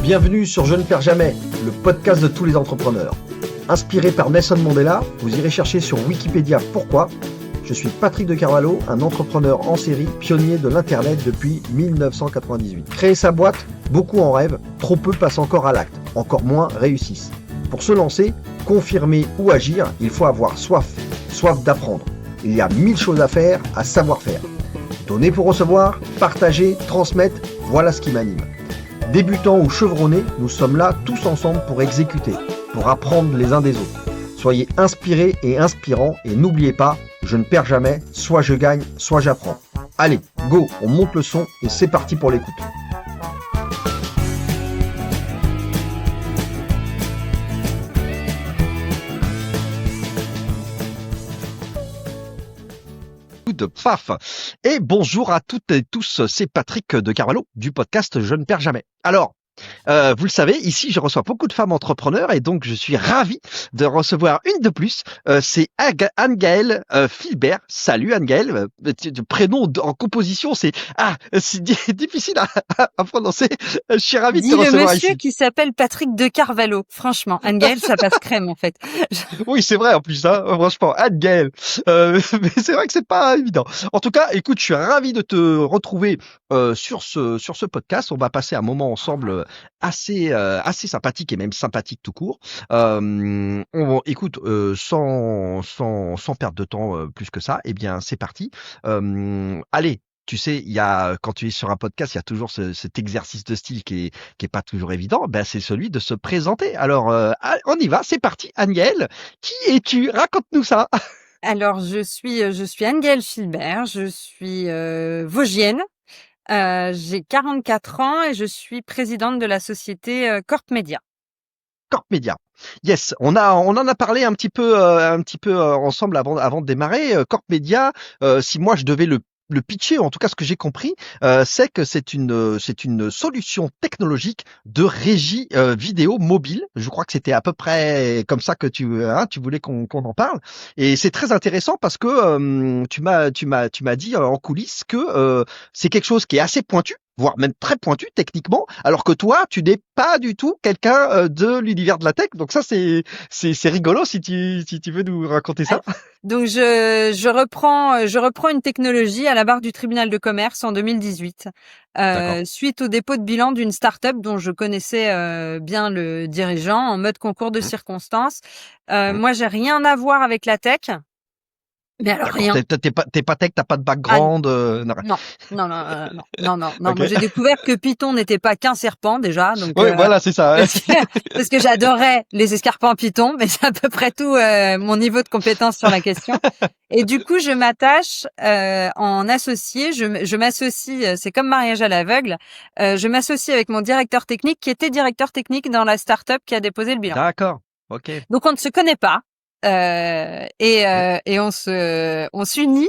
Bienvenue sur Je ne perds jamais, le podcast de tous les entrepreneurs. Inspiré par Nelson Mandela, vous irez chercher sur Wikipédia pourquoi. Je suis Patrick de Carvalho, un entrepreneur en série, pionnier de l'Internet depuis 1998. Créer sa boîte, beaucoup en rêvent, trop peu passent encore à l'acte, encore moins réussissent. Pour se lancer, confirmer ou agir, il faut avoir soif d'apprendre. Il y a 1000 choses à faire, à savoir faire. Donner pour recevoir, partager, transmettre, voilà ce qui m'anime. Débutants ou chevronnés, nous sommes là tous ensemble pour exécuter, pour apprendre les uns des autres. Soyez inspirés et inspirants et n'oubliez pas, je ne perds jamais, soit je gagne, soit j'apprends. Allez, go, on monte le son et c'est parti pour l'écoute. De paf. Et bonjour à toutes et tous, c'est Patrick de Carvalho du podcast Je ne perds jamais. Alors, vous le savez, ici je reçois beaucoup de femmes entrepreneurs et donc je suis ravi de recevoir une de plus. C'est Anne-Gaëlle Philbert. Salut Anne-Gaëlle. Prénom en composition, c'est difficile à prononcer. Je suis ravi de te recevoir ici. Dis le monsieur qui s'appelle Patrick de Carvalho. Franchement, Anne-Gaëlle, ça passe crème en fait. Oui, c'est vrai en plus, hein, franchement, Anne-Gaëlle. Mais c'est vrai que c'est pas évident. En tout cas, écoute, je suis ravi de te retrouver sur ce podcast. On va passer un moment ensemble assez sympathique et même sympathique tout court. Écoute, sans perdre de temps plus que ça, eh bien c'est parti. Allez. Tu sais, quand tu es sur un podcast, il y a toujours cet exercice de style qui est pas toujours évident. Ben c'est celui de se présenter. Alors on y va, c'est parti. Anne-Gaëlle, qui es-tu? Raconte-nous ça. Alors je suis Anne-Gaëlle Philbert, je suis vosgienne. J'ai 44 ans et je suis présidente de la société Corp Media. Corp Media. Yes, on en a parlé un petit peu ensemble avant de démarrer. Corp Media, si moi je devais le pitcher, en tout cas ce que j'ai compris, c'est que c'est une solution technologique de régie vidéo mobile. Je crois que c'était à peu près comme ça que tu voulais qu'on en parle. Et c'est très intéressant parce que tu m'as dit en coulisses que c'est quelque chose qui est assez pointu, voire même très pointu techniquement, alors que toi, tu n'es pas du tout quelqu'un de l'univers de la tech. Donc ça, c'est rigolo si tu veux nous raconter ça. Donc je reprends une technologie à la barre du tribunal de commerce en 2018, suite au dépôt de bilan d'une start-up dont je connaissais bien le dirigeant en mode concours de circonstances. Moi, j'ai rien à voir avec la tech. Mais alors rien. T'es pas tech, t'as pas de background. Non. Okay. Moi, j'ai découvert que Python n'était pas qu'un serpent déjà. Donc, oui, voilà, c'est ça. Parce que j'adorais les escarpins Python, mais c'est à peu près tout mon niveau de compétence sur la question. Et du coup, je m'attache en associé. Je m'associe. C'est comme mariage à l'aveugle. Je m'associe avec mon directeur technique, qui était directeur technique dans la start-up qui a déposé le bilan. D'accord. Ok. Donc, on ne se connaît pas. Et on s'unit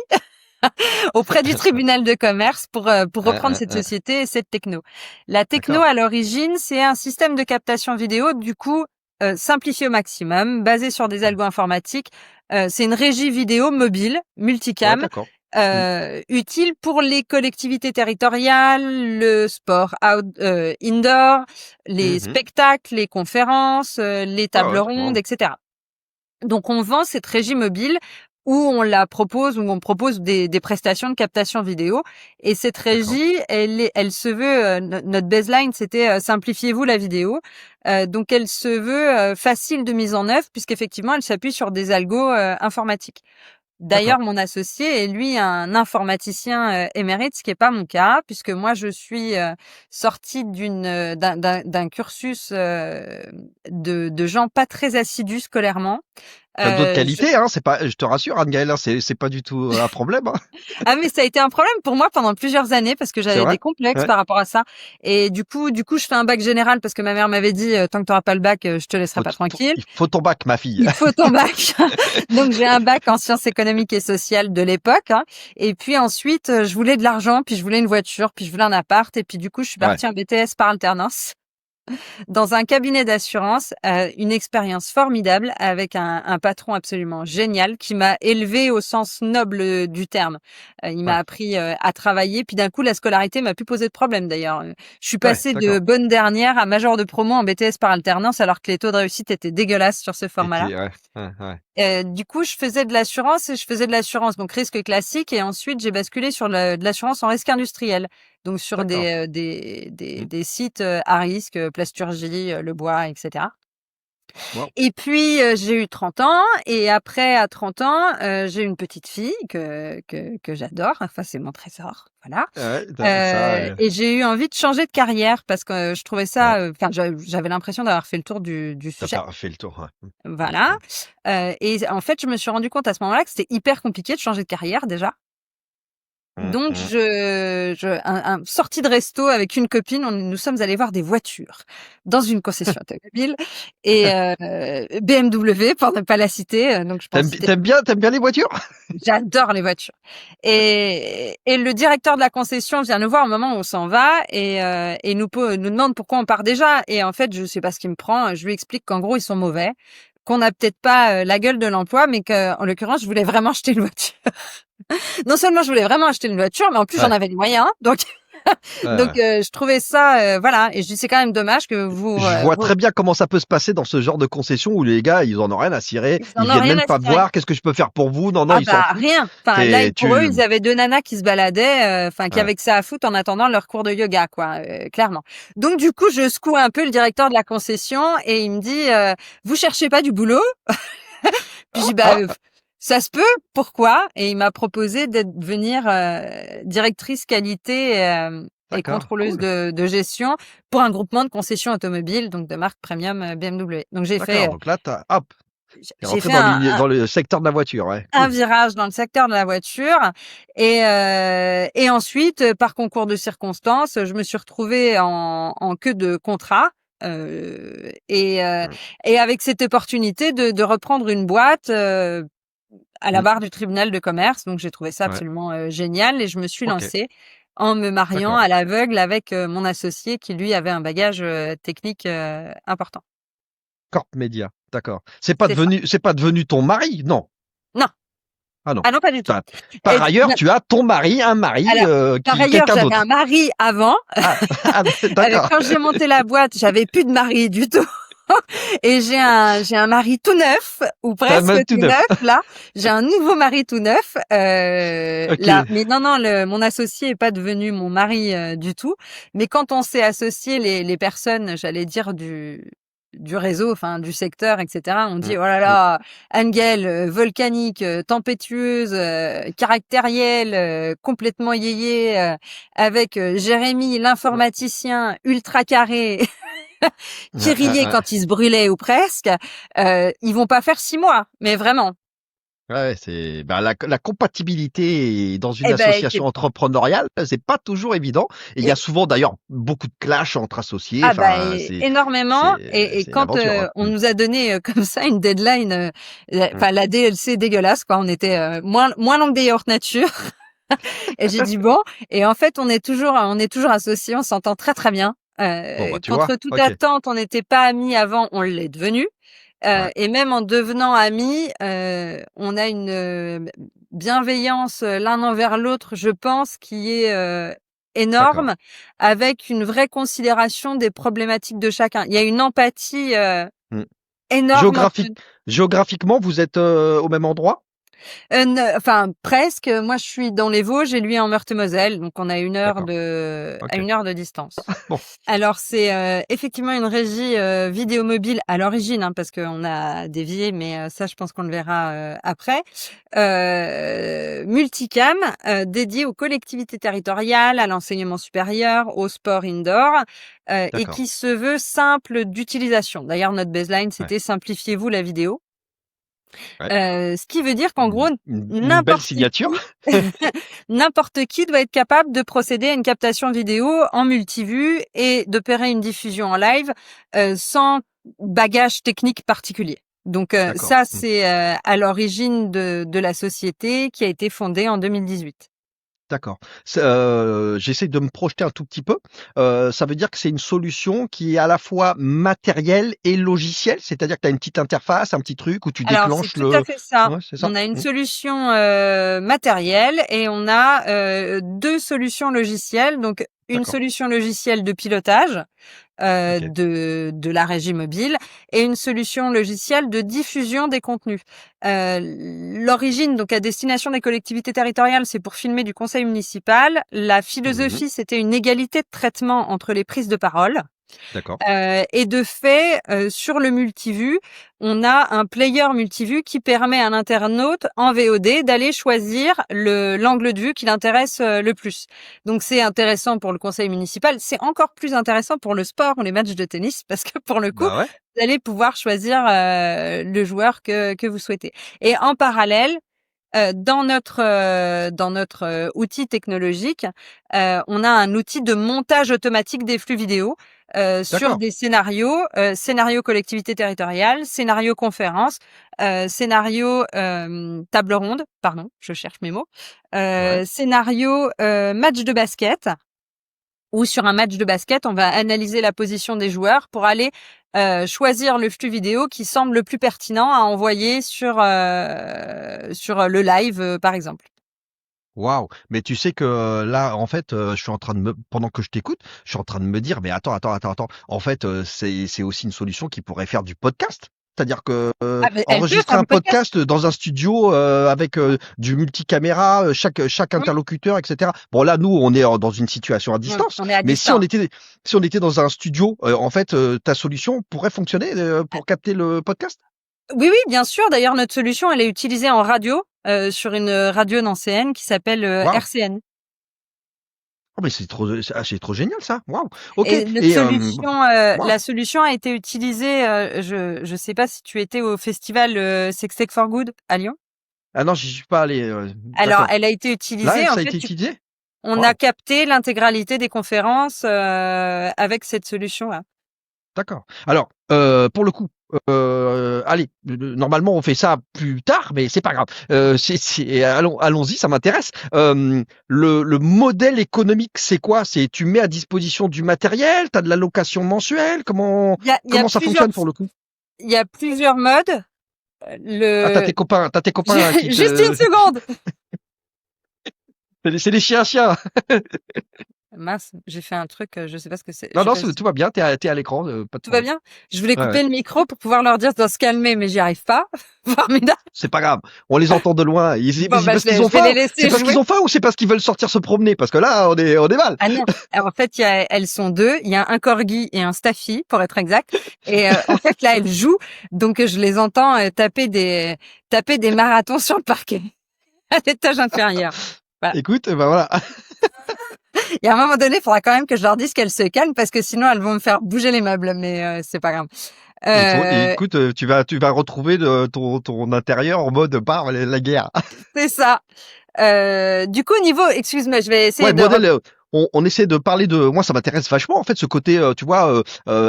auprès du tribunal de commerce pour reprendre cette société et cette techno. La techno à l'origine, c'est un système de captation vidéo, du coup simplifié au maximum, basé sur des algos informatiques. C'est une régie vidéo mobile, multicam, utile pour les collectivités territoriales, le sport indoor, les spectacles, les conférences, les tables rondes, etc. Donc, on vend cette régie mobile où on propose des prestations de captation vidéo. Et cette régie, elle se veut, notre baseline, c'était simplifiez-vous la vidéo. Donc, elle se veut facile de mise en œuvre puisqu'effectivement, elle s'appuie sur des algos informatiques. D'ailleurs, mon associé est lui un informaticien émérite, ce qui est pas mon cas, puisque moi je suis sortie d'un cursus de gens pas très assidus scolairement. T'as d'autres qualités, hein, c'est pas, je te rassure, Anne-Gaëlle, c'est pas du tout un problème. Hein. Ah, mais ça a été un problème pour moi pendant plusieurs années parce que j'avais des complexes par rapport à ça. Et du coup, je fais un bac général parce que ma mère m'avait dit, tant que t'auras pas le bac, je te laisserai pas tranquille. Il faut ton bac, ma fille. Il faut ton bac. Donc, j'ai un bac en sciences économiques et sociales de l'époque. Hein. Et puis ensuite, je voulais de l'argent, puis je voulais une voiture, puis je voulais un appart. Et puis du coup, je suis partie en BTS par alternance. dans un cabinet d'assurance, une expérience formidable avec un patron absolument génial qui m'a élevée au sens noble du terme. Il m'a Ouais. appris à travailler, puis d'un coup la scolarité m'a plus posé de problème d'ailleurs. Je suis Ouais, passée de d'accord. bonne dernière à major de promo en BTS par alternance alors que les taux de réussite étaient dégueulasses sur ce Et format-là. ouais. Du coup, je faisais de l'assurance et je faisais de l'assurance donc risque classique et ensuite j'ai basculé sur de l'assurance en risque industriel. Donc sur D'accord. des sites à risque, plasturgie, le bois, etc. Waouh. Et puis j'ai eu 30 ans et après à 30 ans, j'ai une petite fille que j'adore. Enfin, c'est mon trésor, voilà. Ouais, ça, Et j'ai eu envie de changer de carrière parce que je trouvais ouais, ça, enfin j'avais l'impression d'avoir fait le tour du tu sujet. pas fait le tour, ouais. Voilà, et en fait, je me suis rendu compte à ce moment-là que c'était hyper compliqué de changer de carrière déjà. Mmh Donc mh. sortie de resto avec une copine, nous sommes allés voir des voitures dans une concession automobile et BMW pour ne pas la citer, donc je pense citer Tu bien les voitures? j'adore les voitures et le directeur de la concession vient nous voir au moment où on s'en va et nous demande pourquoi on part déjà et en fait, je sais pas ce qui me prend, je lui explique qu'en gros, ils sont mauvais, qu'on n'a peut-être pas, la gueule de l'emploi, mais qu'en l'occurrence, je voulais vraiment acheter une voiture. Non seulement je voulais vraiment acheter une voiture, mais en plus j'en Ouais, avais les moyens, donc ouais, donc ouais. je trouvais ça, voilà et je dis: «C'est quand même dommage que Je vois vous très bien comment ça peut se passer dans ce genre de concession où les gars, ils en ont rien à cirer, ils ils en ont viennent rien même à pas cirer». voir: «Qu'est-ce que je peux faire pour vous?» Non, non, Ah ils s'en bah, foutent. rien. Enfin là, C'est pour eux, tu ils avaient 2 nanas qui se baladaient, enfin qui Ouais. avaient que ça à foutre en attendant leur cours de yoga quoi, clairement. Donc du coup, je secoue un peu le directeur de la concession et il me dit: «Vous cherchez pas du boulot?» Puis je dis: «Bah, Ah! ça se peut, pourquoi?» Et il m'a proposé devenir, directrice qualité, et D'accord, contrôleuse cool. de gestion pour un groupement de concessions automobiles, donc de marque premium, BMW. Donc D'accord, donc là, hop, tu es j'ai rentré fait dans le secteur de la voiture, ouais, un cool. virage dans le secteur de la voiture et ensuite, par concours de circonstances, je me suis retrouvée en queue de contrat, heu et heu Mmh. et avec cette opportunité de reprendre une boîte, à la Mmh. barre du tribunal de commerce. Donc j'ai trouvé ça Ouais, absolument, génial et je me suis OK, lancée en me mariant d'accord. à l'aveugle avec, mon associé qui lui avait un bagage, technique, important. Corp Média, d'accord. C'est ça. C'est pas devenu ton mari? Non. Non, Ah non. ah non, pas du Tu tout. as Par ailleurs, tu as ton mari, un mari, Alors, par ailleurs, quelqu'un j'avais un d'autre? mari avant. Ah, ah d'accord. Quand j'ai monté la boîte, j'avais plus de mari du tout et j'ai un mari tout neuf ou Tu as presque même tout tout neuf. neuf là. J'ai un nouveau mari tout neuf, là. OK. Mais non, mon associé est pas devenu mon mari, du tout. Mais quand on s'est associés, les personnes, j'allais dire du réseau, enfin du secteur et cetera, on dit: Mmh, «Oh là mmh. là, Angel, volcanique, tempétueuse, caractérielle, complètement yéyé, avec, Jérémy l'informaticien ultra carré qui riait Ouais. quand il se brûlait ou presque, ils vont pas faire 6 mois, mais vraiment. Ouais, c'est bah, la compatibilité dans une Eh ben, association entrepreneuriale, c'est pas toujours évident et il y a et souvent d'ailleurs beaucoup de clashs entre associés, ah bah, enfin énormément et c'est une quand, aventure, hein. on Mmh. nous a donné, comme ça une deadline, Mmh. enfin la DLC dégueulasse quoi, on était, moins long que des yaourts nature et j'ai dit: «Bon» et en fait on est toujours associés, on s'entend très, très bien. Bon, bah, tu vois? Contre toute OK. attente, on n'était pas amis avant, on l'est devenu. Ouais, Et même en devenant amis, on a une, bienveillance, l'un envers l'autre, je pense, qui est, d'accord. énorme, avec une vraie considération des problématiques de chacun. Il y a une empathie, Mmh. énorme entre Géographique Géographiquement, vous êtes, au même endroit? Ne enfin presque, moi je suis dans les Vosges et lui en Meurthe-et-Moselle, donc on a D'accord, à OK. 1 heure de distance. Bon, Alors c'est, effectivement une régie, vidéo mobile à l'origine, hein, parce qu'on a dévié, mais ça je pense qu'on le verra, après. Multicam, dédiée aux collectivités territoriales, à l'enseignement supérieur, au sport indoor, et d'accord. qui se veut simple d'utilisation. D'ailleurs notre baseline Ouais, c'était: «Simplifiez-vous la vidéo». ouais. Ce qui veut dire qu'en gros Une belle n'importe signature. qui n'importe qui doit être capable de procéder à une captation vidéo en multivue et d'opérer une diffusion en live, sans bagage technique particulier. Donc, D'accord. ça, Mmh. c'est, à l'origine de la société qui a été fondée en 2018. D'accord. J'essaie de me projeter un tout petit peu. Ça veut dire que c'est une solution qui est à la fois matérielle et logicielle, c'est-à-dire que tu as une petite interface, un petit truc où tu Alors, c'est déclenches tout à le... fait ça. Ouais, c'est ça? On a une Mmh. solution matérielle et on a deux solutions logicielles. Donc, une D'accord. solution logicielle de pilotage OK. de la régie mobile et une solution logicielle de diffusion des contenus. L'origine, donc à destination des collectivités territoriales, c'est pour filmer du conseil municipal. La Mmh. philosophie, c'était une égalité de traitement entre les prises de parole. D'accord. Et de fait, sur le multivue, on a un player multivue qui permet à un internaute en VOD d'aller choisir l'angle de vue qui l'intéresse le plus. Donc c'est intéressant pour le conseil municipal, c'est encore plus intéressant pour le sport ou les matchs de tennis parce que pour le coup, Bah ouais. vous allez pouvoir choisir le joueur que vous souhaitez. Et en parallèle, dans notre outil technologique, on a un outil de montage automatique des flux vidéo sur D'accord. des scénarios, scénario collectivité territoriale, scénario conférence, scénario table ronde, pardon, je cherche mes mots, Ouais. scénario match de basket. Ou sur un match de basket, on va analyser la position des joueurs pour aller choisir le flux vidéo qui semble le plus pertinent à envoyer sur le live, par exemple. Waouh! Mais tu sais que, là, en fait, je suis en train de me pendant que je t'écoute, je suis en train de me dire: «Mais attends. En fait, c'est aussi une solution qui pourrait faire du podcast». C'est-à-dire que, Ah, mais elle peut enregistrer faire un du podcast. podcast dans un studio, avec, du multicaméra, chaque Oui, interlocuteur et cetera. Bon là, nous, on est dans une situation à distance, on est à mais distance. si on était dans un studio, en fait, ta solution pourrait fonctionner, pour capter le podcast? Oui, oui, bien sûr. D'ailleurs, notre solution, elle est utilisée en radio, sur une radio nancéenne qui s'appelle Waouh! RCN. Oh mais c'est trop génial ça! Waouh! OK Et notre et solution, waouh! la solution a été utilisée. Je sais pas si tu étais au festival Sextech for Good à Lyon. Ah non, j'y suis pas allé, Alors, d'accord. elle a été Là, utilisée. En ça a fait, été utilisé? on a Waouh, capté l'intégralité des conférences avec cette solution-là. d'accord. Alors, pour le coup, allez, normalement, on fait ça plus tard, mais c'est pas grave. Allons-y, ça m'intéresse. Le modèle économique, c'est quoi? C'est tu mets à disposition du matériel, tu as de la location mensuelle, Il y a comment ça fonctionne pour le coup? il y a plusieurs modes. Ah, Le t'as tes copains qui Juste une te seconde. c'est les chiens. Mince, j'ai fait un truc, je sais pas ce que c'est. Je Non, sais non, pas si tout va bien, tu es à l'écran, pas de tout va problème. bien? Je voulais Ouais, ouais. couper le micro pour pouvoir leur dire de se calmer, mais j'y arrive pas. Formidable. C'est pas grave, on les entend de loin. Bon, C'est bah, parce qu'ils ont je vais les faim. C'est laisser parce qu'ils jouer. ont faim ou c'est parce qu'ils veulent sortir se promener? Parce que là, on est mal. Ah non, alors, en fait, elles sont 2, il y a un corgi et un staffy, pour être exact. Et en fait, là, elles jouent, donc je les entends taper des marathons sur le parquet, à l'étage inférieur. Voilà. Écoute, bah voilà. Il y a un moment donné, il faudra quand même que je leur dise qu'elles se calment parce que sinon elles vont me faire bouger les meubles, mais c'est pas grave. Euh, Écoute, tu vas retrouver ton intérieur en mode par la guerre. c'est ça. Du coup, niveau, excuse-moi, je vais essayer Ouais, de modèle. On essaie de parler de. Moi, ça m'intéresse vachement en fait ce côté, tu vois,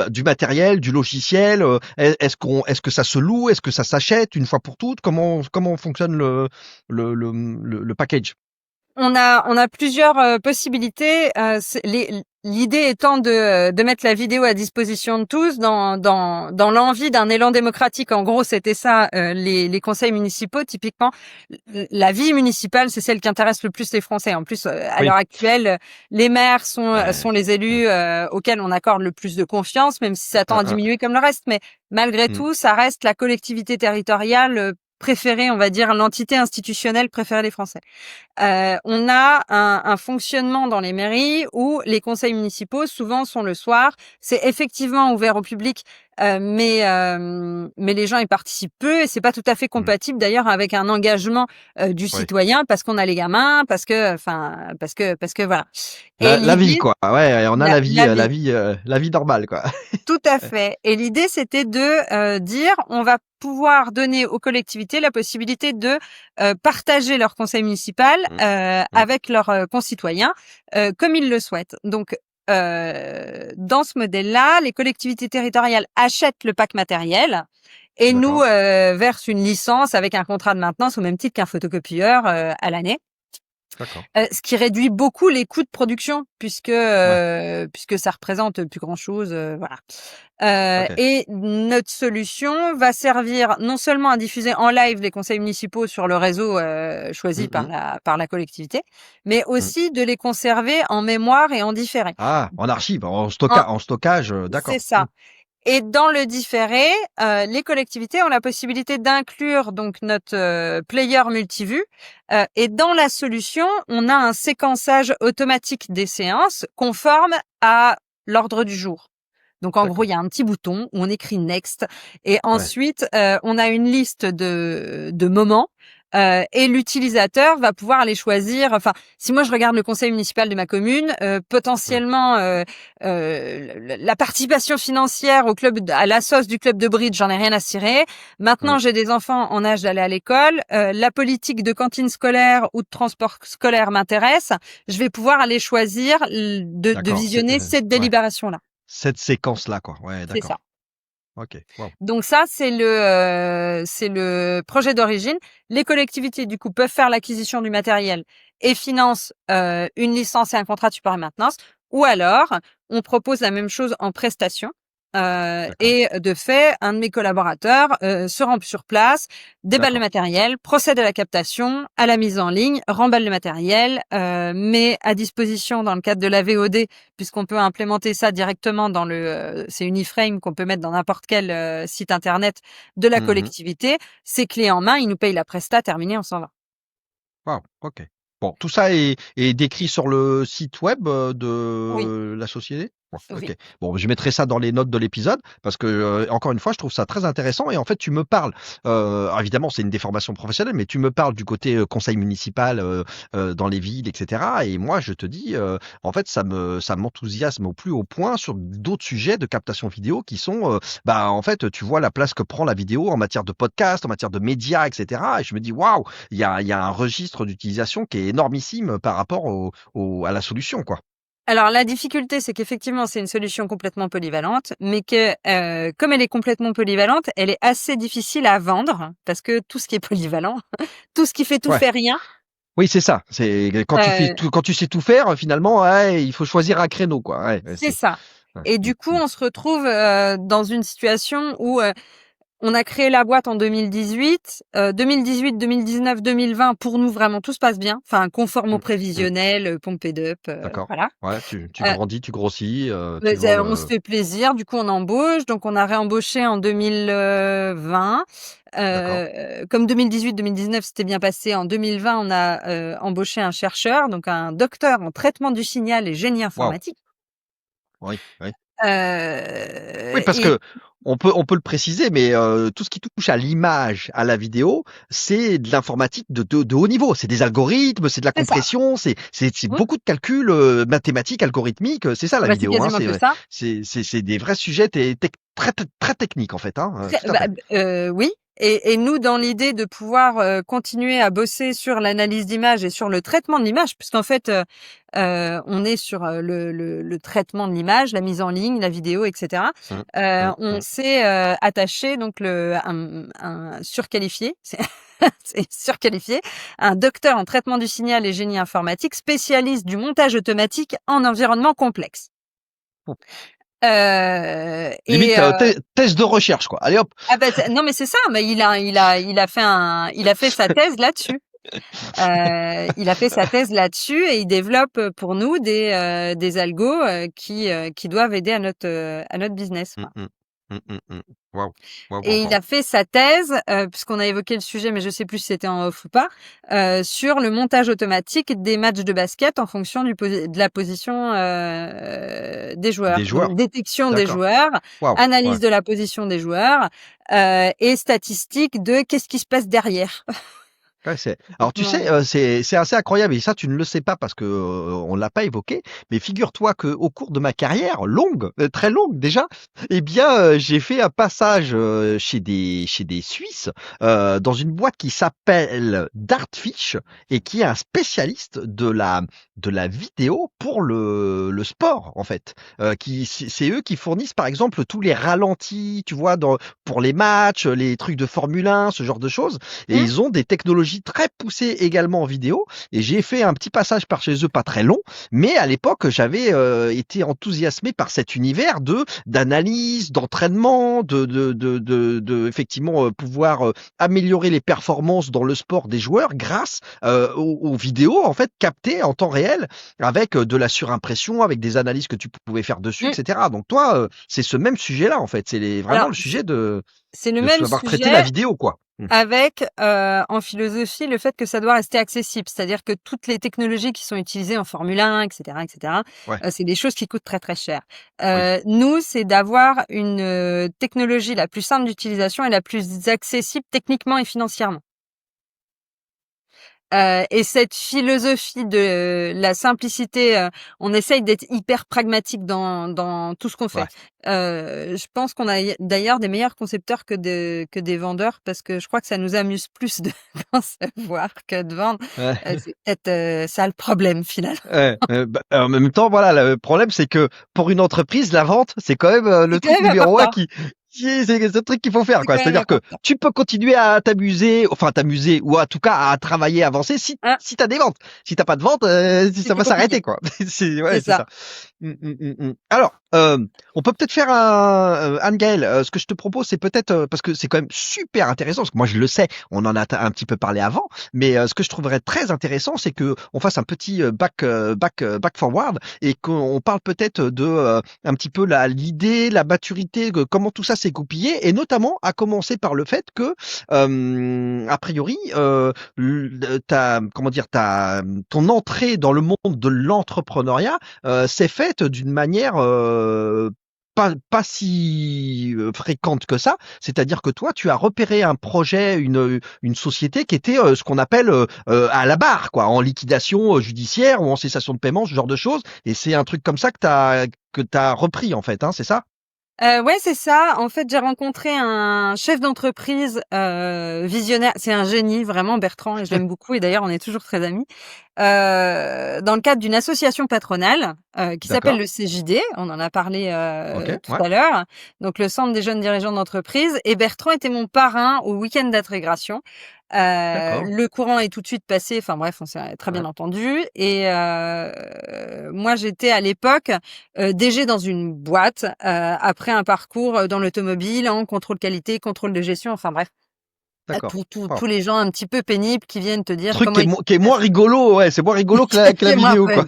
du matériel, du logiciel. Est-ce que ça se loue? Est-ce que ça s'achète une fois pour toutes? Comment fonctionne le package? On a plusieurs possibilités. L'idée étant de mettre la vidéo à disposition de tous dans l'envie d'un élan démocratique. En gros, c'était ça, les conseils municipaux. Typiquement, la vie municipale, c'est celle qui intéresse le plus les Français. En plus, à l'heure Oui. actuelle, les maires Ouais. sont les Mm, élus auxquels on accorde le plus de confiance, même si ça tend à mm, diminuer comme le reste. Mais malgré mm. tout, ça reste la collectivité territoriale préférée, on va dire, l'entité institutionnelle préférée des Français. On a un fonctionnement dans les mairies où les conseils municipaux souvent sont le soir. C'est effectivement ouvert au public, mais les gens y participent peu et c'est pas tout à fait Mm. compatible d'ailleurs avec un engagement du Ouais. citoyen parce qu'on a les gamins, parce que voilà. Et La vie, l'idée, quoi. Ouais, on a la vie. la vie normale, quoi. Tout à fait. Et l'idée, c'était de dire, on va pouvoir donner aux collectivités la possibilité de partager leur conseil municipal Mm, mm. avec leurs concitoyens comme ils le souhaitent. Donc, dans ce modèle-là, les collectivités territoriales achètent le pack matériel et nous D'accord. versent une licence avec un contrat de maintenance au même titre qu'un photocopieur à l'année. D'accord. Ce qui réduit beaucoup les coûts de production puisque ça représente plus grand-chose, voilà. OK. Et notre solution va servir non seulement à diffuser en live les conseils municipaux sur le réseau, choisi Mmh mh. par la collectivité, mais Mmh. aussi de les conserver en mémoire et en différé. Ah, en archive, En en stockage, C'est d'accord. ça. Et dans le différé, les collectivités ont la possibilité d'inclure donc notre player multivue. Et dans la solution, on a un séquençage automatique des séances conforme à l'ordre du jour. Donc en gros, il D'accord. y a un petit bouton où on écrit next et Ouais. ensuite on a une liste de moments. Et l'utilisateur va pouvoir les choisir. Enfin, si moi je regarde le conseil municipal de ma commune, Mmh. potentiellement la participation financière au club, à la sauce du club de bridge, j'en ai rien à cirer. Maintenant, Mmh. j'ai des enfants en âge d'aller à l'école. La politique de cantine scolaire ou de transport scolaire m'intéresse. Je vais pouvoir aller choisir de D'accord, visionner cette ouais, délibération-là. cette séquence-là, quoi. Ouais, C'est ça. d'accord. OK, waouh. Donc ça, c'est le projet d'origine. Les collectivités, du coup, peuvent faire l'acquisition du matériel et financent une licence et un contrat de support et maintenance. Ou alors, on propose la même chose en prestation. D'accord. Et de fait, un de mes collaborateurs se rend sur place, déballe le D'accord. matériel, procède à la captation, à la mise en ligne, remballe le matériel, met à disposition dans le cadre de la VOD, puisqu'on peut implémenter ça directement dans c'est une iframe qu'on peut mettre dans n'importe quel site internet de la Mmh mh. collectivité. C'est clé en main, il nous paye la presta, terminé, on s'en va. Waouh, OK. Bon, tout ça est décrit sur le site web, Oui, de la société? Ouais, oui. OK. Bon, je mettrai ça dans les notes de l'épisode parce que, encore une fois, je trouve ça très intéressant et en fait, tu me parles, alors évidemment, c'est une déformation professionnelle, mais tu me parles du côté, conseil municipal, dans les villes et cetera et moi, je te dis, en fait, ça m'enthousiasme au plus haut point sur d'autres sujets de captation vidéo qui sont, bah, en fait, tu vois la place que prend la vidéo en matière de podcast, en matière de médias et cetera et je me dis: «Waouh!» il y a un registre d'utilisation qui est énormissime par rapport à la solution, quoi. Alors la difficulté, c'est qu'effectivement, c'est une solution complètement polyvalente, mais que comme elle est complètement polyvalente, elle est assez difficile à vendre parce que tout ce qui est polyvalent, tout ce qui fait tout Ouais. fait rien. Oui, c'est ça. C'est euh, quand tu sais tout faire, finalement, ouais, il faut choisir un créneau, quoi. Ouais, c'est ça. ouais. Et Mmh du coup, mh. on se retrouve dans une situation où on a créé la boîte en 2018. 2018, 2019, 2020, pour nous, vraiment, tout se passe bien. Enfin, conforme au Mmh mh. prévisionnel, pump it up, D'accord. voilà. Ouais, tu Euh, grandis, tu grossis, tu mais vends on se le fait plaisir, du coup on embauche, donc on a réembauché en 2020. d'accord. Comme 2018-2019 c'était bien passé, en 2020 on a embauché un chercheur, donc un docteur en traitement du signal et génie Waouh! informatique. Oui, oui. Oui, parce Et que on peut le préciser, mais tout ce qui touche à l'image, à la vidéo, c'est de l'informatique de haut niveau. C'est des algorithmes, c'est de la c'est ça. compression, c'est Oui. beaucoup de calculs, mathématiques, algorithmiques, c'est ça Ah la bah, c'est vidéo, hein. quasiment que ça. C'est des vrais sujets très techniques en fait, hein, Très tout à fait. oui, et nous, dans l'idée de pouvoir, continuer à bosser sur l'analyse d'image et sur le traitement de l'image, puisqu'en fait, on est sur, le traitement de l'image, la mise en ligne, la vidéo et cetera. Mmh. Mmh On mh. s'est, attaché donc un surqualifié, c'est surqualifié, un docteur en traitement du signal et génie informatique, spécialiste du montage automatique en environnement complexe. Et Limite, thèse de recherche quoi. Allez hop! ah bah, non mais c'est ça, mais il a fait sa thèse là-dessus. Il a fait sa thèse là-dessus et il développe pour nous des algos qui doivent aider à notre business, Mmh quoi. mh. Mmh mh mh. Waouh! Waouh, waouh, Et il waouh. a fait sa thèse, puisqu'on a évoqué le sujet, mais je sais plus si c'était en off ou pas, sur le montage automatique des matchs de basket en fonction de la position des Des joueurs. Donc joueurs? détection des D'accord. joueurs, Waouh! Ouais. analyse de la position des joueurs et statistiques de qu'est-ce qui se passe derrière. Ouais, alors tu sais, Voilà. c'est assez incroyable et ça tu ne le sais pas parce que, on l'a pas évoqué, mais figure-toi qu'au cours de ma carrière longue, très longue déjà, eh bien, j'ai fait un passage, chez des Suisses, dans une boîte qui s'appelle Dartfish et qui est un spécialiste de la vidéo pour le sport en fait. C'est eux qui fournissent par exemple tous les ralentis, tu vois, pour les matchs, les trucs de Formule 1, ce genre de choses et Mmh. ils ont des technologies technologie très poussée également en vidéo. Et j'ai fait un petit passage par chez eux, pas très long, mais à l'époque, j'avais été enthousiasmé par cet univers d'analyse, d'entraînement, de effectivement pouvoir améliorer les performances dans le sport des joueurs grâce aux vidéos en fait captées en temps réel avec de la surimpression, avec des analyses que tu pouvais faire dessus, Mmh. etc. Donc toi, c'est ce même sujet-là en fait. Vraiment Alors, le sujet c'est le de même savoir traiter la sujet vidéo, quoi. avec, en philosophie, le fait que ça doit rester accessible. C'est-à-dire que toutes les technologies qui sont utilisées en Formule 1 et cetera, Ouais, c'est des choses qui coûtent très, très cher. oui. Nous, c'est d'avoir une, technologie la plus simple d'utilisation et la plus accessible techniquement et financièrement. Et cette philosophie de la simplicité, on essaye d'être hyper pragmatique dans tout ce qu'on fait. Ouais. Je pense qu'on a d'ailleurs des meilleurs concepteurs que des vendeurs parce que je crois que ça nous amuse plus de concevoir que de vendre. Ouais. C'est peut-être, ça le problème finalement. Ouais, en même temps, voilà, le problème, c'est que pour une entreprise, la vente, c'est quand même C'est le quand truc même numéro un important, c'est le truc qu'il faut faire, c'est quoi. quand même C'est-à-dire que important. tu peux continuer à t'amuser, ou en tout cas à travailler, avancer, Hein? si t'as des ventes. Si t'as pas de ventes, C'est ça plus va s'arrêter, compliqué. quoi. C'est C'est ça. ça. Alors, on peut peut-être faire Anne-Gaëlle, ce que je te propose, c'est peut-être, parce que c'est quand même super intéressant, parce que moi je le sais, on en a un petit peu parlé avant, mais ce que je trouverais très intéressant, c'est que on fasse un petit back forward et qu'on parle peut-être de un petit peu l'idée, la maturité, comment tout ça s'est goupillé, et notamment à commencer par le fait que a priori ton entrée dans le monde de l'entrepreneuriat s'est faite d'une manière pas si fréquente que ça, c'est-à-dire que toi, tu as repéré un projet, une société qui était ce qu'on appelle à la barre, quoi, en liquidation judiciaire ou en cessation de paiement, ce genre de choses, et c'est un truc comme ça que t'as repris en fait, hein, c'est ça? Ouais, c'est ça. En fait, j'ai rencontré un chef d'entreprise, visionnaire. C'est un génie, vraiment, Bertrand, et je l'aime beaucoup. Et d'ailleurs, on est toujours très amis. Dans le cadre d'une association patronale qui s'appelle D'accord. le CJD. On en a parlé Ok. tout Ouais. à l'heure. Donc, le Centre des jeunes dirigeants d'entreprise. Et Bertrand était mon parrain au week-end d'intégration. D'accord. Le courant est tout de suite passé. Enfin bref, on s'est très bien Ouais. entendu. Et moi, j'étais à l'époque DG dans une boîte après un parcours dans l'automobile en contrôle qualité, contrôle de gestion. Enfin bref, D'accord. Wow. tous les gens un petit peu pénibles qui viennent te dire Truc comment il qui est faut moins faire. rigolo, ouais, c'est moins rigolo que la C'est moins vidéo, fun.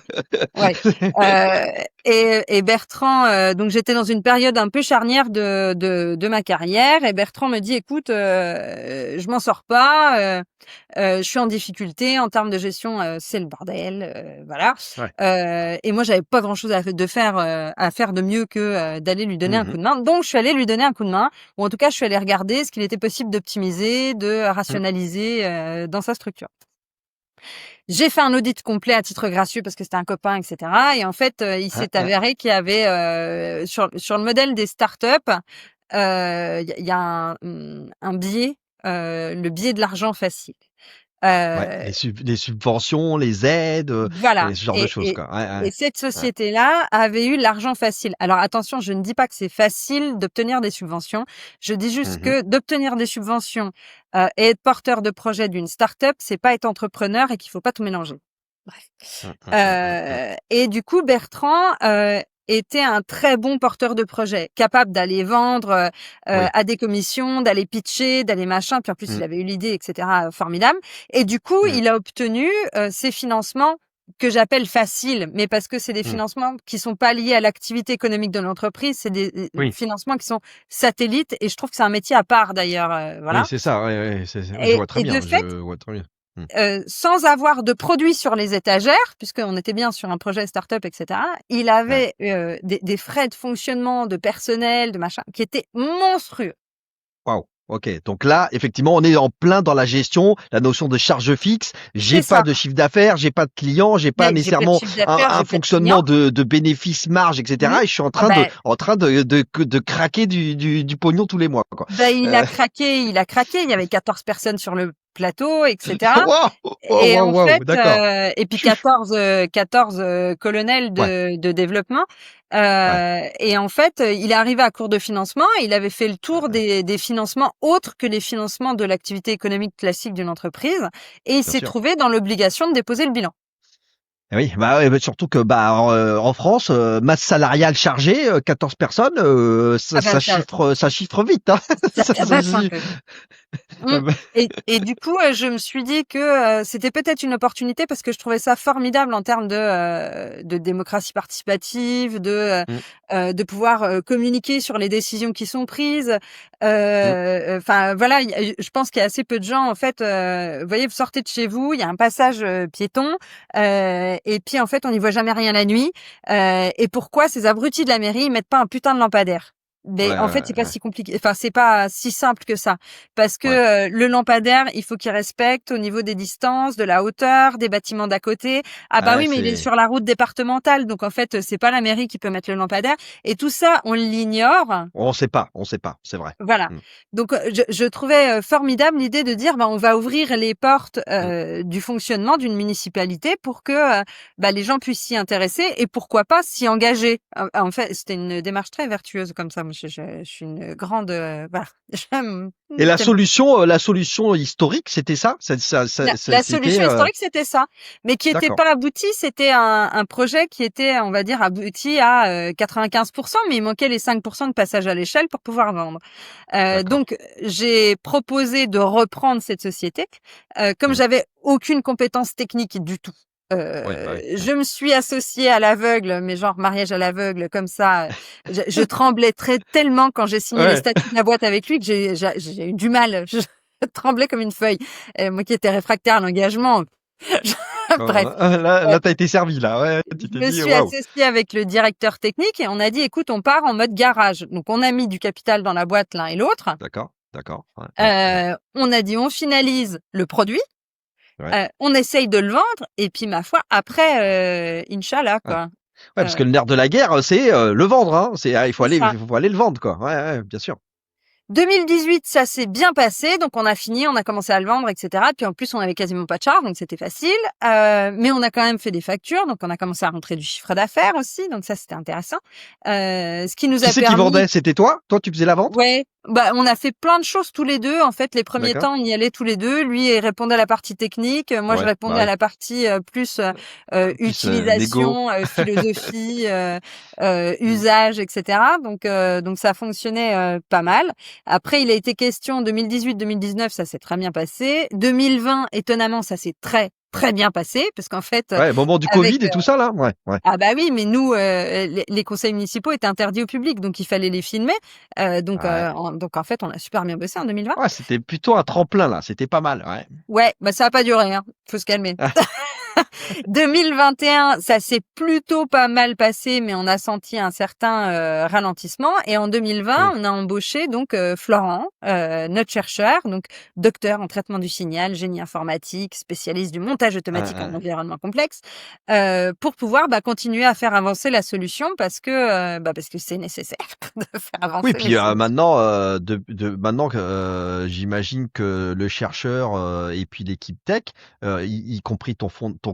quoi. Ouais. Et Bertrand, donc j'étais dans une période un peu charnière de ma carrière, et Bertrand me dit, écoute, je m'en sors pas, je suis en difficulté en termes de gestion, c'est le bordel, voilà. Ouais. Et moi j'avais pas grand chose à faire de mieux que d'aller lui donner un coup Mhm. de main. Donc je suis allée lui donner un coup de main, ou en tout cas je suis allée regarder ce qu'il était possible d'optimiser, de Mm. rationaliser dans sa structure. J'ai fait un audit complet à titre gracieux parce que c'était un copain, etc. Et en fait, il Ouais, s'est ouais. avéré qu'il y avait sur le modèle des startups, il y a un biais, le biais de l'argent facile. Ouais, Euh, les subventions, les aides, voilà. et ce genre de Et, choses, et, quoi. Ouais, et ouais, cette ouais. société-là avait eu l'argent facile. Alors attention, je ne dis pas que c'est facile d'obtenir des subventions. Je dis juste Mhm. que d'obtenir des subventions et être porteur de projet d'une start-up, c'est pas être entrepreneur et qu'il faut pas tout mélanger. Bref. Mm. Et du coup, Bertrand était un très bon porteur de projet, capable d'aller vendre Oui. à des commissions, d'aller pitcher, d'aller machin. Puis en plus, il Mm. avait eu l'idée, etc. Formidable. Et du coup, Mm. il a obtenu ces financements que j'appelle faciles, mais parce que c'est des Mm. financements qui sont pas liés à l'activité économique de l'entreprise, c'est des Oui. financements qui sont satellites. Et je trouve que c'est un métier à part d'ailleurs. Oui, Voilà. c'est ça. Ouais, ouais, oui, je vois très Et de bien. fait, Je vois très bien. Mm. sans avoir de produits sur les étagères, puisqu'on était bien sur un projet start-up, etc., il Ouais. avait des frais de fonctionnement, de personnel, de machin, qui étaient monstrueux. Waouh. Ok. Donc là, effectivement, on est en plein dans la gestion, la notion de charge fixe. J'ai C'est pas ça. de chiffre d'affaires, j'ai pas de clients, j'ai pas Mais j'ai pas de nécessairement chiffre d'affaires, un j'ai pas de clients. fonctionnement de bénéfices, marge, Mmh. etc. Et je suis Ah bah, en train de craquer du pognon tous les mois, quoi. bah, Euh, il a craqué. Il y avait 14 personnes sur le plateaux, etc. Waouh! Et en Waouh, fait, d'accord. et puis Chut. 14 colonels Ouais, de développement. ouais. Et en fait, il est arrivé à court de financement. Il avait fait le tour Ouais, des financements autres que les financements de l'activité économique classique d'une entreprise. Et il bien s'est sûr. trouvé dans l'obligation de déposer le bilan. Eh oui, bah, ouais, surtout que en France, masse salariale chargée, 14 personnes, Ah ça, bah ça chiffre vite, hein. ça Ça, tabasse un peu. Mmh. ah bah, Et du coup, je me suis dit que, c'était peut-être une opportunité parce que je trouvais ça formidable en termes de démocratie participative, mmh, de pouvoir, communiquer sur les décisions qui sont prises. mmh, Enfin voilà, je pense qu'il y a assez peu de gens en fait, vous voyez, vous sortez de chez vous, il y a un passage, piéton, et puis en fait, on n'y voit jamais rien la nuit. Et pourquoi ces abrutis de la mairie, ils mettent pas un putain de lampadaire? ouais, Mais en fait, c'est ouais, pas ouais, si compliqué, enfin, c'est pas si simple que ça. Parce ouais. que, le lampadaire, il faut qu'il respecte au niveau des distances, de la hauteur, des bâtiments d'à côté. Ah bah Ouais, oui, mais il est c'est sur la route départementale, donc en fait, c'est pas la mairie qui peut mettre le lampadaire et tout ça, on l'ignore. on sait pas, c'est vrai. Voilà. Mmh, Donc, je trouvais, formidable l'idée de dire: «Bah, on va ouvrir les portes, mmh. du fonctionnement d'une municipalité pour que, bah, les gens puissent s'y intéresser et pourquoi pas s'y engager». En fait, c'était une démarche très vertueuse comme ça. Moi, je suis une grande, voilà, j'aime Et j'aime la solution historique, c'était ça? la C'était, solution historique, c'était ça, mais qui était d'accord, pas abouti. C'était un projet qui était, on va dire, abouti à, 95, mais il manquait les 5 de passage à l'échelle pour pouvoir vendre. d'accord. Donc j'ai proposé de reprendre cette société. Comme Mmh. j'avais aucune compétence technique du tout, Ouais, bah, oui, je me suis associée à l'aveugle, mais genre mariage à l'aveugle comme ça. Je tremblais tellement quand j'ai signé les ouais. statuts de la boîte avec lui que j'ai eu du mal. Je tremblais comme une feuille. Moi qui étais réfractaire à l'engagement, bref. Là, tu été servi là, ouais, tu Je t'es me dit: suis «Waouh!» associée avec le directeur technique et on a dit: «Écoute, on part en mode garage». Donc on a mis du capital dans la boîte l'un et l'autre. D'accord, d'accord, ouais, ouais, ouais, On a dit: «On finalise le produit, ouais, on essaye de le vendre et puis ma foi après, inch'Allah ouais. quoi». Ouais, parce Heu, que le nerf de la guerre, c'est, le vendre, hein. c'est ça. Il faut aller le vendre, quoi. Ouais, ouais, bien sûr. 2018, ça s'est bien passé, donc on a fini, on a commencé à le vendre, et cetera. Puis en plus, on avait quasiment pas de charge, donc c'était facile. Mais on a quand même fait des factures, donc on a commencé à rentrer du chiffre d'affaires aussi, donc ça c'était intéressant. Ce qui nous Qui a c'est qui permis. vendait? C'était toi? Toi, tu faisais la vente? Ouais, bah, on a fait plein de choses tous les 2. En fait, les premiers D'accord. temps, on y allait tous les 2. Lui, il répondait à la partie technique, moi je Ouais, répondais bah, à oui. la partie, plus, Plus, négo. utilisation, philosophie, usage et cetera. Donc ça fonctionnait, pas mal. Après, il a été question 2018-2019, ça s'est très bien passé. 2020, étonnamment, ça s'est très, très bien passé parce qu'en fait, Ouais, moment du avec, covid et tout ça là? Ouais, ouais. ah bah oui, mais nous, les conseils municipaux étaient interdits au public, donc il fallait les filmer. Ouais. Donc en fait, on a super bien bossé en 2020. Ouais, c'était plutôt un tremplin là, c'était pas mal, ouais. Ouais, bah ça a pas duré, hein, faut se calmer. Ah, 2021, ça s'est plutôt pas mal passé, mais on a senti un certain, ralentissement et en 2020, mmh. on a embauché donc, Florent, notre chercheur, donc docteur en traitement du signal, génie informatique, spécialiste du montage Hein, automatique en hein. environnement complexe, pour pouvoir, bah, continuer à faire avancer la solution parce que c'est nécessaire de faire Oui, avancer les puis, solutions. maintenant, maintenant que, j'imagine que le chercheur, et puis l'équipe tech, y compris ton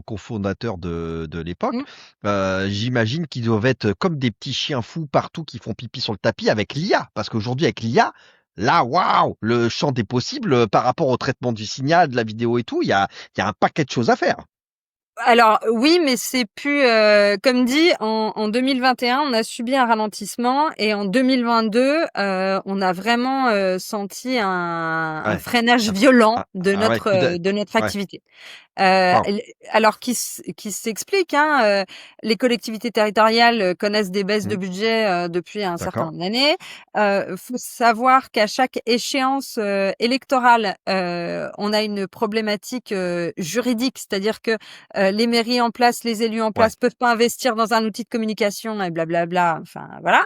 cofondateur de l'époque, Mmh. j'imagine qu'ils doivent être comme des petits chiens fous partout qui font pipi sur le tapis avec l'IA. Parce qu'aujourd'hui avec l'IA, là, waouh! Le champ des possibles, par rapport au traitement du signal, de la vidéo et tout, il y a un paquet de choses à faire. Alors oui, mais c'est plus, comme dit, en 2021, on a subi un ralentissement et en 2022, on a vraiment, senti un Ouais. freinage violent Ouais, coup de de notre ouais, activité. waouh! L Alors qui s'explique, hein, les collectivités territoriales, connaissent des baisses de Mmh, budget, depuis un certain d'accord. nombre d'années. Faut savoir qu'à chaque échéance, électorale, on a une problématique, juridique. C'est-à-dire que, les mairies en place, les élus en Ouais. place peuvent pas investir dans un outil de communication et blablabla, enfin voilà.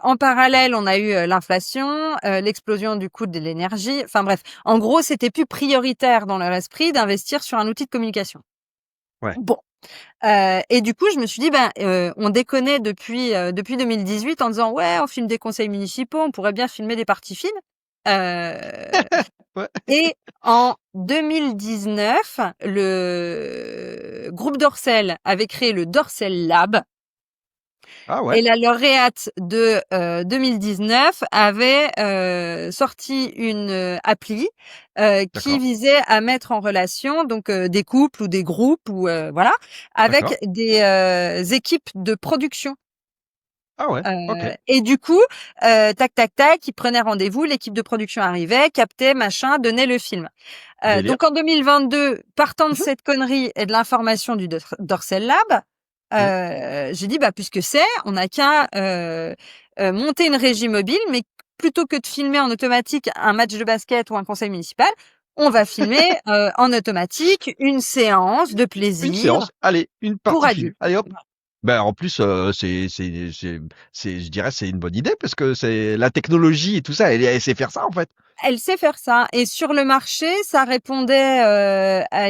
En parallèle, on a eu, l'inflation, l'explosion du coût de l'énergie. Enfin bref, en gros, c'était plus prioritaire dans leur esprit d'investir sur un outil de communication. Ouais. Bon, et du coup, je me suis dit: «Ben, on déconnait depuis 2018 en disant: "Ouais, on filme des conseils municipaux, on pourrait bien filmer des parties fines"». Heu Ouais. Et en 2019, le groupe Dorsel avait créé le Dorsel Lab. Ah Et ouais, la lauréate de 2019 avait sorti une appli qui d'accord, visait à mettre en relation donc des couples ou des groupes ou voilà avec d'accord. des équipes de production. Ah ouais, OK. Et du coup, tac tac tac, ils prenaient rendez-vous, l'équipe de production arrivait, captait, machin, donnait le film. Délire. Donc en 2022, partant de Mmh cette connerie et de l'information du Dorsel Lab, mh. j'ai dit bah puisque c'est, on n'a qu'à monter une régie mobile, mais plutôt que de filmer en automatique un match de basket ou un conseil municipal, on va filmer en automatique une séance de Une plaisir séance, allez, une pour partie film. adultes. Allez hop. Ben en plus, je dirais, c'est une bonne idée parce que c'est la technologie et tout ça, elle sait faire ça en fait. Elle sait faire ça et sur le marché, ça répondait, à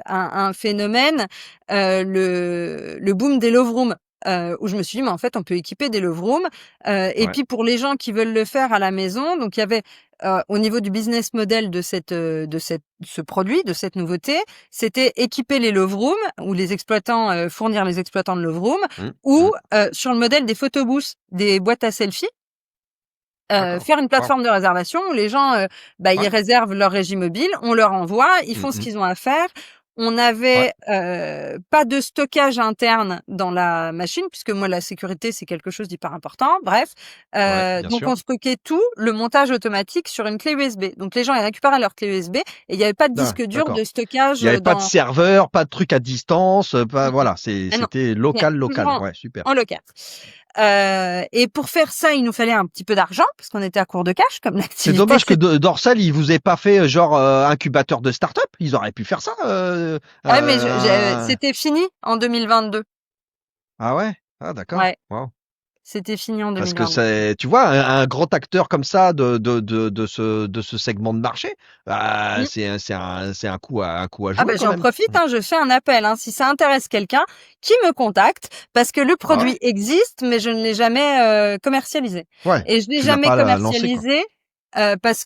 un phénomène, le boom des love rooms, où je me suis dit: «Mais en fait, on peut équiper des love rooms», et Ouais, puis pour les gens qui veulent le faire à la maison, donc il y avait, au niveau du business model de ce produit, de cette nouveauté, c'était équiper les love rooms ou les exploitants, fournir les exploitants de love rooms mmh, ou, mmh, sur le modèle des photobooths, des boîtes à selfies. d'accord. Faire une Waouh. plateforme de réservation où les gens, bah, ils Ouais. réservent leur régie mobile, on leur envoie, ils Mmh font ce mh. qu'ils ont à faire. On Ouais, n'avait, pas de stockage interne dans la machine puisque moi la sécurité, c'est quelque chose d'hyper important. Bref, ouais, bien donc sûr. on stockait tout, le montage automatique sur une clé USB. Donc les gens, ils récupéraient leur clé USB et il y avait pas de Ah, disque dur de d'accord. stockage, Il y avait pas de dans serveur, pas de truc à distance, pas mmh mh. voilà, Ah non, c'était rien, local, toujours local. Ouais, super. en local. Et pour faire ça, il nous fallait un petit peu d'argent parce qu'on était à court de cash comme C'est l'activité dommage que s'est Dorsal, ils vous aient pas fait genre incubateur de start-up. Ils auraient pu faire ça. ah mais Un- c'était fini en 2022. Ah ouais? Ah d'accord. Ouais, Wow. c'était fini en Parce que 2022. c'est, tu vois, un grand acteur comme ça de ce segment de marché, bah, Mmh. c'est un coup à Ah jouer bah, quand j'en même. profite, hein, je fais un appel, hein, si ça intéresse quelqu'un, qui me contacte parce que le Ah ouais? produit existe, mais je ne l'ai jamais, commercialisé Ouais. et je l'ai Tu l'as jamais pas lancé quoi. commercialisé, parce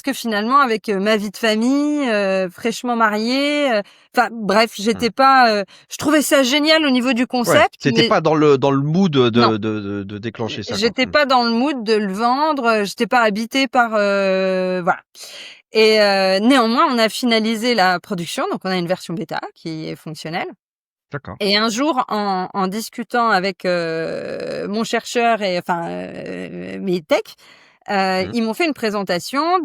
que finalement avec, ma vie de famille, fraîchement mariée, enfin bref, Hmm. j'étais pas, je trouvais ça génial au niveau du Ouais. concept, T'étais mais pas dans le mood non. de déclencher ça quoi. J'étais Hmm. pas dans le mood de le vendre, j'étais pas habitée par, voilà et néanmoins, on a finalisé la production, donc on a une version bêta qui est fonctionnelle D'accord. et un jour en discutant avec, mon chercheur et enfin, mes techs, Hmm. ils m'ont fait une présentation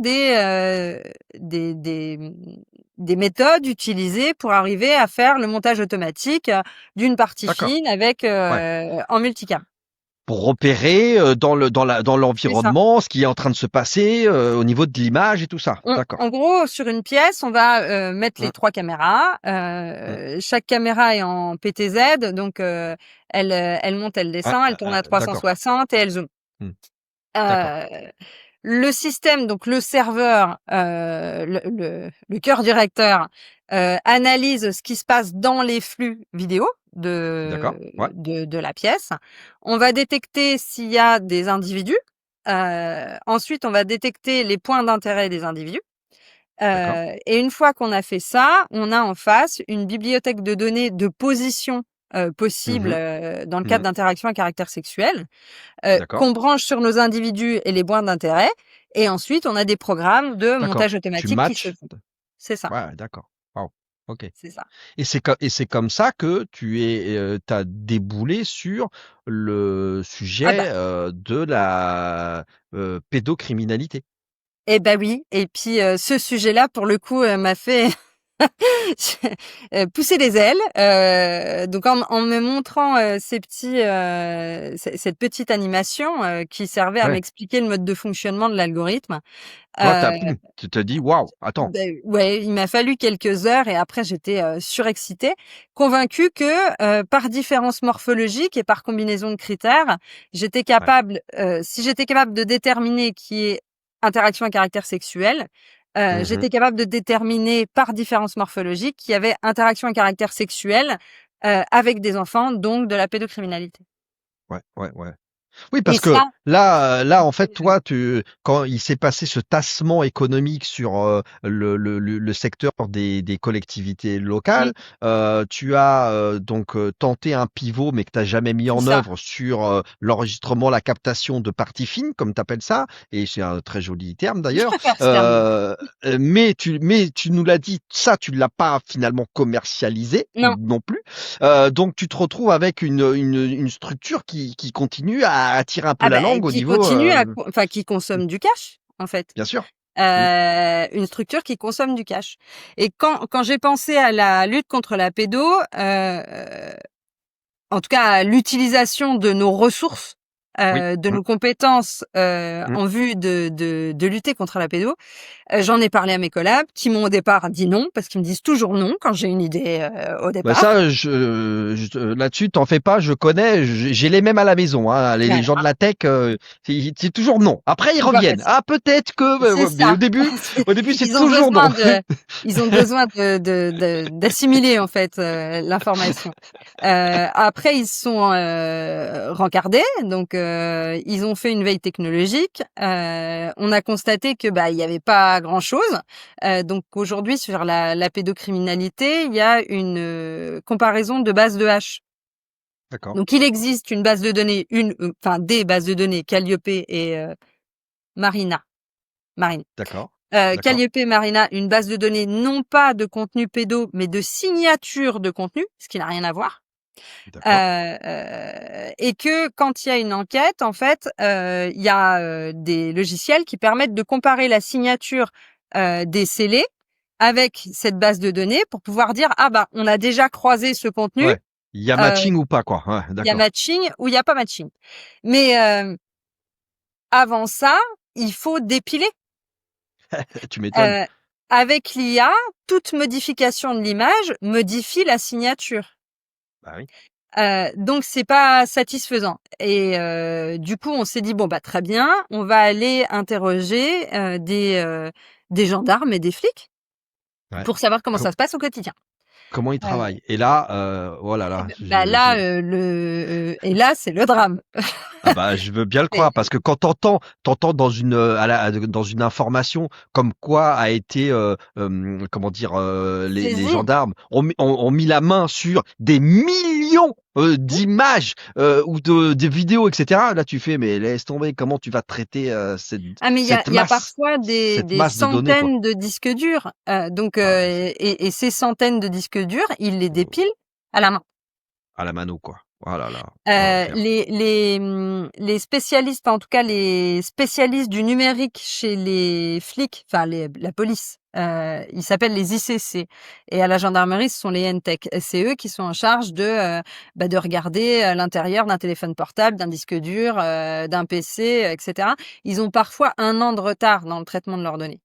des méthodes utilisées pour arriver à faire le montage automatique, d'une partie D'accord. fine avec, Ouais. en multicam. Pour repérer dans C'est ça. l'environnement ce qui est en train de se passer au niveau de l'image et tout ça. D'accord. En gros, sur une pièce, on va, mettre les Hmm. 3 caméras. Hmm. Chaque caméra est en PTZ, donc elle monte, elle descend, elle tourne à D'accord. 360 et elle zoome. Hmm. D'accord. Heu, le système, donc le serveur, le cœur directeur, analyse ce qui se passe dans les flux vidéo D'accord. Ouais. de la pièce. On va détecter s'il y a des individus. Ensuite, on va détecter les points d'intérêt des individus. D'accord. Et une fois qu'on a fait ça, on a en face une bibliothèque de données de position, possible, Mhm. dans le cadre Mhm. d'interactions à caractère sexuel, D'accord. qu'on branche sur nos individus et les points d'intérêt et ensuite on a des programmes de D'accord. montage Tu automatique qui se matches. font. C'est ça, Ouais, d'accord. Waouh. OK. c'est ça. Et c'est comme ça que tu déboulé sur le Ah sujet, bah, de la, pédocriminalité. eh bah, oui et puis, ce sujet-là pour le coup, m'a fait pousser des ailes, donc en me montrant, ces petits, cette petite animation, qui servait à Ouais. m'expliquer le mode de fonctionnement de l'algorithme, Toi, heu, tu te dis: «Waouh, attends». ouais, il m'a fallu quelques heures et après j'étais, surexcitée, convaincue que, par différence morphologique et par combinaison de critères, j'étais Ouais. capable, si j'étais capable de déterminer qui est interaction à caractère sexuel, Mmh. j'étais capable de déterminer par différence morphologique qu'il y avait interaction à caractère sexuel, avec des enfants, donc de la pédocriminalité. Ouais, ouais, ouais. Oui, Et parce que ça, là, en fait, toi, quand il s'est passé ce tassement économique sur le secteur des collectivités locales, mmh, tu as donc tenté un pivot, mais que tu n'as jamais mis c'est en ça. œuvre sur l'enregistrement, la captation de parties fines, comme tu appelles ça, et c'est un très joli terme Je d'ailleurs. préfère ce terme. Euh, mais tu nous l'as dit, ça, tu ne l'as pas finalement commercialisé Non. non plus. Donc tu te retrouves avec une structure qui continue à attirer un peu Ah la ben langue au qui niveau, continue enfin qui consomme du cash, en fait. bien sûr. Mmh. Une structure qui consomme du cash. Et quand j'ai pensé à la lutte contre la pédo, en tout cas à l'utilisation de nos ressources, Oui. de Mmh. nos compétences, Mmh. en vue de lutter contre la pédo, j'en ai parlé à mes collabs qui m'ont au départ dit non, parce qu'ils me disent toujours non quand j'ai une idée, au Bah départ. ça, là-dessus, t'en fais pas, je connais, j'ai les mêmes à la maison, hein, les Voilà, gens de la tech, c'est toujours non. Après, ils bah, reviennent. Ah, peut-être que, c'est ouais, mais ça. au début, c'est Ils ont toujours non. besoin de ils ont besoin d'assimiler, en fait, l'information. Après ils se sont, rencardés, donc ils ont fait une veille technologique. On a constaté que, bah, il y avait pas grand-chose. Donc aujourd'hui sur la pédocriminalité, il y a une, comparaison de bases de haches. D'accord, Donc il existe une base de données, enfin des bases de données Calliope et Marina Marine. d'accord, d'accord, Calliope Marina, une base de données non pas de contenu pédo, mais de signature de contenu, ce qui n'a rien à voir. d'accord. Et que quand il y a une enquête, en fait, il y a des logiciels qui permettent de comparer la signature des scellés avec cette base de données pour pouvoir dire ah bah on a déjà croisé ce contenu, Ouais. Il y a euh, matching ou pas, quoi. Ouais, il y a d'accord. matching ou il y a pas matching. Mais avant ça, il faut dépiler. Tu m'étonnes. Heu, Avec l'IA, toute modification de l'image modifie la signature. Bah oui. Donc c'est pas satisfaisant et du coup, on s'est dit: «Bon, bah, très bien, on va aller interroger, des gendarmes et des flics Ouais. pour savoir comment Co- ça se passe au quotidien». Comment ils Heu travaillent? Et là, oh là et là, bah, là, et là, c'est le drame. ah bah, je veux bien le croire parce que quand t'entends dans une dans une information comme quoi a été comment dire les Saisi. gendarmes ont mis la main sur des millions d'images ou de vidéos, etc. Là, tu fais mais laisse tomber, comment tu vas traiter Ah mais il y a parfois cette des masse de données, quoi. centaines de disques durs, donc Ah, et ces centaines de disques durs, ils les dépilent à la main. à la mano, quoi. Oh là là, l'enfer. Les spécialistes, en tout cas les spécialistes du numérique chez les flics, enfin la police, ils s'appellent les ICC et à la gendarmerie, ce sont les NTEC. Et c'est eux qui sont en charge de regarder, l'intérieur d'un téléphone portable, d'un disque dur, d'un PC, et cetera. Ils ont parfois 1 an de retard dans le traitement de leurs données.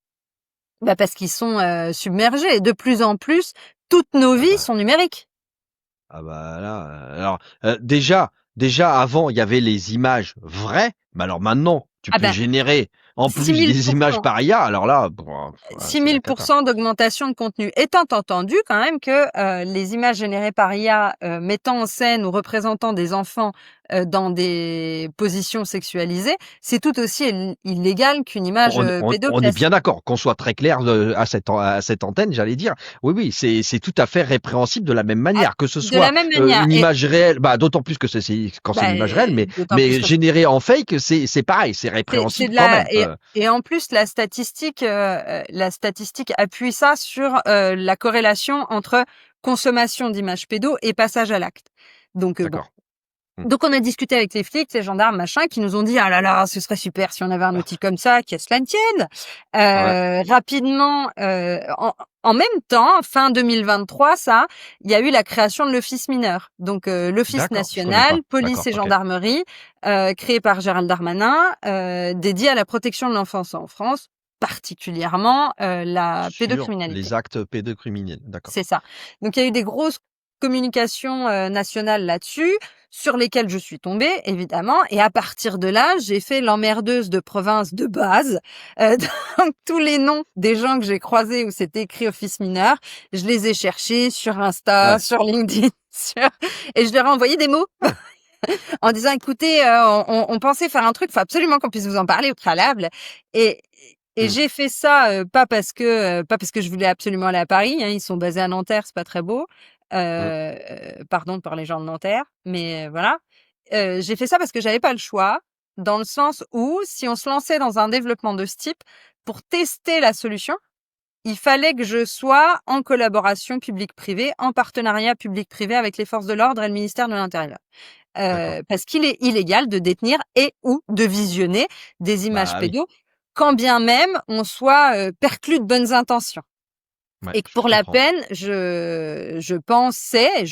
Bah, parce qu'ils sont, submergés et de plus en plus, toutes nos Ah vies bah. sont numériques. Ah bah là, alors déjà avant il y avait les images vraies, mais alors maintenant tu Ah peux ben, générer en six plus mille des pour images cent. par IA, alors là, bon, Six c'est la mille cata. d'augmentation de contenu. Étant entendu quand même que les images générées par IA mettant en scène ou représentant des enfants dans des positions sexualisées, c'est tout aussi illégal qu'une image On est bien pédoclassique. d'accord, qu'on soit très clair à cette antenne, j'allais dire. Oui, oui, c'est tout à fait répréhensible de la même Ah, manière, que ce de la soit même manière. une Et image réelle, bah, d'autant plus que quand c'est bah, une image réelle, d'autant plus mais que générée en fake, c'est pareil, c'est c'est répréhensible de quand la même. et en plus la statistique appuie ça sur la corrélation entre consommation d'images pédo et passage à l'acte. Donc bon. D'accord. Hmm. Donc on a discuté avec les flics, les gendarmes, machin, qui nous ont dit: «Ah là là, ce serait super si on avait un outil comme ça, qu'à cela ne tienne». Ouais, Rapidement, en même temps, fin 2023, il y a eu la création de l'Office mineur. Donc l'Office d'accord, je connais national, pas. police D'accord, et ok. gendarmerie, créé par Gérald Darmanin, dédié à la protection de l'enfance en France, particulièrement la Sur pédocriminalité. les actes pédocriminels, d'accord. C'est ça. Donc il y a eu des grosses communications, nationales là-dessus, sur lesquelles je suis tombée évidemment et à partir de là, j'ai fait l'emmerdeuse de province de base. Donc tous les noms des gens que j'ai croisés où c'était écrit office mineur, je les ai cherchés sur Insta, Ouais. sur LinkedIn, sur et je leur ai envoyé des mots. en disant écoutez, on pensait faire un truc, faut absolument qu'on puisse vous en parler au préalable. Et j'ai fait ça pas parce que je voulais absolument aller à Paris. Hein, ils sont basés à Nanterre, c'est pas très beau. Pardon pour les gens de Nanterre, mais voilà. J'ai fait ça parce que j'avais pas le choix, dans le sens où si on se lançait dans un développement de ce type, pour tester la solution, il fallait que je sois en collaboration public-privé, en partenariat public-privé avec les forces de l'ordre et le ministère de l'Intérieur. Parce qu'il est illégal de détenir et ou de visionner des images pédos, quand bien même on soit perclus de bonnes intentions. Ouais, Et que pour la peine, je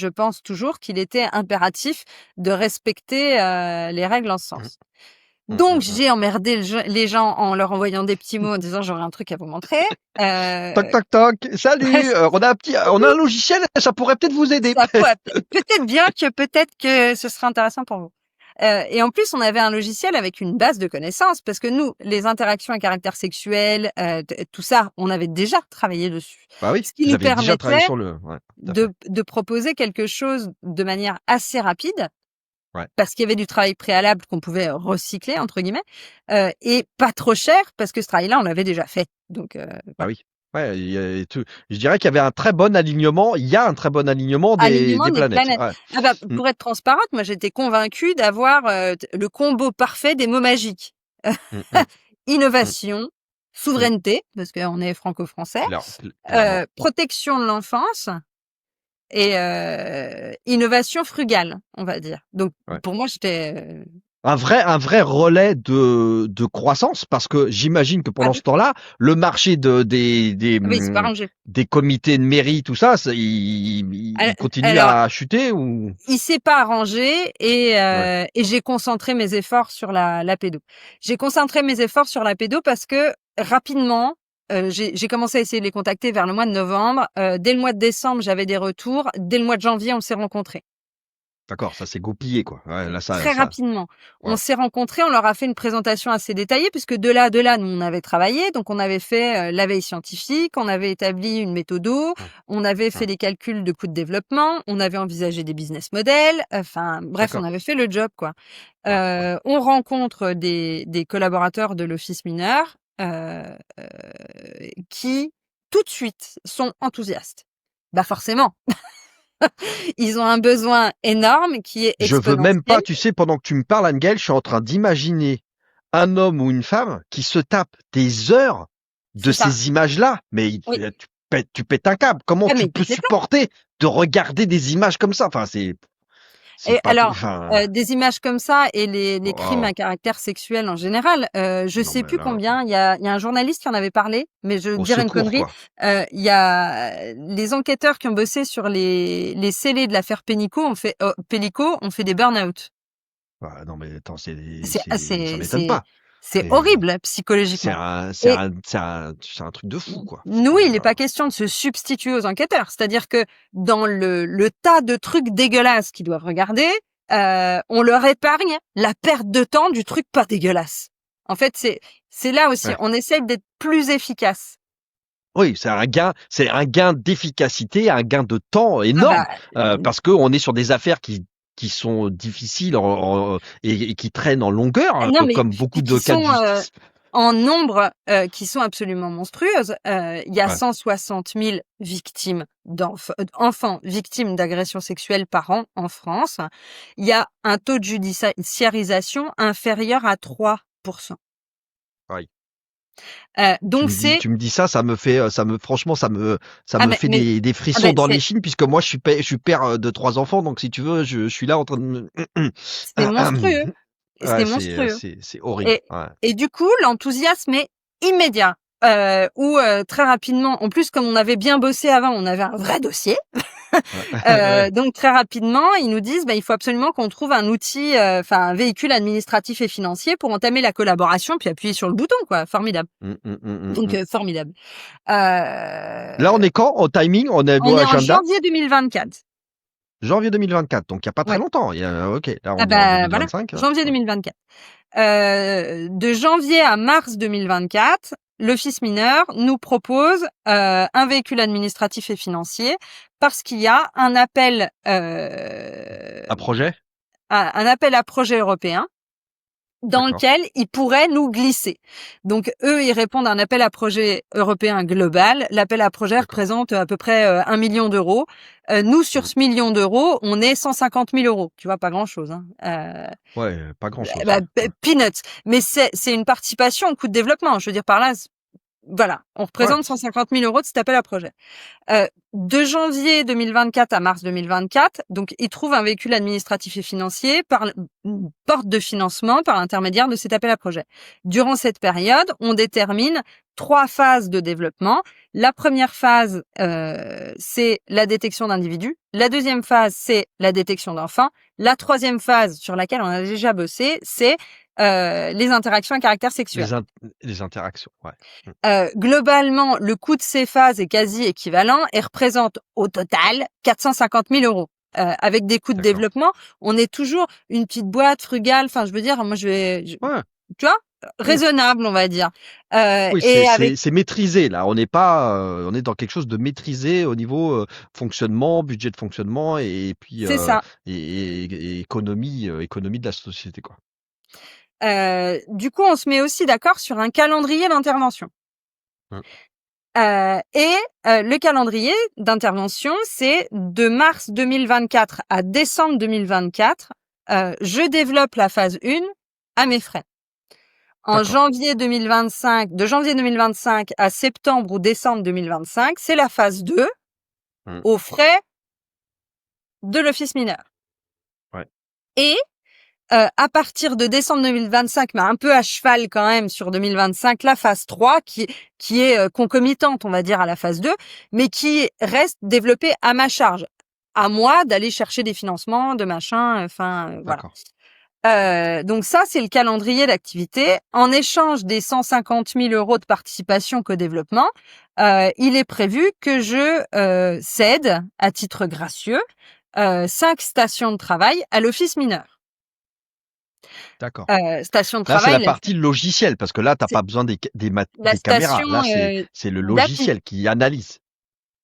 pense toujours qu'il était impératif de respecter les règles en ce sens. Donc j'ai emmerdé les gens en leur envoyant des petits mots en disant j'aurais un truc à vous montrer. Toc toc toc, salut, on a un logiciel, ça pourrait peut-être vous aider. Ça pourrait peut-être que ce serait intéressant pour vous. Et en plus, on avait un logiciel avec une base de connaissances parce que nous, les interactions à caractère sexuel, tout ça, on avait déjà travaillé dessus. Bah oui, ce qui nous déjà travaillé permettait sur le. Ouais, de proposer quelque chose de manière assez rapide. Ouais. Parce qu'il y avait du travail préalable qu'on pouvait recycler entre guillemets et pas trop cher parce que ce travail-là on l'avait déjà fait. Donc bah oui. Ouais, je dirais qu'il y avait un très bon alignement. Il y a un très bon alignement des planètes. Ouais. Ah bah, pour être transparente, moi j'étais convaincue d'avoir le combo parfait des mots magiques. Innovation, souveraineté parce qu'on est franco-français, protection de l'enfance. Et innovation frugale, on va dire. Donc pour moi, j'étais un vrai relais de croissance parce que j'imagine que pendant ce temps-là, le marché des comités de mairie, tout ça, il continue à chuter ou il s'est pas arrangé et j'ai concentré mes efforts sur la pédo. J'ai concentré mes efforts sur la pédo parce que rapidement j'ai commencé à essayer de les contacter vers le mois de novembre. Dès le mois de décembre, j'avais des retours. Dès le mois de janvier, on s'est rencontrés. D'accord, ça s'est goupillé, quoi. Ouais, là, Très rapidement. On s'est rencontrés, on leur a fait une présentation assez détaillée, puisque de là, nous, on avait travaillé. Donc, on avait fait la veille scientifique, on avait établi une méthode, on avait fait des calculs de coûts de développement, on avait envisagé des business models. Enfin, bref, on avait fait le job, quoi. On rencontre des collaborateurs de l'office mineur qui, tout de suite, sont enthousiastes. Bah, forcément. Ils ont un besoin énorme qui est exponentiel. Je veux même pas, tu sais, pendant que tu me parles, Anne-Gaëlle, je suis en train d'imaginer un homme ou une femme qui se tape des heures de ces images-là. Mais tu pètes un câble. Comment tu peux supporter de regarder des images comme ça? Enfin, des images comme ça et les crimes à caractère sexuel en général, je sais plus combien. Il y a un journaliste qui en avait parlé, mais je dirais une connerie. Il y a les enquêteurs qui ont bossé sur les scellés de l'affaire Pénicaud ont fait des burn-out. Non mais attends, ça m'étonne pas. C'est horrible psychologiquement. C'est un truc de fou, quoi. Nous, il n'est pas question de se substituer aux enquêteurs. C'est-à-dire que dans le tas de trucs dégueulasses qu'ils doivent regarder, on leur épargne la perte de temps du truc pas dégueulasse. En fait, c'est là aussi, on essaie d'être plus efficace. Oui, c'est un gain d'efficacité, un gain de temps énorme, parce que on est sur des affaires qui sont difficiles et qui traînent en longueur, comme beaucoup de cas de justice. En nombre, qui sont absolument monstrueuses. Il y a 160 000 victimes enfants victimes d'agressions sexuelles par an en France. Il y a un taux de judiciarisation inférieur à 3%. Oui. Donc tu me dis ça, franchement, ça me fait des frissons dans l'échine, puisque moi, je suis père de 3 enfants, donc si tu veux, je suis là en train de c'est monstrueux. C'est horrible. Et du coup, l'enthousiasme est immédiat. Très rapidement, en plus, comme on avait bien bossé avant, on avait un vrai dossier. Donc très rapidement, ils nous disent, il faut absolument qu'on trouve un outil, un véhicule administratif et financier pour entamer la collaboration, puis appuyer sur le bouton, quoi. Formidable. Donc formidable. Là, on est quand au timing? On est en janvier 2024. Janvier 2024, donc il n'y a pas très longtemps. Là, on est en 2025. Voilà, janvier 2024. De janvier à mars 2024, l'office mineur nous propose un véhicule administratif et financier parce qu'il y a un appel... un projet un appel à projet européen dans D'accord. lequel ils pourraient nous glisser. Donc, eux, ils répondent à un appel à projet européen global. L'appel à projet D'accord. représente à peu près 1 million d'euros. Nous, sur Mmh. ce million d'euros, on est 150 000 euros. Tu vois, pas grand-chose. Hein. Ouais, pas grand-chose, Bah, ouais. peanuts. Mais c'est une participation au coût de développement. Je veux dire, par là, voilà, on Ouais. représente 150 000 euros de cet appel à projet. De janvier 2024 à mars 2024, donc ils trouvent un véhicule administratif et financier par une porte de financement par l'intermédiaire de cet appel à projet. Durant cette période, on détermine 3 phases de développement. La première phase, c'est la détection d'individus. La deuxième phase, c'est la détection d'enfants. La troisième phase, sur laquelle on a déjà bossé, c'est les interactions à caractère sexuel. Les interactions, ouais. Globalement, le coût de ces phases est quasi équivalent et représente au total 450 000 euros. Avec des coûts de D'accord. développement, on est toujours une petite boîte frugale. Enfin, je veux dire, moi, Ouais. tu vois, Oui. raisonnable, on va dire. Oui, Et avec, c'est maîtrisé là. On n'est pas, on est dans quelque chose de maîtrisé au niveau fonctionnement, budget de fonctionnement et puis c'est ça. et économie, économie de la société quoi. Du coup, on se met aussi d'accord sur un calendrier d'intervention. Mmh. Le calendrier d'intervention, c'est de mars 2024 à décembre 2024. Je développe la phase 1 à mes frais. En D'accord. janvier 2025, de janvier 2025 à septembre ou décembre 2025, c'est la phase 2 Mmh. aux frais de l'office mineur. Ouais. Et à partir de décembre 2025, mais un peu à cheval quand même sur 2025, la phase 3 qui est concomitante, on va dire, à la phase 2, mais qui reste développée à ma charge. À moi d'aller chercher des financements, de machin, enfin voilà. D'accord. Donc ça, c'est le calendrier d'activité. En échange des 150 000 euros de participation co-développement, il est prévu que je cède, à titre gracieux, 5 stations de travail à l'office mineur. D'accord. Station de Là, c'est la travail, partie logicielle parce que là, tu as c'est pas besoin la des caméras. station Là, c'est le d'appli. logiciel qui analyse.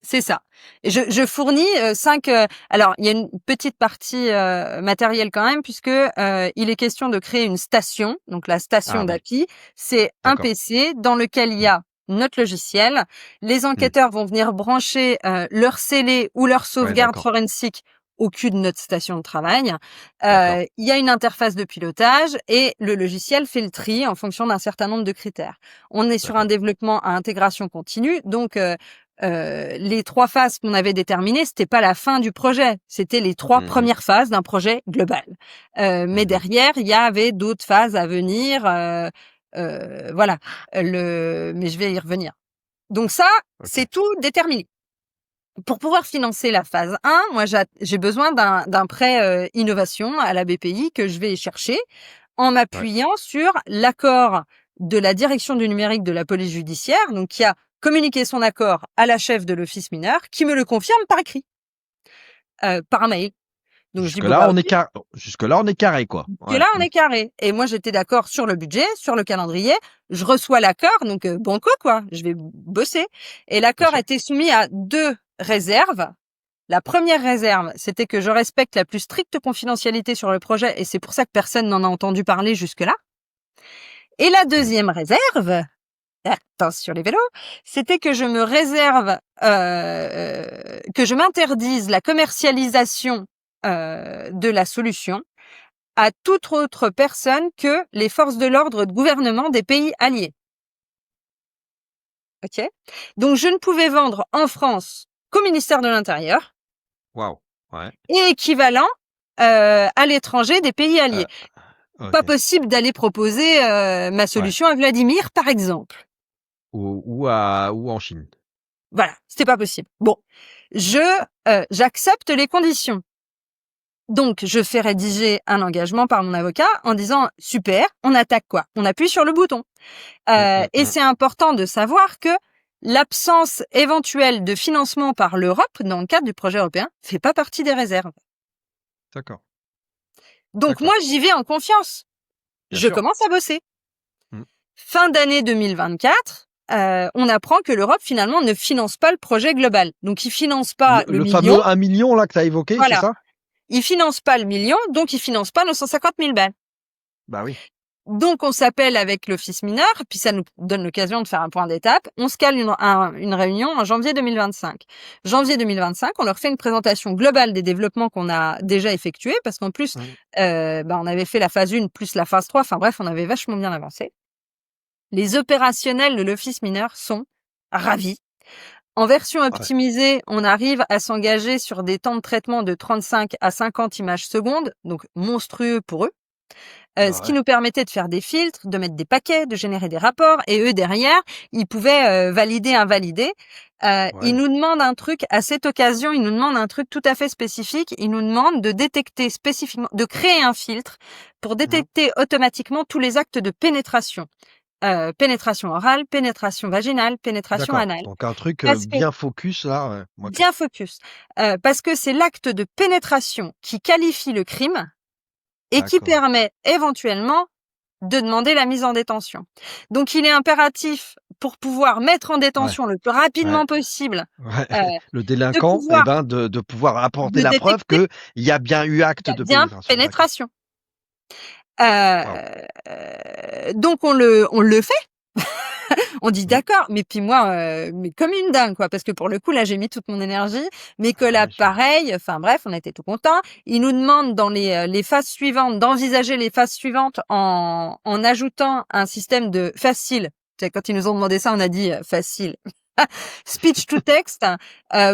C'est ça. Et je fournis 5. Alors, il y a une petite partie matérielle quand même, puisque il est question de créer une station. Donc, la station Ah oui, d'appli, c'est un d'accord. PC dans lequel il y Mmh. a notre logiciel. Les Mmh. enquêteurs vont venir brancher leur scellé ou leur Ouais, sauvegarde d'accord. forensique au cul de notre station de travail. D'accord. Il y a une interface de pilotage et le logiciel fait le tri en fonction d'un certain nombre de critères. On est sur un D'accord. développement à intégration continue, donc les 3 phases qu'on avait déterminées, c'était pas la fin du projet, c'était les 3 Mmh mh. premières phases d'un projet global. Mais Mmh mh. derrière, il y avait d'autres phases à venir, voilà. Mais je vais y revenir. Donc ça, OK. c'est tout déterminé. Pour pouvoir financer la phase 1, moi j'ai besoin d'un prêt innovation à la BPI que je vais chercher en Ouais. m'appuyant sur l'accord de la direction du numérique de la police judiciaire, donc qui a communiqué son accord à la chef de l'office mineur, qui me le confirme par écrit, par mail. Donc je dis bon Jusque-là, bah on est ok, car jusque-là, on est carré quoi. que Ouais. là on Mmh. est carré. Et moi j'étais d'accord sur le budget, sur le calendrier. Je reçois l'accord, donc banco quoi, je vais bosser. Et Bien l'accord a sûr. été soumis à 2 réserves. La première réserve, c'était que je respecte la plus stricte confidentialité sur le projet, et c'est pour ça que personne n'en a entendu parler jusque-là. Et la Mmh. deuxième réserve, attention les vélos, c'était que je me réserve, que je m'interdise la commercialisation de la solution à toute autre personne que les forces de l'ordre de gouvernement des pays alliés. Ok. Donc je ne pouvais vendre en France qu'au ministère de l'Intérieur Waouh. Ouais. et équivalent à l'étranger des pays alliés. Heu, Pas OK. possible d'aller proposer ma Ouais. solution à Vladimir, par exemple. Ou en Chine. Voilà, c'était pas possible. Bon, j'accepte les conditions. Donc, je fais rédiger un engagement par mon avocat en disant super, on attaque quoi? On appuie sur le bouton. Mmh, mmh, Et mmh. c'est important de savoir que l'absence éventuelle de financement par l'Europe dans le cadre du projet européen fait pas partie des réserves. D'accord. Donc moi, D'accord. j'y vais en confiance. Bien Je sûr. commence à bosser. Mmh. Fin d'année 2024, on apprend que l'Europe finalement ne finance pas le projet global. Donc, ils financent pas le Le fameux million. 1 000 000 là que tu as évoqué, c'est Voilà. ça? Ils financent pas le million, donc ils financent pas nos 150 000 balles. Bah oui. Donc, on s'appelle avec l'office mineur, puis ça nous donne l'occasion de faire un point d'étape. On se cale une réunion en janvier 2025. Janvier 2025, on leur fait une présentation globale des développements qu'on a déjà effectués, parce qu'en plus, on avait fait la phase 1 plus la phase 3. Enfin bref, on avait vachement bien avancé. Les opérationnels de l'office mineur sont ravis. En version optimisée, on arrive à s'engager sur des temps de traitement de 35 à 50 images secondes, donc monstrueux pour eux. Ce qui nous permettait de faire des filtres, de mettre des paquets, de générer des rapports, et eux derrière, ils pouvaient valider, invalider. Ils nous demandent un truc, à cette occasion, ils nous demandent un truc tout à fait spécifique. Ils nous demandent de détecter spécifiquement, de créer un filtre pour détecter automatiquement tous les actes de pénétration. Pénétration orale, pénétration vaginale, pénétration anale. Donc un truc Parce bien focus là. bien focus. Parce que c'est l'acte de pénétration qui qualifie le crime et qui permet éventuellement de demander la mise en détention. Donc, il est impératif, pour pouvoir mettre en détention le plus rapidement possible, le délinquant, de pouvoir apporter la preuve qu'il y a bien eu acte de pénétration. Donc, on le fait. On dit d'accord, mais puis moi, mais comme une dingue, quoi, parce que pour le coup, là, j'ai mis toute mon énergie, mais que là, pareil, enfin bref, on était tout contents. Ils nous demandent dans les phases suivantes, d'envisager les phases suivantes en ajoutant un système de facile. Quand ils nous ont demandé ça, on a dit facile. Speech to text,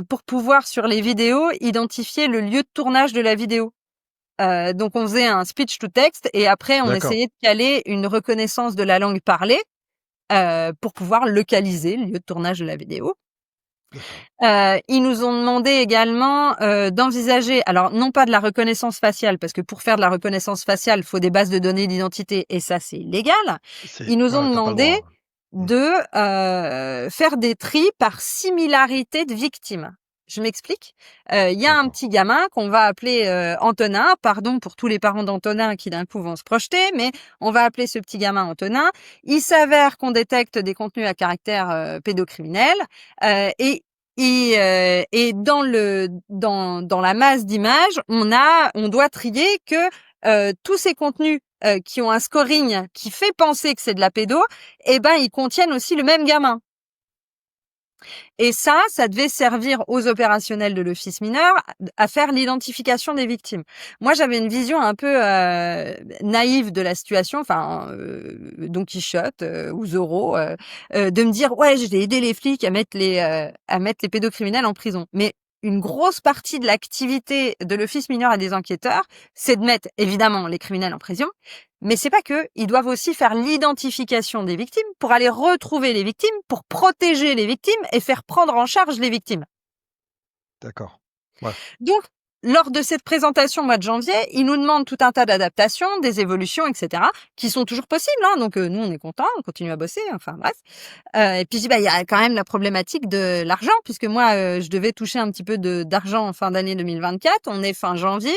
pour pouvoir, sur les vidéos, identifier le lieu de tournage de la vidéo. Donc, on faisait un speech to text et après, on essayait de caler une reconnaissance de la langue parlée. Pour pouvoir localiser le lieu de tournage de la vidéo. Ils nous ont demandé également d'envisager, alors non pas de la reconnaissance faciale, parce que pour faire de la reconnaissance faciale, il faut des bases de données d'identité, et ça, c'est illégal. Ils nous ont demandé de faire des tris par similarité de victimes. Je m'explique. Il y a un petit gamin qu'on va appeler Antonin. Pardon pour tous les parents d'Antonin qui d'un coup vont se projeter, mais on va appeler ce petit gamin Antonin. Il s'avère qu'on détecte des contenus à caractère pédocriminel et dans la masse d'images, on doit trier que tous ces contenus qui ont un scoring qui fait penser que c'est de la pédo, ils contiennent aussi le même gamin. Et ça devait servir aux opérationnels de l'office mineur à faire l'identification des victimes. Moi, j'avais une vision un peu naïve de la situation, enfin Don Quichotte ou Zorro, de me dire je vais aider les flics à mettre les pédocriminels en prison. Mais une grosse partie de l'activité de l'office mineur et des enquêteurs, c'est de mettre évidemment les criminels en prison, mais c'est pas que, ils doivent aussi faire l'identification des victimes pour aller retrouver les victimes, pour protéger les victimes et faire prendre en charge les victimes. D'accord. Donc, lors de cette présentation au mois de janvier, ils nous demandent tout un tas d'adaptations, des évolutions, etc., qui sont toujours possibles. Donc, nous, on est contents, on continue à bosser, enfin bref. Et puis, il y a quand même la problématique de l'argent, puisque moi, je devais toucher un petit peu d'argent en fin d'année 2024. On est fin janvier.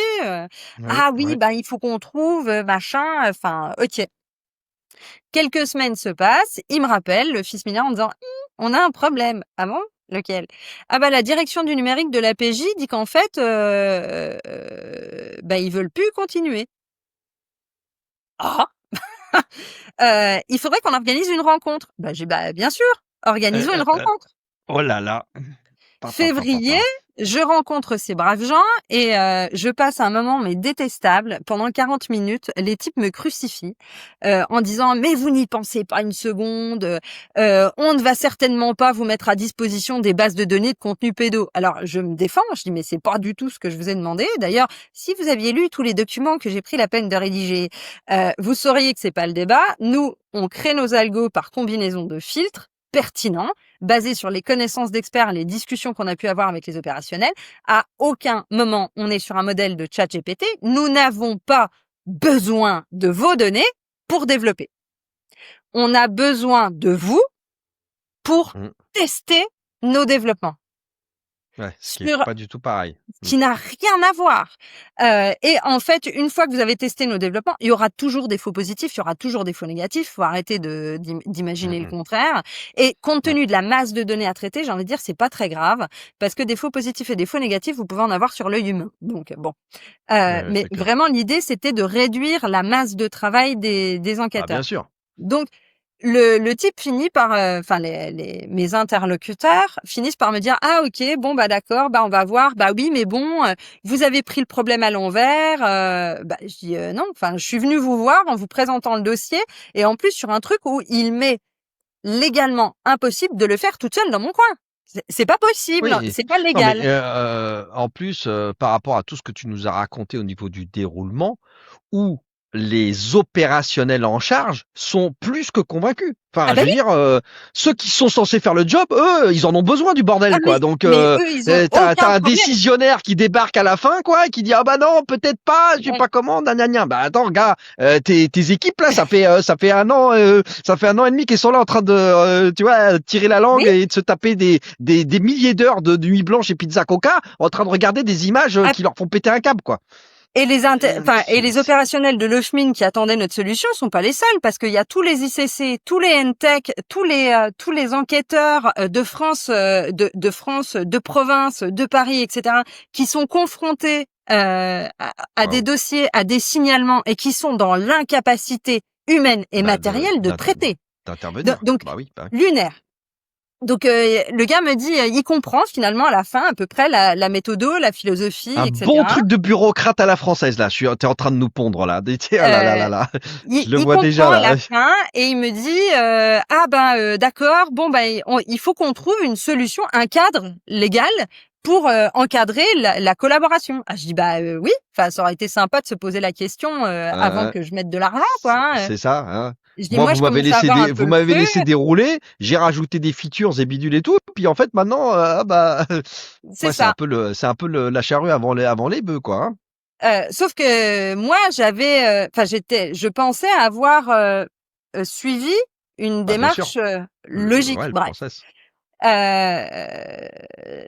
Il faut qu'on trouve, machin, enfin, ok. Quelques semaines se passent, il me rappelle, le fils mineur, en disant « On a un problème. » Ah bon ? Lequel ? La direction du numérique de la PJ dit qu'en fait, ils veulent plus continuer. Il faudrait qu'on organise une rencontre. J'ai bien sûr, organisons une rencontre. Oh là là. Février, je rencontre ces braves gens et je passe un moment mais détestable. Pendant 40 minutes, les types me crucifient en disant « Mais vous n'y pensez pas une seconde, on ne va certainement pas vous mettre à disposition des bases de données de contenu pédo. » Alors, je me défends, je dis « Mais c'est pas du tout ce que je vous ai demandé. D'ailleurs, si vous aviez lu tous les documents que j'ai pris la peine de rédiger, vous sauriez que c'est pas le débat. Nous, on crée nos algos par combinaison de filtres pertinents, basé sur les connaissances d'experts, les discussions qu'on a pu avoir avec les opérationnels. À aucun moment, on est sur un modèle de ChatGPT. Nous n'avons pas besoin de vos données pour développer. On a besoin de vous pour tester nos développements. Ouais, ce qui est sur pas du tout pareil. qui n'a rien à voir. Et en fait, une fois que vous avez testé nos développements, il y aura toujours des faux positifs, il y aura toujours des faux négatifs. Faut arrêter d'imaginer le Mmh. contraire. Et compte Ouais. tenu de la masse de données à traiter, j'ai envie de dire, c'est pas très grave parce que des faux positifs et des faux négatifs, vous pouvez en avoir sur l'œil humain. Donc bon, Ouais, mais c'est clair. vraiment l'idée, c'était de réduire la masse de travail des Ah bien enquêteurs. sûr. Donc le type finit par, enfin mes interlocuteurs finissent par me dire: «Ah OK, bon bah d'accord, bah on va voir. Bah oui, mais bon, vous avez pris le problème à l'envers». Bah je dis: Non, enfin je suis venu vous voir en vous présentant le dossier et en plus sur un truc où il m'est légalement impossible de le faire toute seule dans mon coin. C'est pas possible, Oui. c'est pas Non mais, légal». en plus, par rapport à tout ce que tu nous as raconté au niveau du déroulement, où les opérationnels en charge sont plus que convaincus. Ah Enfin, bah je veux oui, dire, ceux qui sont censés faire le job, eux, ils en ont besoin du ah bordel, quoi. Donc, mais eux, ils ont tu aucun un problème. décisionnaire qui débarque à la fin, quoi, et qui dit: «Ah bah non, peut-être pas, je sais pas comment, gna. Bah attends, gars, tes équipes là, ça fait 1 an, ça fait 1 an et demi qu'ils sont là en train de, tu vois, tirer la Oui, langue et de se taper des milliers d'heures de nuit blanche et pizza coca, en train de regarder des images ah qui leur font péter un câble, quoi. et et les C'est opérationnels de l'OFMIN qui attendaient notre solution sont pas les seuls parce qu'il y a tous les ICC, tous les NTech, tous les enquêteurs de France, de France, de province, de Paris, etc., qui sont confrontés à des waouh. dossiers, à des signalements et qui sont dans l'incapacité humaine et Bah, matérielle de traiter. d'intervenir. Donc Bah oui, bah oui. lunaire. Donc le gars me dit, il comprend finalement à la fin à peu près la méthodo, la philosophie, Un bon etc. truc de bureaucrate à la française, là. T'es en train de nous pondre, là. Oh là là Euh, là là. il, Je le il vois déjà, comprend à la là. fin et il me dit ah ben d'accord, bon ben il faut qu'on trouve une solution, un cadre légal pour encadrer la collaboration. Ah, je dis bah oui, enfin ça aurait été sympa de se poser la question avant Hein, que je mette de l'argent quoi. Hein. c'est ça, hein. Je dis Moi, moi je commence à avoir un peu vous le m'avez creux, laissé dérouler, j'ai rajouté des features et bidules et tout, puis en fait, maintenant, ah bah, c'est ouais, ça. c'est un peu la charrue avant les bœufs, quoi, hein. Sauf que moi j'avais, enfin je pensais avoir suivi une Bah, bien sûr. démarche logique. Ouais, le Bref. process.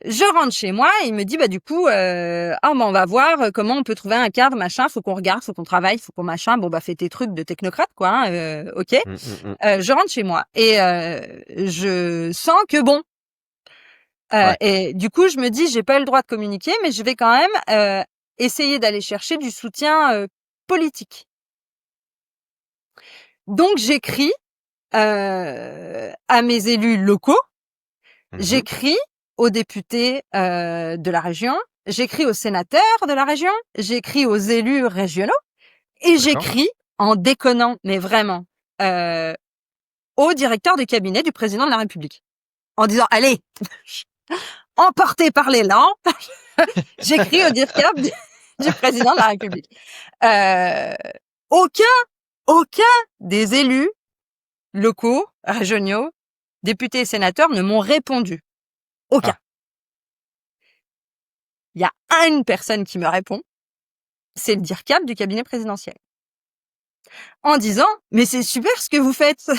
Je rentre chez moi et il me dit bah du coup ah bah on va voir comment on peut trouver un cadre machin, faut qu'on regarde, faut qu'on travaille, faut qu'on machin. Bon bah fais tes trucs de technocrate quoi, hein, ok. Mmh. Je rentre chez moi et je sens que bon Ouais, et du coup je me dis j'ai pas eu le droit de communiquer mais je vais quand même essayer d'aller chercher du soutien politique. Donc j'écris à mes élus locaux. mmh. J'écris aux députés de la région, j'écris aux sénateurs de la région, j'écris aux élus régionaux et D'accord. j'écris en déconnant, mais vraiment, euh, au directeur de cabinet du président de la République. En disant, allez, emporté par l'élan, j'écris au DIRCAP du président de la République. Euh, aucun, aucun des élus locaux, régionaux, députés et sénateurs ne m'ont répondu. Aucun. Ah, Il y a une personne qui me répond, c'est le DIRCAP du cabinet présidentiel. En disant, mais c'est super ce que vous faites.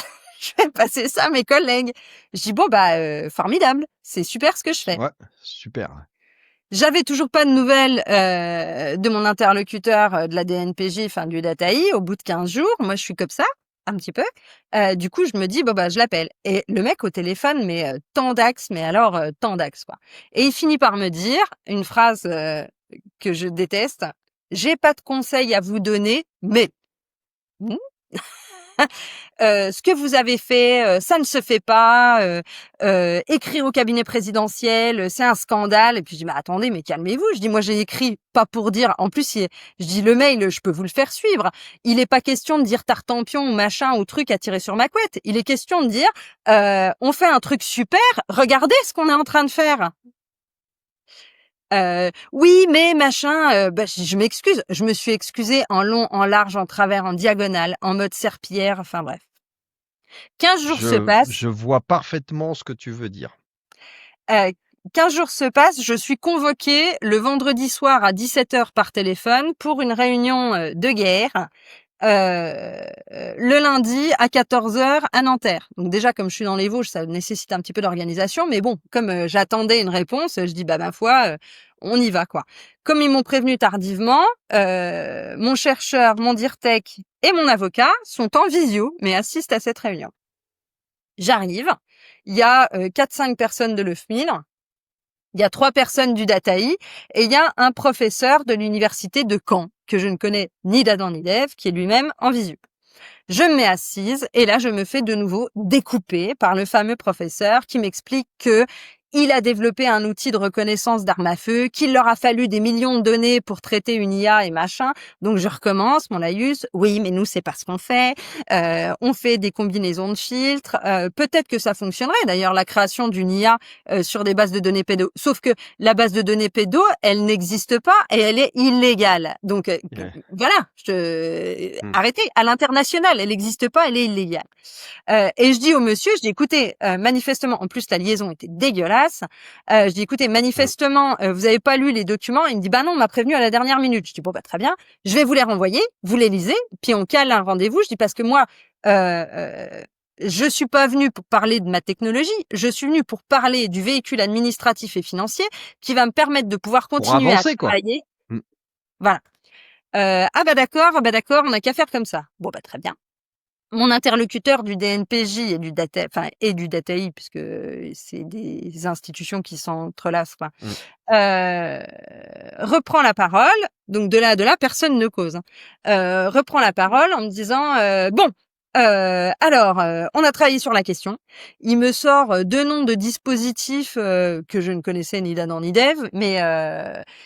Je vais passer ça à mes collègues. Je dis, bon, bah, formidable. C'est super ce que je fais. ouais, super. J'avais toujours pas de nouvelles de mon interlocuteur de la DNPJ, enfin du DataI, au bout de 15 jours. Moi, je suis comme ça, un petit peu. Du coup, je me dis, bon, bah, je l'appelle. Et le mec au téléphone, mais tant d'axes, mais alors tant d'axes, quoi. Et il finit par me dire une phrase que je déteste. J'ai pas de conseils à vous donner, mais hmm, ce que vous avez fait, ça ne se fait pas. Écrire au cabinet présidentiel, c'est un scandale. Et puis je dis mais attendez, mais calmez-vous. Je dis moi j'ai écrit pas pour dire. En plus, je dis le mail, je peux vous le faire suivre. Il est pas question de dire tartempion ou machin ou truc à tirer sur ma couette. Il est question de dire on fait un truc super. Regardez ce qu'on est en train de faire. Oui, mais machin, bah, je m'excuse. Je me suis excusée en long, en large, en travers, en diagonale, en mode serpillière, enfin bref. 15 jours se passent, Je vois parfaitement ce que tu veux dire. heu, 15 jours se passent, je suis convoquée le vendredi soir à 17h par téléphone pour une réunion, de guerre le lundi à 14h à Nanterre. Donc déjà, comme je suis dans les Vosges, ça nécessite un petit peu d'organisation, mais bon, comme j'attendais une réponse, je dis bah ma foi, on y va quoi. Comme ils m'ont prévenu tardivement, mon chercheur, mon DIRTech et mon avocat sont en visio, mais assistent à cette réunion. J'arrive, il y a 4-5 personnes de l'EFMIL, il y a 3 personnes du DataI et il y a un professeur de l'université de Caen que je ne connais ni d'Adam ni d'Ève, qui est lui-même en visu. Je me mets assise et là je me fais de nouveau découper par le fameux professeur qui m'explique que il a développé un outil de reconnaissance d'armes à feu, qu'il leur a fallu des millions de données pour traiter une IA et machin. Donc je recommence mon laïus. Oui, mais nous c'est pas ce qu'on fait. On fait des combinaisons de filtres. Peut-être que ça fonctionnerait. D'ailleurs, la création d'une IA sur des bases de données pédo. Sauf que la base de données pédo, elle n'existe pas et elle est illégale. Donc voilà. Arrêtez. À l'international, elle n'existe pas, elle est illégale. Et je dis au monsieur, je dis écoutez, manifestement, en plus la liaison était dégueulasse. Je dis écoutez, manifestement, vous avez pas lu les documents. Il me dit bah non, on m'a prévenu à la dernière minute. Je dis bon bah très bien, je vais vous les renvoyer, vous les lisez, puis on cale un rendez-vous. Je dis parce que moi, je suis pas venue pour parler de ma technologie, je suis venue pour parler du véhicule administratif et financier qui va me permettre de pouvoir continuer avancer, à travailler. Voilà. Ah bah d'accord, on n'a qu'à faire comme ça. Bon bah très bien. Mon interlocuteur du DNPJ et du DataI, puisque c'est des institutions qui s'entrelacent, quoi, reprend la parole. Donc de là, personne ne cause. Reprend la parole en me disant bon. Alors, on a travaillé sur la question. Il me sort 2 noms de dispositifs que je ne connaissais ni d'Adam ni d'Ève, mais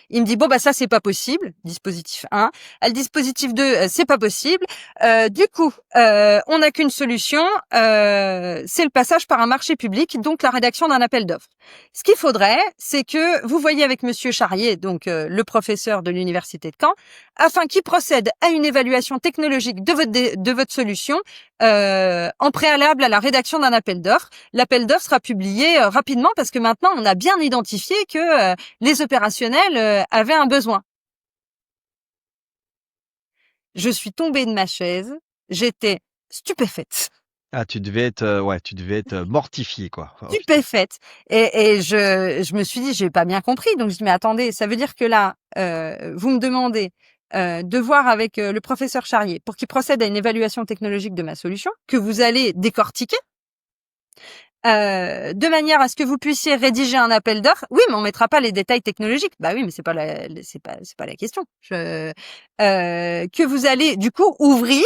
il me dit bon bah ça c'est pas possible. Dispositif 1. Le dispositif 2, c'est pas possible. Du coup, on n'a qu'une solution, c'est le passage par un marché public, donc la rédaction d'un appel d'offres. Ce qu'il faudrait, c'est que vous voyez avec Monsieur Charrier, donc le professeur de l'université de Caen, afin qu'il procède à une évaluation technologique de votre solution en préalable à la rédaction d'un appel d'offres. L'appel d'offres sera publié rapidement parce que maintenant on a bien identifié que les opérationnels avaient un besoin. Je suis tombée de ma chaise, j'étais stupéfaite. Ah, tu devais être mortifié, quoi. Oh, Stupéfaite. Et je me suis dit, j'ai pas bien compris. Donc je dis, mais attendez, ça veut dire que là, vous me demandez de voir avec le professeur Charrier pour qu'il procède à une évaluation technologique de ma solution, que vous allez décortiquer, de manière à ce que vous puissiez rédiger un appel d'offres. Oui, mais on mettra pas les détails technologiques. Bah oui, mais c'est pas la question. Que vous allez du coup ouvrir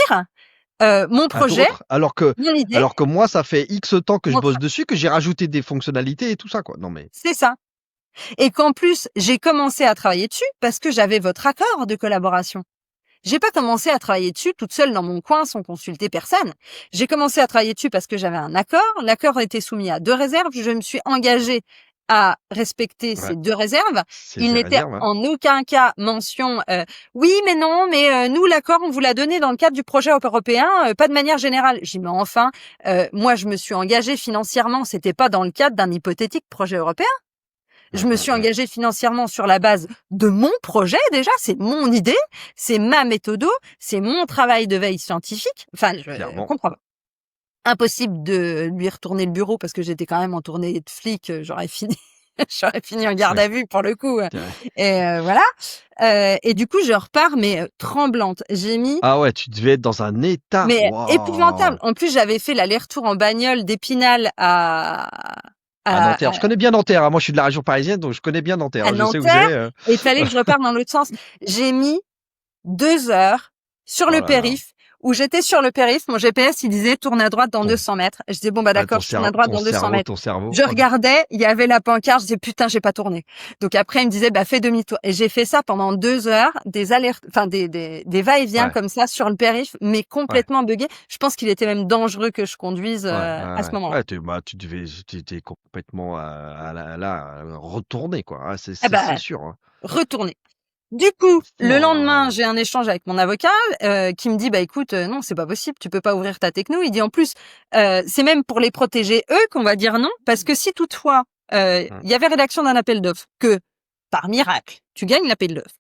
mon projet, alors que mon idée. Alors que moi, ça fait X temps que je bosse dessus, que j'ai rajouté des fonctionnalités et tout ça, quoi. Non mais c'est ça. Et qu'en plus, j'ai commencé à travailler dessus parce que j'avais votre accord de collaboration. J'ai pas commencé à travailler dessus toute seule dans mon coin sans consulter personne. J'ai commencé à travailler dessus parce que j'avais un accord. L'accord était soumis à 2 réserves. Je me suis engagée à respecter ces 2 réserves. Il n'était en aucun cas mention oui, mais non, mais nous, l'accord, on vous l'a donné dans le cadre du projet européen, pas de manière générale. J'ai dit, mais enfin, moi, je me suis engagée financièrement. C'était pas dans le cadre d'un hypothétique projet européen. Je me suis engagée financièrement sur la base de mon projet déjà, c'est mon idée, c'est ma méthode, c'est mon travail de veille scientifique. Enfin, je comprends pas. Impossible de lui retourner le bureau parce que j'étais quand même en tournée de flic, j'aurais fini en garde à vue pour le coup. Et voilà. Et du coup, je repars mais tremblante. J'ai mis Ah ouais, tu devais être dans un état épouvantable. En plus, j'avais fait l'aller-retour en bagnole d'Épinal à Nanterre. Je connais bien Nanterre. Hein. Moi, je suis de la région parisienne, donc je connais bien Nanterre. Je sais où c'est. Et il fallait que je reparte dans l'autre sens. J'ai mis 2 heures sur le périph', où j'étais sur le périph'. Mon GPS, il disait tourne à droite dans 200 mètres. Je disais bon bah d'accord, je tourne à droite dans 200 mètres. Je regardais, il y avait la pancarte. Je disais putain, j'ai pas tourné. Donc après, il me disait bah fais demi-tour. Et j'ai fait ça pendant 2 heures, des va-et-vient comme ça sur le périph', mais complètement buggé. Je pense qu'il était même dangereux que je conduise à ce moment-là. T'étais complètement retourné quoi. C'est sûr. Hein. Retourné. Du coup, le lendemain, j'ai un échange avec mon avocat qui me dit bah écoute, non, c'est pas possible, tu peux pas ouvrir ta techno. Il dit en plus, c'est même pour les protéger eux qu'on va dire non, parce que si toutefois il y avait rédaction d'un appel d'offres, que par miracle tu gagnes l'appel d'offres,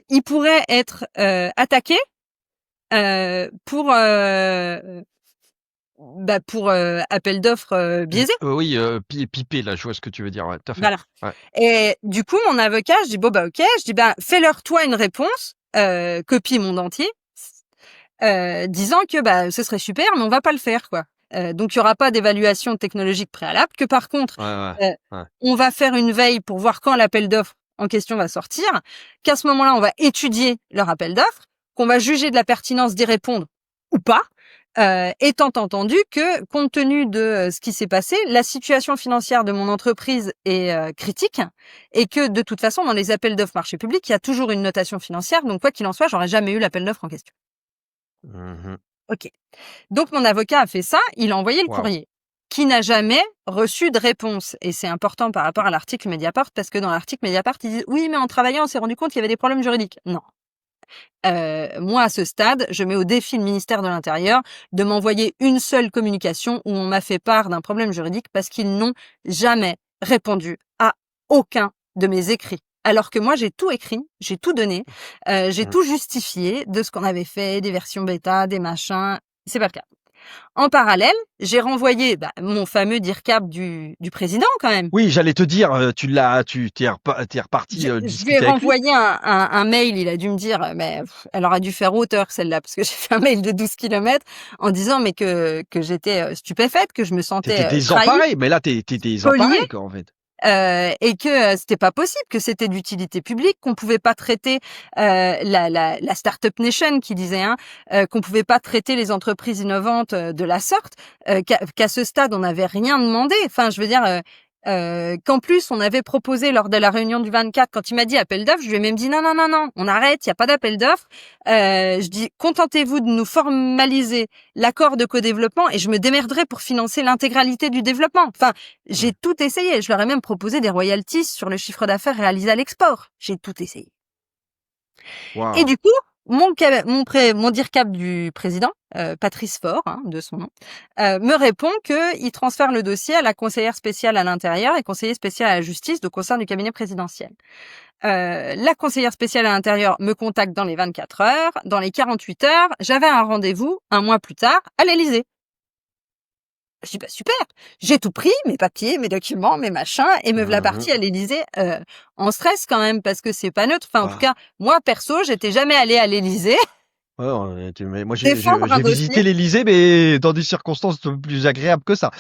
il pourrait être attaqué pour appel d'offres biaisé. Oui, pipé, là, je vois ce que tu veux dire. Ouais, tout à fait. Voilà. Ouais. Et du coup, mon avocat, je dis bon bah ok, je dis bah fais-leur toi une réponse, copie mon dentier, disant que bah ce serait super, mais on va pas le faire quoi. Donc il y aura pas d'évaluation technologique préalable, que par contre, Ouais. on va faire une veille pour voir quand l'appel d'offres en question va sortir, qu'à ce moment-là, on va étudier leur appel d'offres, qu'on va juger de la pertinence d'y répondre ou pas, étant entendu que, compte tenu de ce qui s'est passé, la situation financière de mon entreprise est critique et que, de toute façon, dans les appels d'offres marché public, il y a toujours une notation financière. Donc, quoi qu'il en soit, j'aurais jamais eu l'appel d'offres en question. Mhm. OK. Donc, mon avocat a fait ça, il a envoyé le Waouh. courrier, qui n'a jamais reçu de réponse. Et c'est important par rapport à l'article Mediapart, parce que dans l'article Mediapart, ils disent « Oui, mais en travaillant, on s'est rendu compte qu'il y avait des problèmes juridiques. » Non. Moi, à ce stade, je mets au défi le ministère de l'Intérieur de m'envoyer une seule communication où on m'a fait part d'un problème juridique parce qu'ils n'ont jamais répondu à aucun de mes écrits. Alors que moi, j'ai tout écrit, j'ai tout donné, j'ai tout justifié de ce qu'on avait fait, des versions bêta, des machins. C'est pas le cas. En parallèle, j'ai renvoyé mon fameux DIRCAP du président quand même. Oui, j'allais te dire, t'es reparti Je lui ai discuter avec lui. renvoyé un mail, il a dû me dire, mais elle aurait dû faire hauteur celle-là, parce que j'ai fait un mail de 12 kilomètres en disant mais que j'étais stupéfaite, que je me T'étais sentais trahie, désemparé, mais là, t'es spoliée, désemparé, quoi, en fait. et que c'était pas possible, que c'était d'utilité publique, qu'on pouvait pas traiter la Startup Nation qui disait qu'on pouvait pas traiter les entreprises innovantes de la sorte, qu'à ce stade on n'avait rien demandé. Enfin, je veux dire qu'en plus on avait proposé lors de la réunion du 24, quand il m'a dit appel d'offres, je lui ai même dit non, on arrête, il y a pas d'appel d'offres. Je dis contentez-vous de nous formaliser l'accord de co-développement et je me démerderai pour financer l'intégralité du développement. Enfin, j'ai tout essayé. Je leur ai même proposé des royalties sur le chiffre d'affaires réalisé à l'export. J'ai tout essayé. Et Waouh. du coup, mon DIRCAP du président, Patrice Faure, de son nom, me répond qu'il transfère le dossier à la conseillère spéciale à l'intérieur et conseiller spécial à la justice, donc au sein du cabinet présidentiel. La conseillère spéciale à l'intérieur me contacte dans les 24 heures. Dans les 48 heures, j'avais un rendez-vous un mois plus tard à l'Élysée. Je dis super, j'ai tout pris, mes papiers, mes documents, mes machins, et me voilà partie à l'Élysée en stress quand même parce que c'est pas neutre. Enfin, en tout cas, moi perso, j'étais jamais allée à l'Élysée Ouais, mais moi, j'ai défendre un visité dossier. l'Élysée, mais dans des circonstances plus agréables que ça.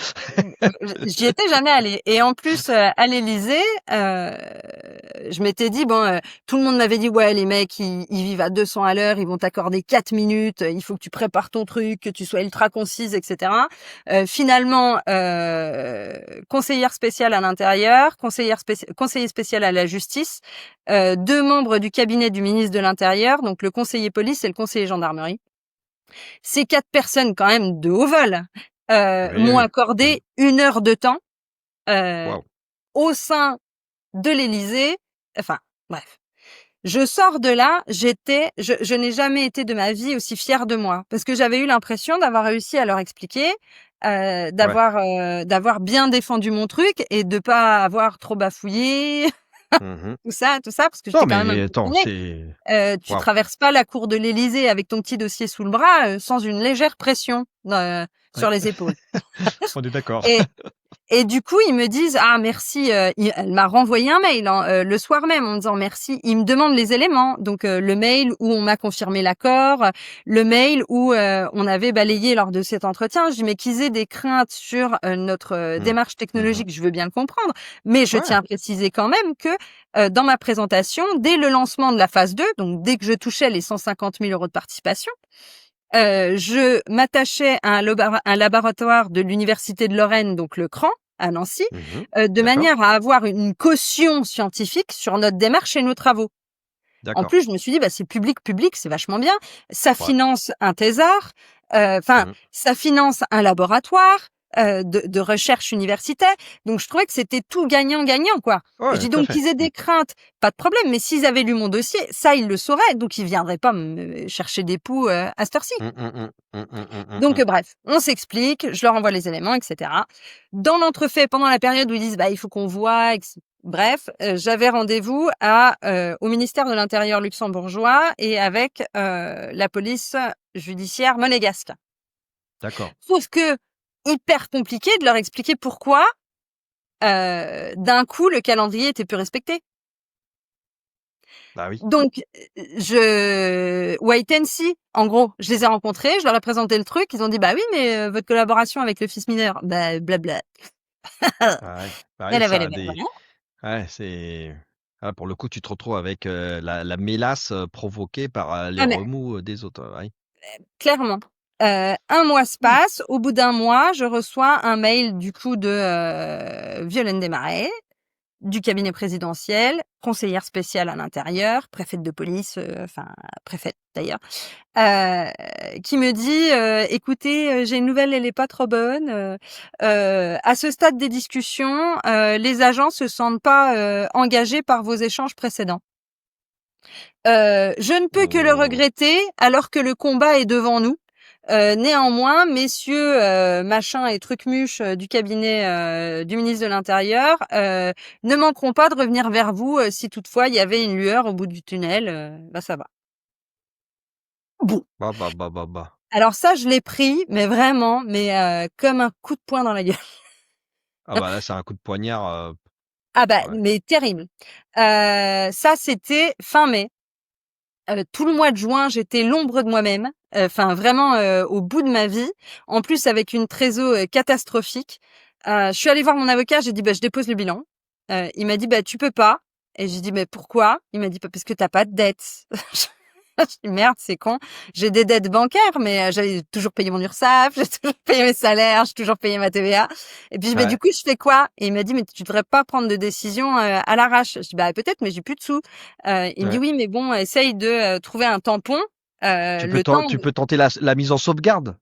J'y étais jamais allée. Et en plus, à l'Élysée, je m'étais dit, tout le monde m'avait dit, ouais, les mecs, ils vivent à 200 à l'heure, ils vont t'accorder 4 minutes, il faut que tu prépares ton truc, que tu sois ultra concise, etc. Finalement, conseillère spéciale à l'intérieur, conseiller spécial à la justice, 2 membres du cabinet du ministre de l'Intérieur, donc le conseiller police et le conseiller gendarmerie. Ces 4 personnes, quand même, de haut vol, m'ont accordé 1 heure de temps au sein de l'Élysée. Enfin, bref. Je sors de là, je n'ai jamais été de ma vie aussi fière de moi parce que j'avais eu l'impression d'avoir réussi à leur expliquer, d'avoir bien défendu mon truc et de pas avoir trop bafouillé. Tout ça, parce que j'étais quand même un peu attends, gênée. Tu traverses pas la cour de l'Élysée avec ton petit dossier sous le bras sans une légère pression sur les épaules. On est d'accord. Et du coup, ils me disent « Ah, merci ». Elle m'a renvoyé un mail le soir même en me disant « Merci ». Ils me demandent les éléments. Donc, le mail où on m'a confirmé l'accord, le mail où on avait balayé lors de cet entretien. Je dis « Mais qu'ils aient des craintes sur notre démarche technologique, je veux bien le comprendre. Mais je tiens à préciser quand même que dans ma présentation, dès le lancement de la phase 2, donc dès que je touchais les 150 000 € de participation, je m'attachais à un laboratoire de l'Université de Lorraine, donc le CRAN, à Nancy, de manière à avoir une caution scientifique sur notre démarche et nos travaux. En plus, je me suis dit, c'est public, c'est vachement bien. Ça finance un thésard, ça finance un laboratoire de recherche universitaire. Donc, je trouvais que c'était tout gagnant-gagnant, quoi. Je dis donc qu'ils aient des craintes, pas de problème. Mais s'ils avaient lu mon dossier, ça, ils le sauraient. Donc, ils viendraient pas me chercher des poux à cette heure-ci. Donc, bref, on s'explique, je leur envoie les éléments, etc. Dans l'entrefait, pendant la période où ils disent, il faut qu'on voit, Bref, j'avais rendez-vous au ministère de l'Intérieur luxembourgeois et avec la police judiciaire monégasque. D'accord. Sauf que hyper compliqué de leur expliquer pourquoi d'un coup le calendrier était plus respecté. Bah oui. Donc wait and see. En gros, je les ai rencontrés, je leur ai présenté le truc, ils ont dit bah oui mais votre collaboration avec le fils mineur, bah blabla. Ah ouais. Bah oui, ça a des. Voilà. Ouais, c'est. Ah, pour le coup, tu te retrouves avec la mélasse provoquée par les Ah mais remous des autres. Ouais. clairement. Un mois se passe. Au bout d'un mois, je reçois un mail du coup de Violaine Desmarais, du cabinet présidentiel, conseillère spéciale à l'intérieur, préfète de police, enfin préfète d'ailleurs, qui me dit écoutez, j'ai une nouvelle, elle est pas trop bonne. À ce stade des discussions, les agents se sentent pas engagés par vos échanges précédents. Je ne peux que le Oh. regretter alors que le combat est devant nous. Néanmoins, messieurs machin et trucmuche du cabinet du ministre de l'Intérieur ne manqueront pas de revenir vers vous si toutefois il y avait une lueur au bout du tunnel. Bah ça va. Bon. Bah, bah, bah, bah, bah. Alors ça, je l'ai pris, mais vraiment, mais comme un coup de poing dans la gueule. Ah bah là, c'est un coup de poignard. Ah bah, Ouais. mais terrible. Ça, c'était fin mai. Tout le mois de juin, j'étais l'ombre de moi-même. Enfin, vraiment au bout de ma vie. En plus, avec une trésor catastrophique. Je suis allée voir mon avocat. J'ai dit, bah, je dépose le bilan. Il m'a dit, bah, tu peux pas. Et j'ai dit, mais pourquoi? Il m'a dit, bah, parce que t'as pas de dette. Je dis, merde, c'est con. J'ai des dettes bancaires, mais j'avais toujours payé mon URSSAF, j'ai toujours payé mes salaires, j'ai toujours payé ma TVA. Et puis, bah, du Ouais. coup, je fais quoi? Et il m'a dit, mais tu devrais pas prendre de décision à l'arrache. Je dis, bah, peut-être, mais j'ai plus de sous. Il me dit, Ouais. oui, mais bon, essaye de trouver un tampon. Le temps. Tu peux tenter la mise en sauvegarde.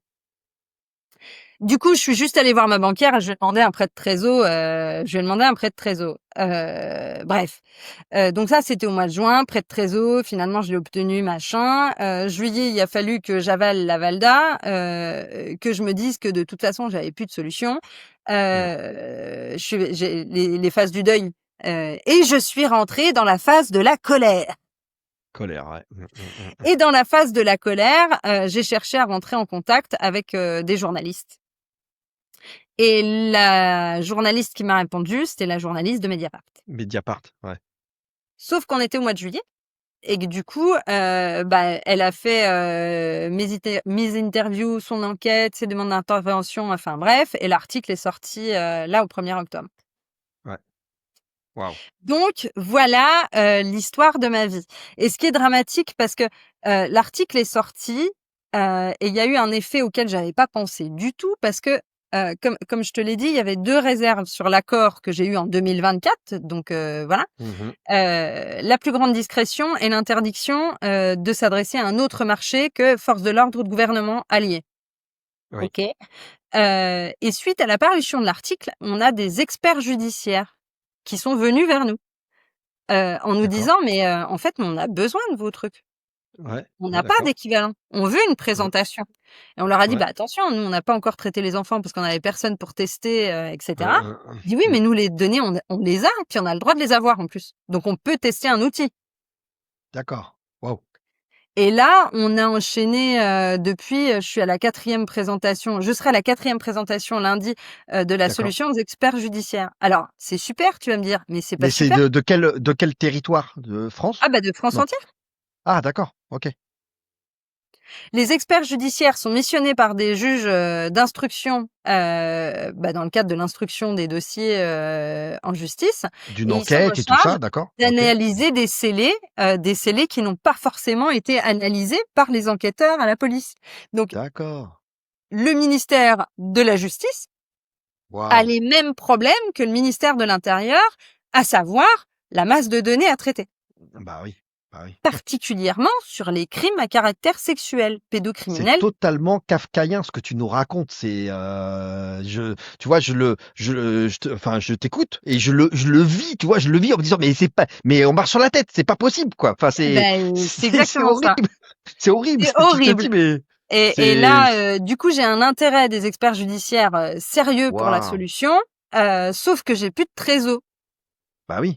Du coup, je suis juste allée voir ma banquière et je lui ai demandé un prêt de trésor. Je lui ai demandé un prêt de trésor. Bref. Donc ça, c'était au mois de juin, prêt de trésor. Finalement, je l'ai obtenu, machin. Juillet, il a fallu que j'avale la Valda, que je me dise que de toute façon, j'avais plus de solution. J'ai les phases du deuil. Et je suis rentrée dans la phase de la colère. Colère, ouais. Et dans la phase de la colère, j'ai cherché à rentrer en contact avec des journalistes. Et la journaliste qui m'a répondu, c'était la journaliste de Mediapart. Mediapart, ouais. Sauf qu'on était au mois de juillet et que du coup, bah, elle a fait mes interviews, son enquête, ses demandes d'intervention, enfin bref, et l'article est sorti là au 1er octobre. Ouais. Waouh. Donc voilà l'histoire de ma vie. Et ce qui est dramatique, parce que l'article est sorti et il y a eu un effet auquel j'avais pas pensé du tout, parce que comme je te l'ai dit, il y avait 2 réserves sur l'accord que j'ai eu en 2024. Donc voilà. La plus grande discrétion et l'interdiction de s'adresser à un autre marché que force de l'ordre ou de gouvernement alliés. Oui. OK. Et suite à la parution de l'article, on a des experts judiciaires qui sont venus vers nous en nous D'accord. disant mais en fait, on a besoin de vos trucs. Ouais. On Ouais, n'a pas d'accord. d'équivalent. On veut une présentation. Et on leur a dit Ouais. bah attention, nous on n'a pas encore traité les enfants parce qu'on avait personne pour tester, etc. Hein, Je dis oui, mais nous les données on les a, puis on a le droit de les avoir en plus. Donc on peut tester un outil. D'accord. Waouh. Et là, on a enchaîné depuis, je suis à la 4e présentation. Je serai à la 4e présentation lundi de la D'accord. solution aux experts judiciaires. Alors, c'est super, tu vas me dire, mais c'est pas Mais c'est super. de quel territoire? De France? Ah bah de France Non. entière. Ah, d'accord. Ok. Les experts judiciaires sont missionnés par des juges d'instruction bah, dans le cadre de l'instruction des dossiers en justice. D'une Et ils sont en enquête et tout charge ça, d'accord. Ok. d'analyser des scellés qui n'ont pas forcément été analysés par les enquêteurs à la police. Donc, D'accord. le ministère de la Justice a Waouh. les mêmes problèmes que le ministère de l'Intérieur, à savoir la masse de données à traiter, Bah oui. Bah oui. particulièrement sur les crimes à caractère sexuel, C'est pédocriminels. totalement kafkaïen ce que tu nous racontes. C'est, tu vois, enfin, je t'écoute et je le vis. Tu vois, je le vis en me disant, mais on marche sur la tête. C'est pas possible, quoi. Enfin, Ben, c'est c'est exactement ça. horrible. C'est horrible. C'est Tu te horrible. dis, mais Et c'est, là, du coup, j'ai un intérêt des experts judiciaires sérieux pour la waouh. solution, sauf que j'ai plus de trésor. Bah oui.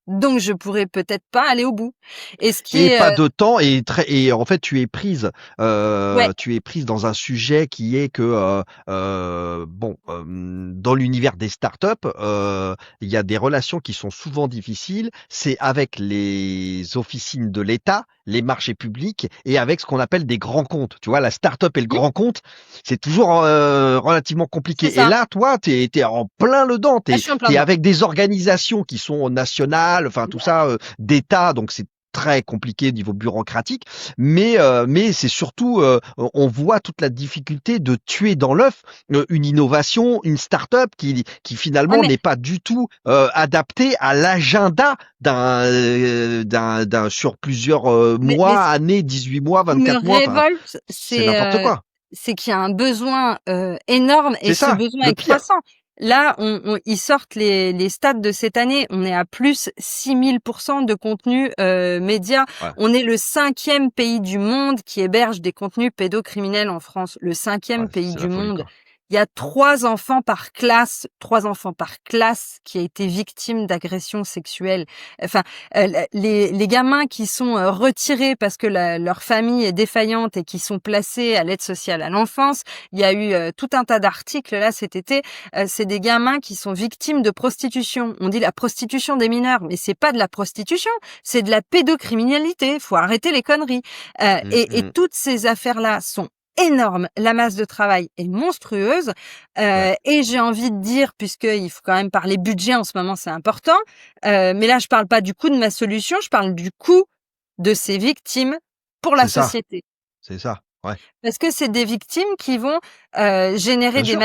Donc je pourrais peut-être pas aller au bout. Et ce qui Et est, pas de temps et en fait ouais, tu es prise dans un sujet qui est que bon dans l'univers des startups il y a des relations qui sont souvent difficiles, c'est avec les officines de l'État, les marchés publics et avec ce qu'on appelle des grands comptes. Tu vois, la startup et le mmh, grand compte, c'est toujours relativement c'est compliqué. Et ça. là, toi, t'es en plein dedans, Ah, je suis en plein t'es dedans. avec des organisations qui sont nationales, enfin tout ça d'État, donc c'est très compliqué au niveau bureaucratique, mais c'est surtout, on voit toute la difficulté de tuer dans l'œuf une innovation, une start-up qui Ouais, finalement mais n'est pas du tout adaptée à l'agenda d'un sur plusieurs mais mois, années, 18 mois, ce qui me 24 mois, enfin révolte, c'est n'importe quoi. c'est qu'il y a un besoin, énorme et C'est ce ça, besoin le est pire. croissant. Là, ils sortent les stats de cette année, on est à plus 6000% de contenus, médias. Ouais, On est le 5e pays du monde qui héberge des contenus pédocriminels en France, le ouais, 5e pays c'est la du folie monde. quoi. Il y a 3 enfants par classe qui a été victime d'agressions sexuelles. Enfin, les gamins qui sont retirés parce que leur famille est défaillante et qui sont placés à l'aide sociale à l'enfance. Il y a eu tout un tas d'articles là cet été. C'est des gamins qui sont victimes de prostitution. On dit la prostitution des mineurs, mais c'est pas de la prostitution, c'est de la pédocriminalité. Faut arrêter les conneries. Mm, Et mm, toutes ces affaires-là sont énormes. La masse de travail est monstrueuse. ouais, Et j'ai envie de dire, puisqu'il faut quand même parler budget en ce moment, c'est important. Mais là, je parle pas du coût de ma solution, je parle du coût de ces victimes pour la c'est ça, société. c'est ça, ouais, Parce que c'est des victimes qui vont générer bien sûr.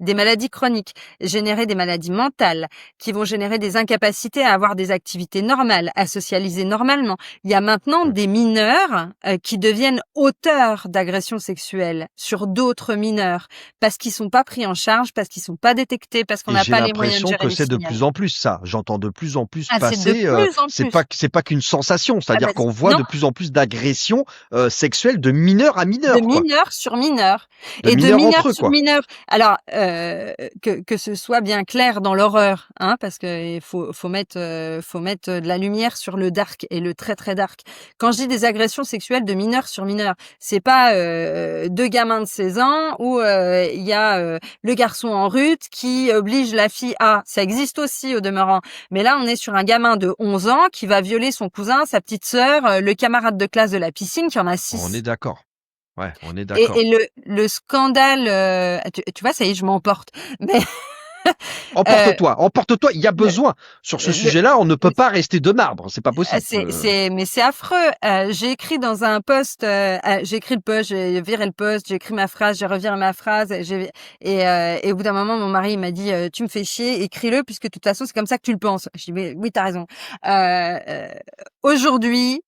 des maladies chroniques, générer des maladies mentales, qui vont générer des incapacités à avoir des activités normales, à socialiser normalement. Il y a maintenant Mm. des mineurs qui deviennent auteurs d'agressions sexuelles sur d'autres mineurs parce qu'ils sont pas pris en charge, parce qu'ils sont pas détectés, parce qu'on Et n'a j'ai pas les moyens de l'impression gérer que les c'est de plus signalements. en plus ça. J'entends de plus en plus Ah, c'est de passer, plus en plus. c'est pas qu'une sensation, Ah c'est-à-dire bah, qu'on voit non, de plus en plus d'agressions, sexuelles de mineurs à de mineurs, quoi. mineurs sur mineurs De et de mineurs mineurs entre eux, sur quoi. mineurs. Alors, que ce soit bien clair dans l'horreur, hein, parce qu'il faut mettre de la lumière sur le dark et le très, très dark. Quand je dis des agressions sexuelles de mineurs sur mineurs, c'est pas, 2 gamins de 16 ans où, il y a, le garçon en rut qui oblige la fille à ça existe aussi au demeurant. Mais là, on est sur un gamin de 11 ans qui va violer son cousin, sa petite sœur, le camarade de classe de la piscine qui en a On est 6. d'accord. Ouais, on est Et d'accord. le scandale, tu vois, ça y est, je m'emporte. Mais heu, Emporte-toi, emporte-toi, il y a le besoin. Sur ce le sujet-là, on ne peut pas rester de marbre, c'est pas possible. c'est affreux. J'ai écrit dans un post, j'ai écrit le post, j'ai viré le post, j'ai écrit ma phrase, j'ai reviré ma phrase, et au bout d'un moment, mon mari il m'a dit: «Tu me fais chier, écris-le puisque de toute façon, c'est comme ça que tu le penses». Je dis: «Mais oui, tu as raison». Aujourd'hui,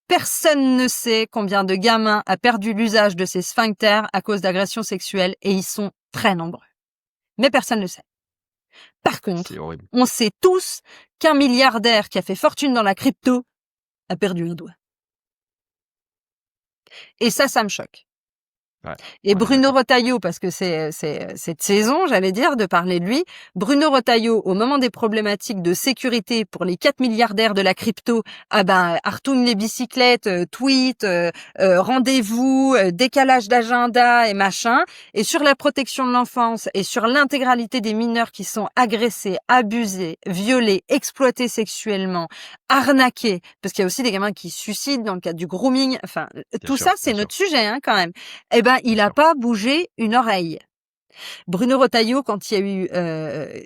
personne ne sait combien de gamins a perdu l'usage de ses sphincters à cause d'agressions sexuelles et ils sont très nombreux. Mais personne ne le sait. Par C'est contre, horrible. on sait tous qu'un milliardaire qui a fait fortune dans la crypto a perdu un doigt. Et ça me choque. Ouais, Et on est Bruno d'accord. Retailleau, parce que c'est cette saison, j'allais dire, de parler de lui. Bruno Retailleau, au moment des problématiques de sécurité pour les 4 milliardaires de la crypto, ah ben, Artung les bicyclettes, tweet, rendez-vous, décalage d'agenda et machin. Et sur la protection de l'enfance et sur l'intégralité des mineurs qui sont agressés, abusés, violés, exploités sexuellement, arnaqués, parce qu'il y a aussi des gamins qui se suicident dans le cadre du grooming. Enfin, tout ça, c'est Bien sûr, notre sujet, hein, quand même. Eh ben, bien il a sûr. pas bougé une oreille. Bruno Retailleau, quand il y a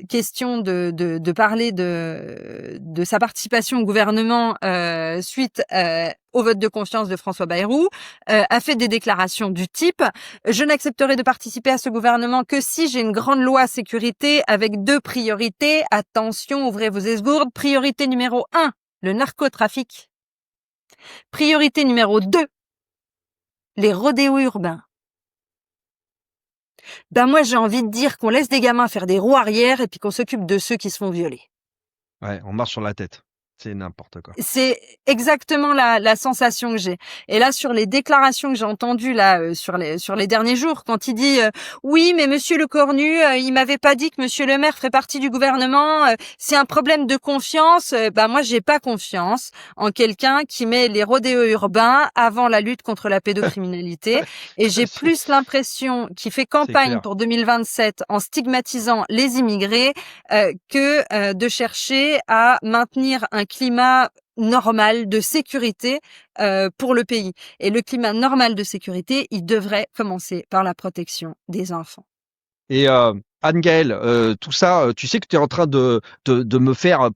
eu question de parler de sa participation au gouvernement suite au vote de confiance de François Bayrou, a fait des déclarations du type « Je n'accepterai de participer à ce gouvernement que si j'ai une grande loi sécurité avec 2 priorités. Attention, ouvrez vos esgourdes. Priorité numéro 1, le narcotrafic. Priorité numéro 2, les rodéos urbains. » Ben moi, j'ai envie de dire qu'on laisse des gamins faire des roues arrière et puis qu'on s'occupe de ceux qui se font violer. Ouais, on marche sur la tête. C'est n'importe quoi. C'est exactement la sensation que j'ai. Et là, sur les déclarations que j'ai entendues là sur les derniers jours, quand il dit oui, mais Monsieur Le Cornu, il m'avait pas dit que Monsieur le Maire ferait partie du gouvernement. C'est un problème de confiance. Bah moi, j'ai pas confiance en quelqu'un qui met les rodéos urbains avant la lutte contre la pédocriminalité. Et j'ai C'est plus l'impression qu'il fait c'est campagne clair. pour 2027 en stigmatisant les immigrés que de chercher à maintenir un climat normal de sécurité pour le pays. Et le climat normal de sécurité, il devrait commencer par la protection des enfants. Et Anne-Gaëlle, tout ça, tu sais que tu es en train de me faire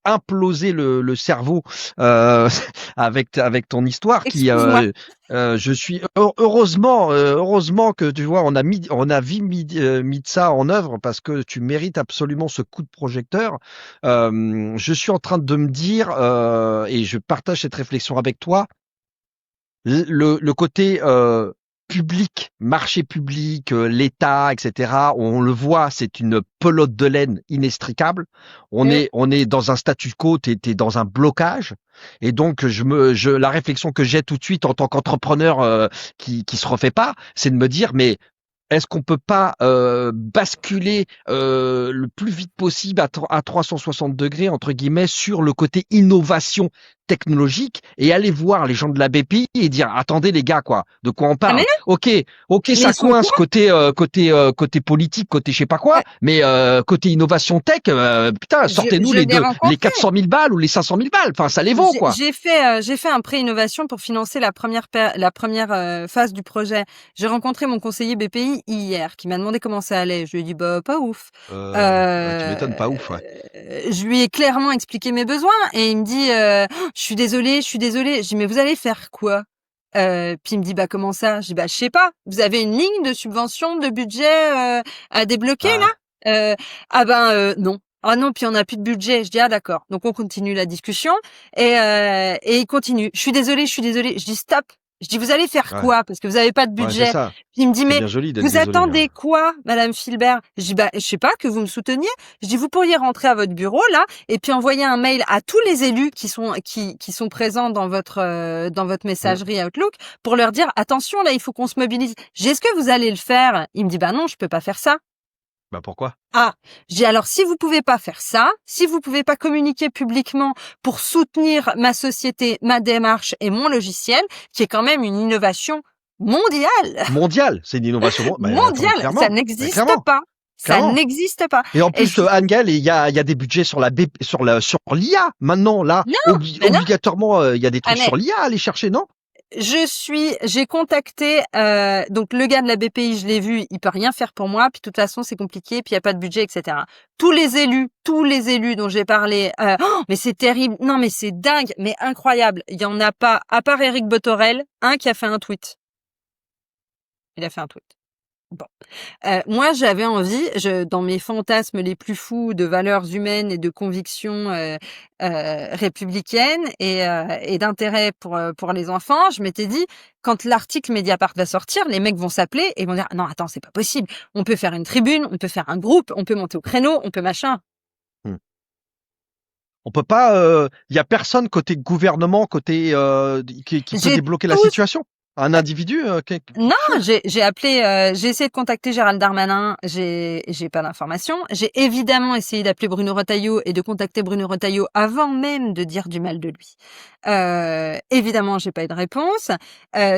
imploser le cerveau euh, avec ton histoire qui Excuse-moi. je suis heureusement que tu vois on a mis de ça en œuvre parce que tu mérites absolument ce coup de projecteur. Je suis en train de me dire et je partage cette réflexion avec toi le côté public, marché public, l'État, etc. On le voit, c'est une pelote de laine inextricable. Mm. On est dans un statu quo, t'es dans un blocage. Et donc, la réflexion que j'ai tout de suite en tant qu'entrepreneur qui se refait pas, c'est de me dire, mais est-ce qu'on peut pas basculer le plus vite possible à 360 degrés entre guillemets sur le côté innovation technologique et aller voir les gens de la BPI et dire attendez les gars quoi, de quoi on Ah mais parle? non, Ok, mais ça ils sont au coince courant. côté politique, côté je sais pas quoi, Ouais, mais côté innovation tech, putain sortez-nous je l'ai les rencontré. 400 000 balles ou les 500 000 balles, enfin ça les vaut quoi. J'ai fait un pré-innovation pour financer la première phase du projet. J'ai rencontré mon conseiller BPI hier qui m'a demandé comment ça allait. Je lui ai dit bah pas ouf. Ouais, tu m'étonnes, Euh, pas ouf, ouais. je lui ai clairement expliqué mes besoins et il me dit oh, je suis désolée, je suis désolée. Je dis mais vous allez faire quoi? Puis il me dit bah comment ça? Je dis bah je sais pas. Vous avez une ligne de subvention de budget à débloquer Ah, là? Ah ben non. Ah non, puis on n'a plus de budget. Je dis ah d'accord. Donc on continue la discussion et il continue. Je suis désolée, je suis désolée. Je dis stop. Je dis vous allez faire ouais, quoi parce que vous avez pas de ouais, c'est budget. ça. Puis il me dit C'est mais bien joli d'être vous désolé, hein. attendez quoi, Madame Filbert? Je dis bah je sais pas que vous me souteniez. Je dis vous pourriez rentrer à votre bureau là et puis envoyer un mail à tous les élus qui sont présents dans votre Mm. messagerie Outlook pour leur dire attention là il faut qu'on se mobilise. Je dis est-ce que vous allez le faire? Il me dit bah non je peux pas faire ça. Bah pourquoi? Ah, je dis alors si vous pouvez pas faire ça, si vous pouvez pas communiquer publiquement pour soutenir ma société, ma démarche et mon logiciel, qui est quand même une innovation mondiale, Mondial, c'est une innovation. Bah, attends, mondiale, ça clairement, bah, n'existe clairement, pas. Ça clairement. n'existe pas. Et en Et plus, Anne-Gaëlle, il y a des budgets sur sur l'IA maintenant. Là, non, mais non. obligatoirement, il y a des Ah trucs mais sur l'IA à aller chercher, non? j'ai contacté donc le gars de la BPI, je l'ai vu, il peut rien faire pour moi, puis de toute façon c'est compliqué, puis il y a pas de budget, etc. Tous les élus dont j'ai parlé, oh, mais c'est terrible, non mais c'est dingue, mais incroyable. Il y en a pas, à part Éric Botorel, un qui a fait un tweet. Il a fait un tweet. Bon. Moi, j'avais envie, dans mes fantasmes les plus fous de valeurs humaines et de convictions républicaines et d'intérêt pour les enfants, je m'étais dit, quand l'article Mediapart va sortir, les mecs vont s'appeler et vont dire, non, attends, c'est pas possible. On peut faire une tribune, on peut faire un groupe, on peut monter au créneau, on peut machin. Hmm. On peut pas. Il y a personne côté gouvernement, côté qui peut J'ai débloquer la tout situation. Un individu, Non, quelque chose. j'ai appelé, j'ai essayé de contacter Gérald Darmanin, j'ai pas d'informations. J'ai évidemment essayé d'appeler Bruno Retailleau et de contacter Bruno Retailleau avant même de dire du mal de lui. Évidemment, j'ai pas eu de réponse.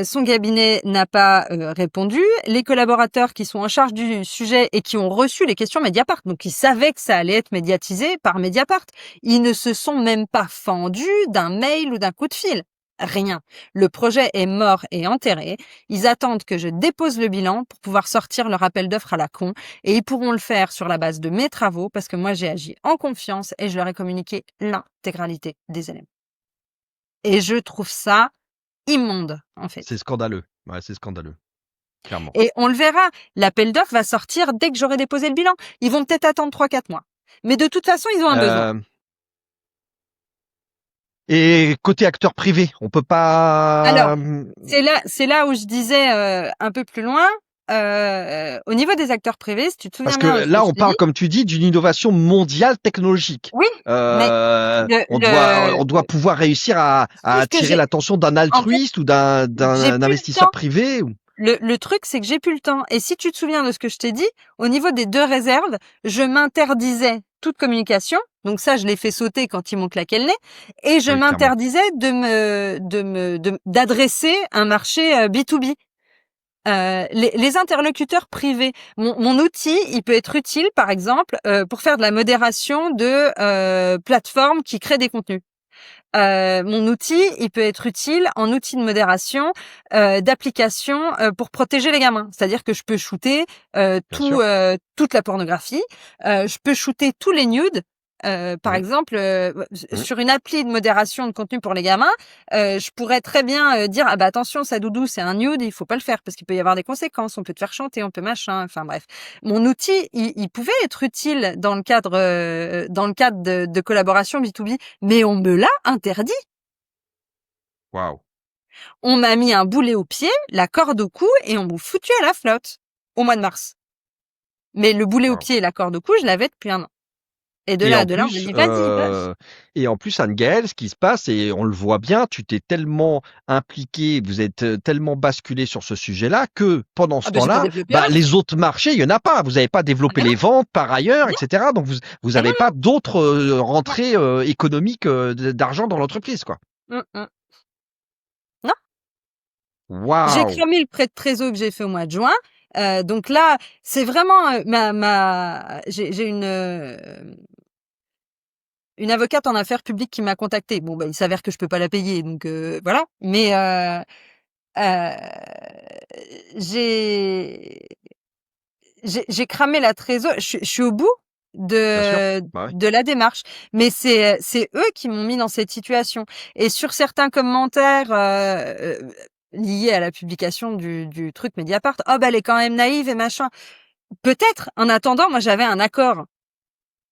Son cabinet n'a pas répondu. Les collaborateurs qui sont en charge du sujet et qui ont reçu les questions Mediapart, donc ils savaient que ça allait être médiatisé par Mediapart, ils ne se sont même pas fendus d'un mail ou d'un coup de fil. Rien. Le projet est mort et enterré. Ils attendent que je dépose le bilan pour pouvoir sortir leur appel d'offres à la con et ils pourront le faire sur la base de mes travaux parce que moi j'ai agi en confiance et je leur ai communiqué l'intégralité des éléments. Et je trouve ça immonde en fait. C'est scandaleux. Ouais, c'est scandaleux, clairement. Et on le verra, l'appel d'offres va sortir dès que j'aurai déposé le bilan. Ils vont peut-être attendre 3-4 mois. Mais de toute façon, ils ont un besoin. Et côté acteur privé, on peut Alors, pas. c'est là où je disais un peu plus loin, au niveau des acteurs privés, si tu te souviens Parce bien de que ce que là, je on t'ai parle, dit, comme tu dis, d'une innovation mondiale technologique. oui, mais le, On doit pouvoir réussir à sauf que attirer l'attention d'un en fait, altruiste ou j'ai d'un plus le investisseur temps. privé. Le truc, c'est que j'ai plus le temps. Et si tu te souviens de ce que je t'ai dit, au niveau des 2 réserves, je m'interdisais toute communication. Donc ça, je l'ai fait sauter quand ils m'ont claqué le nez. Et je Oui, clairement. m'interdisais d'adresser un marché B2B. Les interlocuteurs privés. Mon outil, il peut être utile, par exemple, pour faire de la modération de plateformes qui créent des contenus. Mon outil, il peut être utile en outil de modération d'application pour protéger les gamins. C'est-à-dire que je peux shooter Bien sûr. toute la pornographie, je peux shooter tous les nudes. Par Mmh, exemple, mmh. sur une appli de modération de contenu pour les gamins, je pourrais très bien dire ah bah attention, ça doudou, c'est un nude, il faut pas le faire parce qu'il peut y avoir des conséquences. On peut te faire chanter, on peut machin. Enfin bref, mon outil, il pouvait être utile dans le cadre de collaboration B2B, mais on me l'a interdit. Waouh. On m'a mis un boulet au pied, la corde au cou et on m'a foutu à la flotte au mois de mars. Mais le boulet au Waouh. pied et la corde au cou, je l'avais depuis 1 an. Et Et en de là, on m'a plus, dit vas-y, lâche. Anne-Gaëlle, ce qui se passe, et on le voit bien, tu t'es tellement impliqué, vous êtes tellement basculé sur ce sujet-là que pendant ce Ah ben j'ai pas temps-là, développé rien. les autres marchés, il y en a pas. Vous n'avez pas Ah développé ben non, les ventes par ailleurs, non, etc. Donc vous mais non, n'avez pas d'autres non. rentrées économiques d'argent dans l'entreprise, quoi. Mm. Non. J'ai Waouh! cramé le prêt de trésor que j'ai fait au mois de juin. Donc là, c'est vraiment j'ai une avocate en affaires publiques qui m'a contactée. Bon, bah, il s'avère que je peux pas la payer, donc voilà. Mais euh, j'ai j'ai cramé la trésor. Je suis au bout Bien sûr. Bah ouais. de la démarche, mais c'est eux qui m'ont mis dans cette situation. Et sur certains commentaires liés à la publication du truc Mediapart, oh bah elle est quand même naïve et machin. Peut-être. En attendant, moi j'avais un accord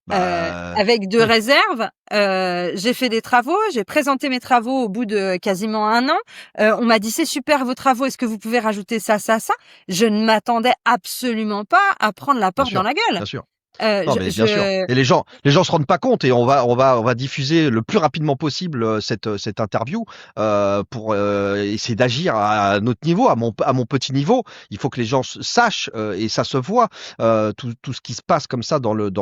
avec 2 oui. réserves. J'ai fait des travaux, j'ai présenté mes travaux au bout de quasiment 1 an. On m'a dit: «C'est super vos travaux, est-ce que vous pouvez rajouter ça, ça, ça?» Je ne m'attendais absolument pas à prendre la Bien porte dans sûr, la gueule. bien sûr. Non, mais bien sûr. Je Et les gens se rendent pas compte et on va diffuser le plus rapidement possible cette interview pour essayer d'agir à notre niveau, à mon petit niveau. Il faut que les gens sachent et ça se voit tout ce qui se passe comme ça dans le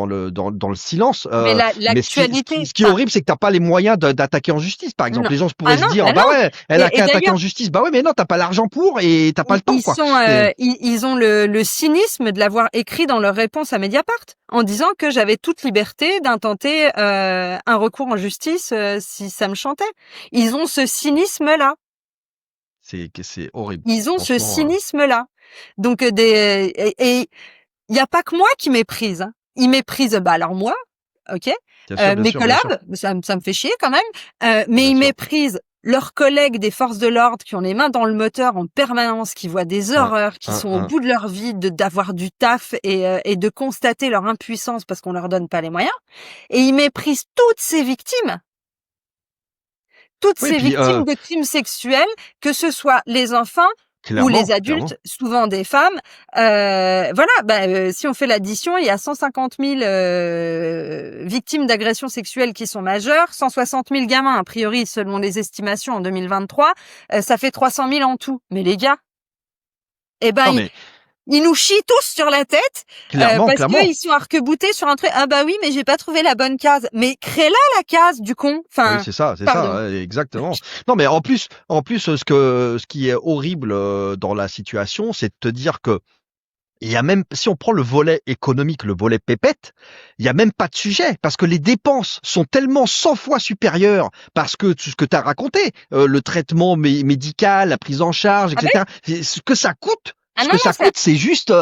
silence. mais Mais l'actualité, ce qui est enfin horrible, c'est que t'as pas les moyens d'attaquer en justice, par exemple. non. Les gens Ah pourraient se non, dire, bah bah non. ouais, elle a Et qu'à attaquer d'ailleurs, en justice. Bah ouais, mais non, t'as pas l'argent pour et t'as pas le temps, quoi. ils ont le cynisme de l'avoir écrit dans leur réponse à Mediapart, en disant que j'avais toute liberté d'intenter un recours en justice si ça me chantait. Ils ont ce cynisme-là. C'est horrible. Ils ont ce Franchement, cynisme-là. Donc et il y a pas que moi qui méprise, hein. Ils méprisent, bah alors moi, OK, bien sûr, bien mes sûr, bien sûr. collabs, ça me fait chier quand même, mais Bien ils sûr. méprisent leurs collègues des forces de l'ordre qui ont les mains dans le moteur en permanence, qui voient des Un, horreurs, qui sont au un. bout de leur vie d'avoir du taf et de constater leur impuissance parce qu'on leur donne pas les moyens. Et ils méprisent toutes Oui, ces puis victimes de crimes sexuels, que ce soit les enfants ou les clairement, clairement. adultes, souvent des femmes. Voilà, si on fait l'addition, il y a 150 000 victimes d'agressions sexuelles qui sont majeures, 160 000 gamins, a priori, selon les estimations en 2023, ça fait 300 000 en tout. Mais les gars, eh ben, Non, mais ils nous chient tous sur la tête clairement, parce clairement. qu'ils sont arc-boutés sur un truc. Ah bah oui, mais j'ai pas trouvé la bonne case. Mais crée-la la case du con. Oui, Enfin, c'est pardon. ça, ouais, exactement. Non, mais en plus, ce qui est horrible dans la situation, c'est de te dire que il y a même, si on prend le volet économique, le volet pépette, il y a même pas de sujet parce que les dépenses sont tellement 100 fois supérieures parce que tout ce que tu as raconté, le traitement médical, la prise en charge, Ah ben, etc. Ce que ça coûte, ah ce non que non, ça coûte, c'est juste,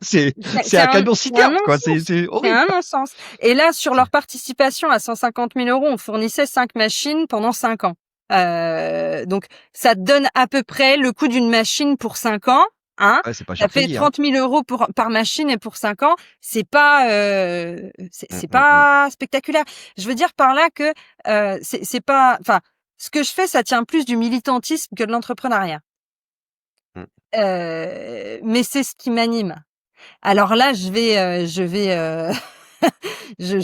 c'est un camion c'est un citerne, quoi. non-sens. C'est C'est horrible. un non-sens. Et là, sur leur participation à 150 000 €, on fournissait 5 machines pendant 5 ans. Donc, ça te donne à peu près le coût d'une machine pour 5 ans. Hein, Ouais, c'est pas ça cher fait payé, hein. 30 000 € par machine et pour 5 ans. C'est pas, Mm, c'est mm, mm, pas spectaculaire. Je veux dire par là que c'est pas, enfin, ce que je fais, ça tient plus du militantisme que de l'entrepreneuriat. mm. Mais c'est ce qui m'anime. Alors là, je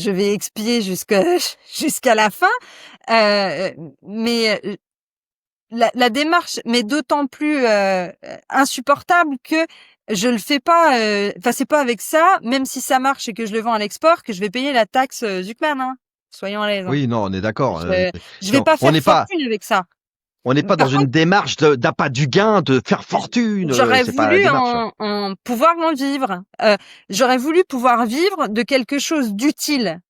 vais expier jusqu'à la fin. Mais la démarche m'est d'autant plus insupportable que je le fais pas. Enfin, c'est pas avec ça, même si ça marche et que je le vends à l'export, que je vais payer la taxe Zuckman. Hein. Soyons à l'aise. Hein. Oui, non, on est d'accord. Je vais pas On faire n'est pas, fortune avec ça. on n'est pas dans Par contre, une démarche d'appât du gain, de faire fortune. j'aurais C'est pas la voulu démarche. en pouvoir en vivre. J'aurais voulu pouvoir vivre de quelque chose d'utile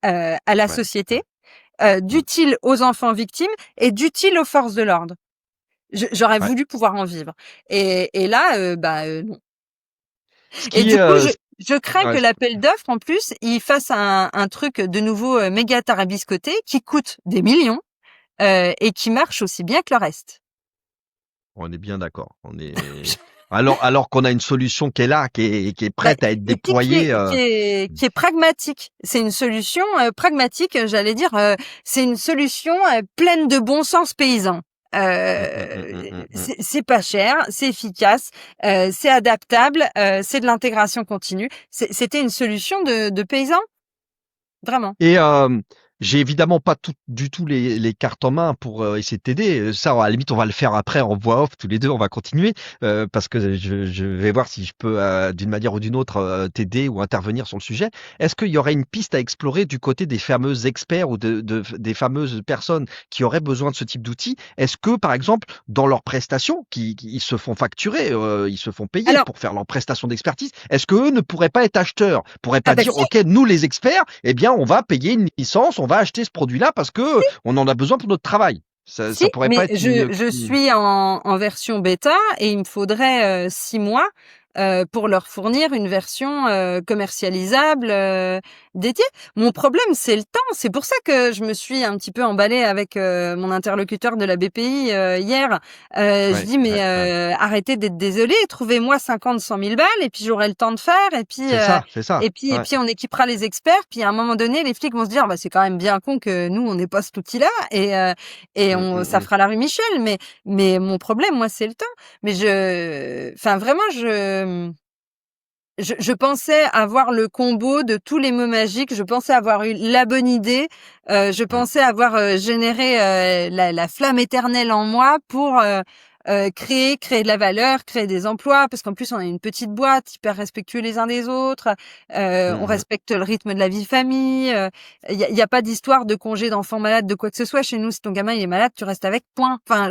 à la Ouais. société, d'utile aux enfants victimes et d'utile aux forces de l'ordre. J'aurais Ouais. voulu pouvoir en vivre. Et là, non. Ce Et qui, du coup, je crains ouais, que l'appel d'offres, en plus, il fasse un truc de nouveau méga tarabiscoté qui coûte des millions et qui marche aussi bien que le reste. on est bien d'accord. Alors qu'on a une solution qui est là, qui est Bah, prête à être et puis qui déployée. qui est pragmatique. C'est une solution pragmatique, j'allais dire. C'est une solution pleine de bon sens paysan. C'est pas cher, c'est efficace, c'est adaptable, c'est de l'intégration continue. C'était une solution de paysan, vraiment. Et j'ai évidemment pas du tout les cartes en main pour essayer de t'aider. Ça, à la limite, on va le faire après en voix off tous les deux. On va continuer parce que je vais voir si je peux, d'une manière ou d'une autre, t'aider ou intervenir sur le sujet. Est-ce qu'il y aurait une piste à explorer du côté des fameux experts ou des fameuses personnes qui auraient besoin de ce type d'outils? Est-ce que, par exemple, dans leurs prestations, ils se font facturer, ils se font payer Alors, pour faire leurs prestations d'expertise, est-ce qu'eux ne pourraient pas être acheteurs? Pourraient ah pas bah dire, si, OK, nous les experts, eh bien, on va payer une licence, on va acheter ce produit-là parce que on en a besoin pour notre travail. si, Ça pourrait pas mais être je suis en version bêta et il me faudrait 6 mois pour leur fournir une version commercialisable dédiée. Mon problème, c'est le temps. C'est pour ça que je me suis un petit peu emballée avec mon interlocuteur de la BPI hier. Je dis, mais arrêtez d'être désolé, trouvez-moi 50, 100 000 balles et puis j'aurai le temps de faire c'est ça, c'est ça. et puis on équipera les experts. Puis à un moment donné, les flics vont se dire, bah c'est quand même bien con que nous on n'ait pas cet outil-là ça fera la rue Michel. Mais mon problème, moi, c'est le temps. Mais enfin vraiment, je pensais avoir le combo de tous les mots magiques. Je pensais avoir eu la bonne idée. Je pensais avoir généré la flamme éternelle en moi pour créer de la valeur, créer des emplois. Parce qu'en plus, on a une petite boîte, hyper respectueux les uns des autres. On respecte le rythme de la vie de famille. Il y a pas d'histoire de congé d'enfant malade, de quoi que ce soit. Chez nous, si ton gamin il est malade, tu restes avec. Point. Enfin,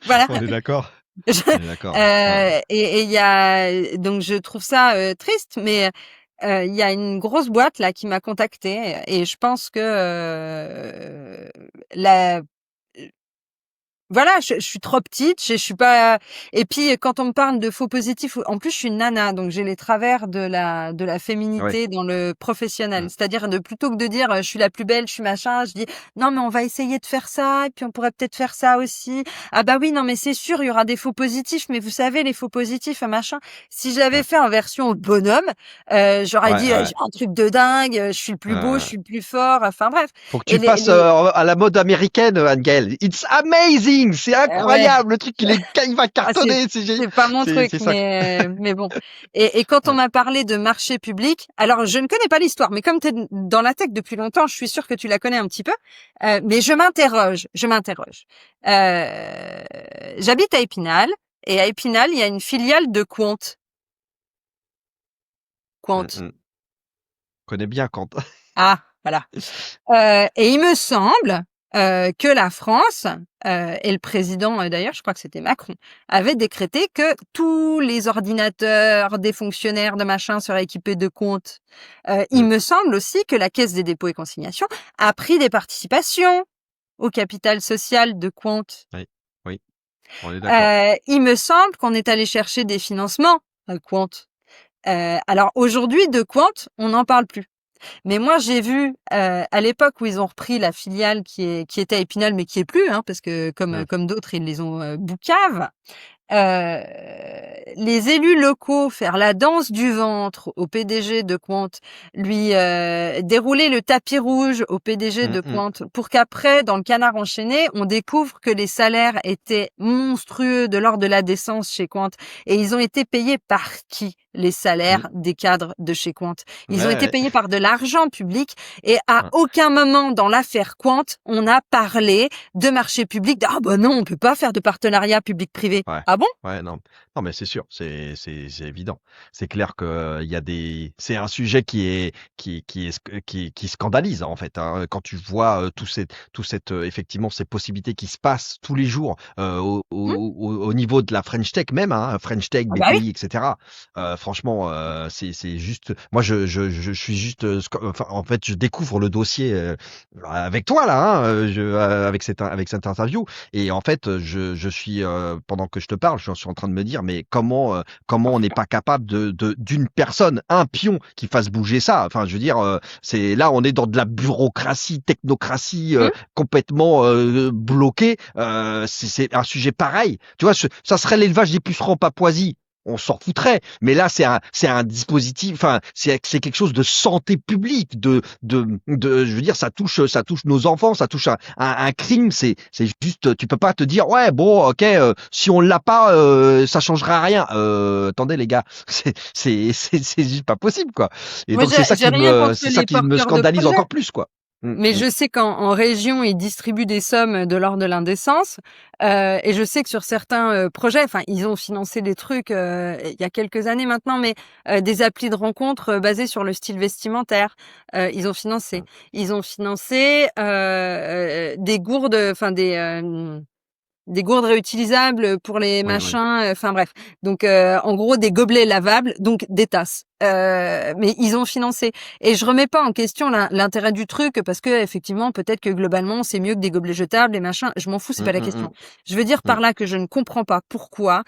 voilà. On est d'accord. On est d'accord. Et il y a donc je trouve ça triste, mais il y a une grosse boîte là qui m'a contactée et je pense que la voilà, je suis trop petite, je suis pas. Et puis quand on me parle de faux positifs, en plus je suis une nana, donc j'ai les travers de la féminité dans le professionnel. C'est-à-dire plutôt que de dire je suis la plus belle, je suis machin, je dis non mais on va essayer de faire ça et puis on pourrait peut-être faire ça aussi. Ah bah oui non mais c'est sûr il y aura des faux positifs, mais vous savez les faux positifs machin. Si je l'avais fait en version bonhomme, j'aurais dit j'ai un truc de dingue, je suis le plus beau, je suis le plus fort. Enfin bref. Faut que tu passes à la mode américaine, Anne-Gaëlle. It's amazing! C'est incroyable, le truc il va cartonner. C'est pas mon truc, mais bon. Et quand on m'a parlé de marché public, alors je ne connais pas l'histoire, mais comme tu es dans la tech depuis longtemps, je suis sûre que tu la connais un petit peu. Mais je m'interroge. J'habite à Épinal, et à Épinal, il y a une filiale de Quant. Je connais bien Quant. Ah, voilà. Et il me semble que la France et le président, d'ailleurs, je crois que c'était Macron, avait décrété que tous les ordinateurs des fonctionnaires de machin seraient équipés de comptes. Il me semble aussi que la Caisse des dépôts et consignations a pris des participations au capital social de compte. Oui, on est d'accord. Il me semble qu'on est allé chercher des financements à compte. Alors aujourd'hui, de compte, on n'en parle plus. Mais moi, j'ai vu à l'époque où ils ont repris la filiale qui était à Épinal, mais qui est plus, hein, parce que comme d'autres, ils les ont boucaves. euh, les élus locaux faire la danse du ventre au PDG de Quant, lui dérouler le tapis rouge au PDG de Quant, pour qu'après, dans le Canard enchaîné, on découvre que les salaires étaient monstrueux de l'ordre de la décence chez Quant. Et ils ont été payés par qui, les salaires des cadres de chez Quant? Ils ont été payés par de l'argent public, et à aucun moment dans l'affaire Quant, on a parlé de marché public. Ah bah non, on peut pas faire de partenariat public-privé. Ah bon? Ouais, non, non, mais c'est sûr, c'est évident. C'est clair que il y a c'est un sujet qui scandalise en fait. Hein, quand tu vois effectivement ces possibilités qui se passent tous les jours au niveau de la French Tech même, hein, French Tech, BPI, etc. Franchement, c'est juste. Moi, je suis juste. Enfin, en fait, je découvre le dossier avec toi là, hein, avec cette interview. Et en fait, je suis pendant que je te parle, je suis en train de me dire, mais comment on n'est pas capable d'une personne, un pion, qui fasse bouger ça. Enfin, je veux dire, c'est là, on est dans de la bureaucratie, technocratie complètement bloquée. C'est un sujet pareil. Tu vois, ça serait l'élevage des pucerons en Papouasie. On s'en foutrait, mais là c'est un dispositif, enfin c'est quelque chose de santé publique, je veux dire ça touche nos enfants, ça touche un crime, c'est juste, tu peux pas te dire ouais bon ok si on l'a pas ça changera rien. Attendez les gars, c'est juste pas possible quoi. Et moi, donc c'est ça qui me scandalise encore plus quoi. Mais je sais qu'en région, ils distribuent des sommes de l'ordre de l'indécence. Et je sais que sur certains projets, enfin, ils ont financé des trucs il y a quelques années maintenant, mais des applis de rencontres basées sur le style vestimentaire. Ils ont financé. Ils ont financé des gourdes, enfin des gourdes réutilisables pour les machins, enfin bref. Donc en gros des gobelets lavables, donc des tasses. Mais ils ont financé, et je remets pas en question l'intérêt du truc, parce que effectivement peut-être que globalement c'est mieux que des gobelets jetables, les machins, je m'en fous, c'est pas la question. Je veux dire par là que je ne comprends pas pourquoi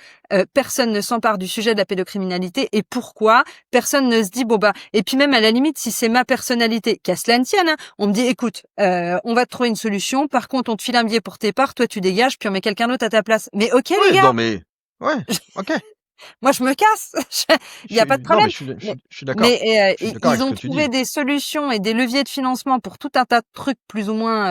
personne ne s'empare du sujet de la pédocriminalité, et pourquoi personne ne se dit bon bah, et puis même à la limite si c'est ma personnalité, qu'à cela ne tienne, hein, on me dit écoute on va te trouver une solution, par contre on te file un billet pour tes parts, toi tu dégages, puis on met quelqu'un d'autre à ta place. Mais ok les gars, non mais ouais, ok. Moi, je me casse. Il y a pas de problème. Non, mais je suis d'accord. Mais ils ont trouvé des solutions et des leviers de financement pour tout un tas de trucs plus ou moins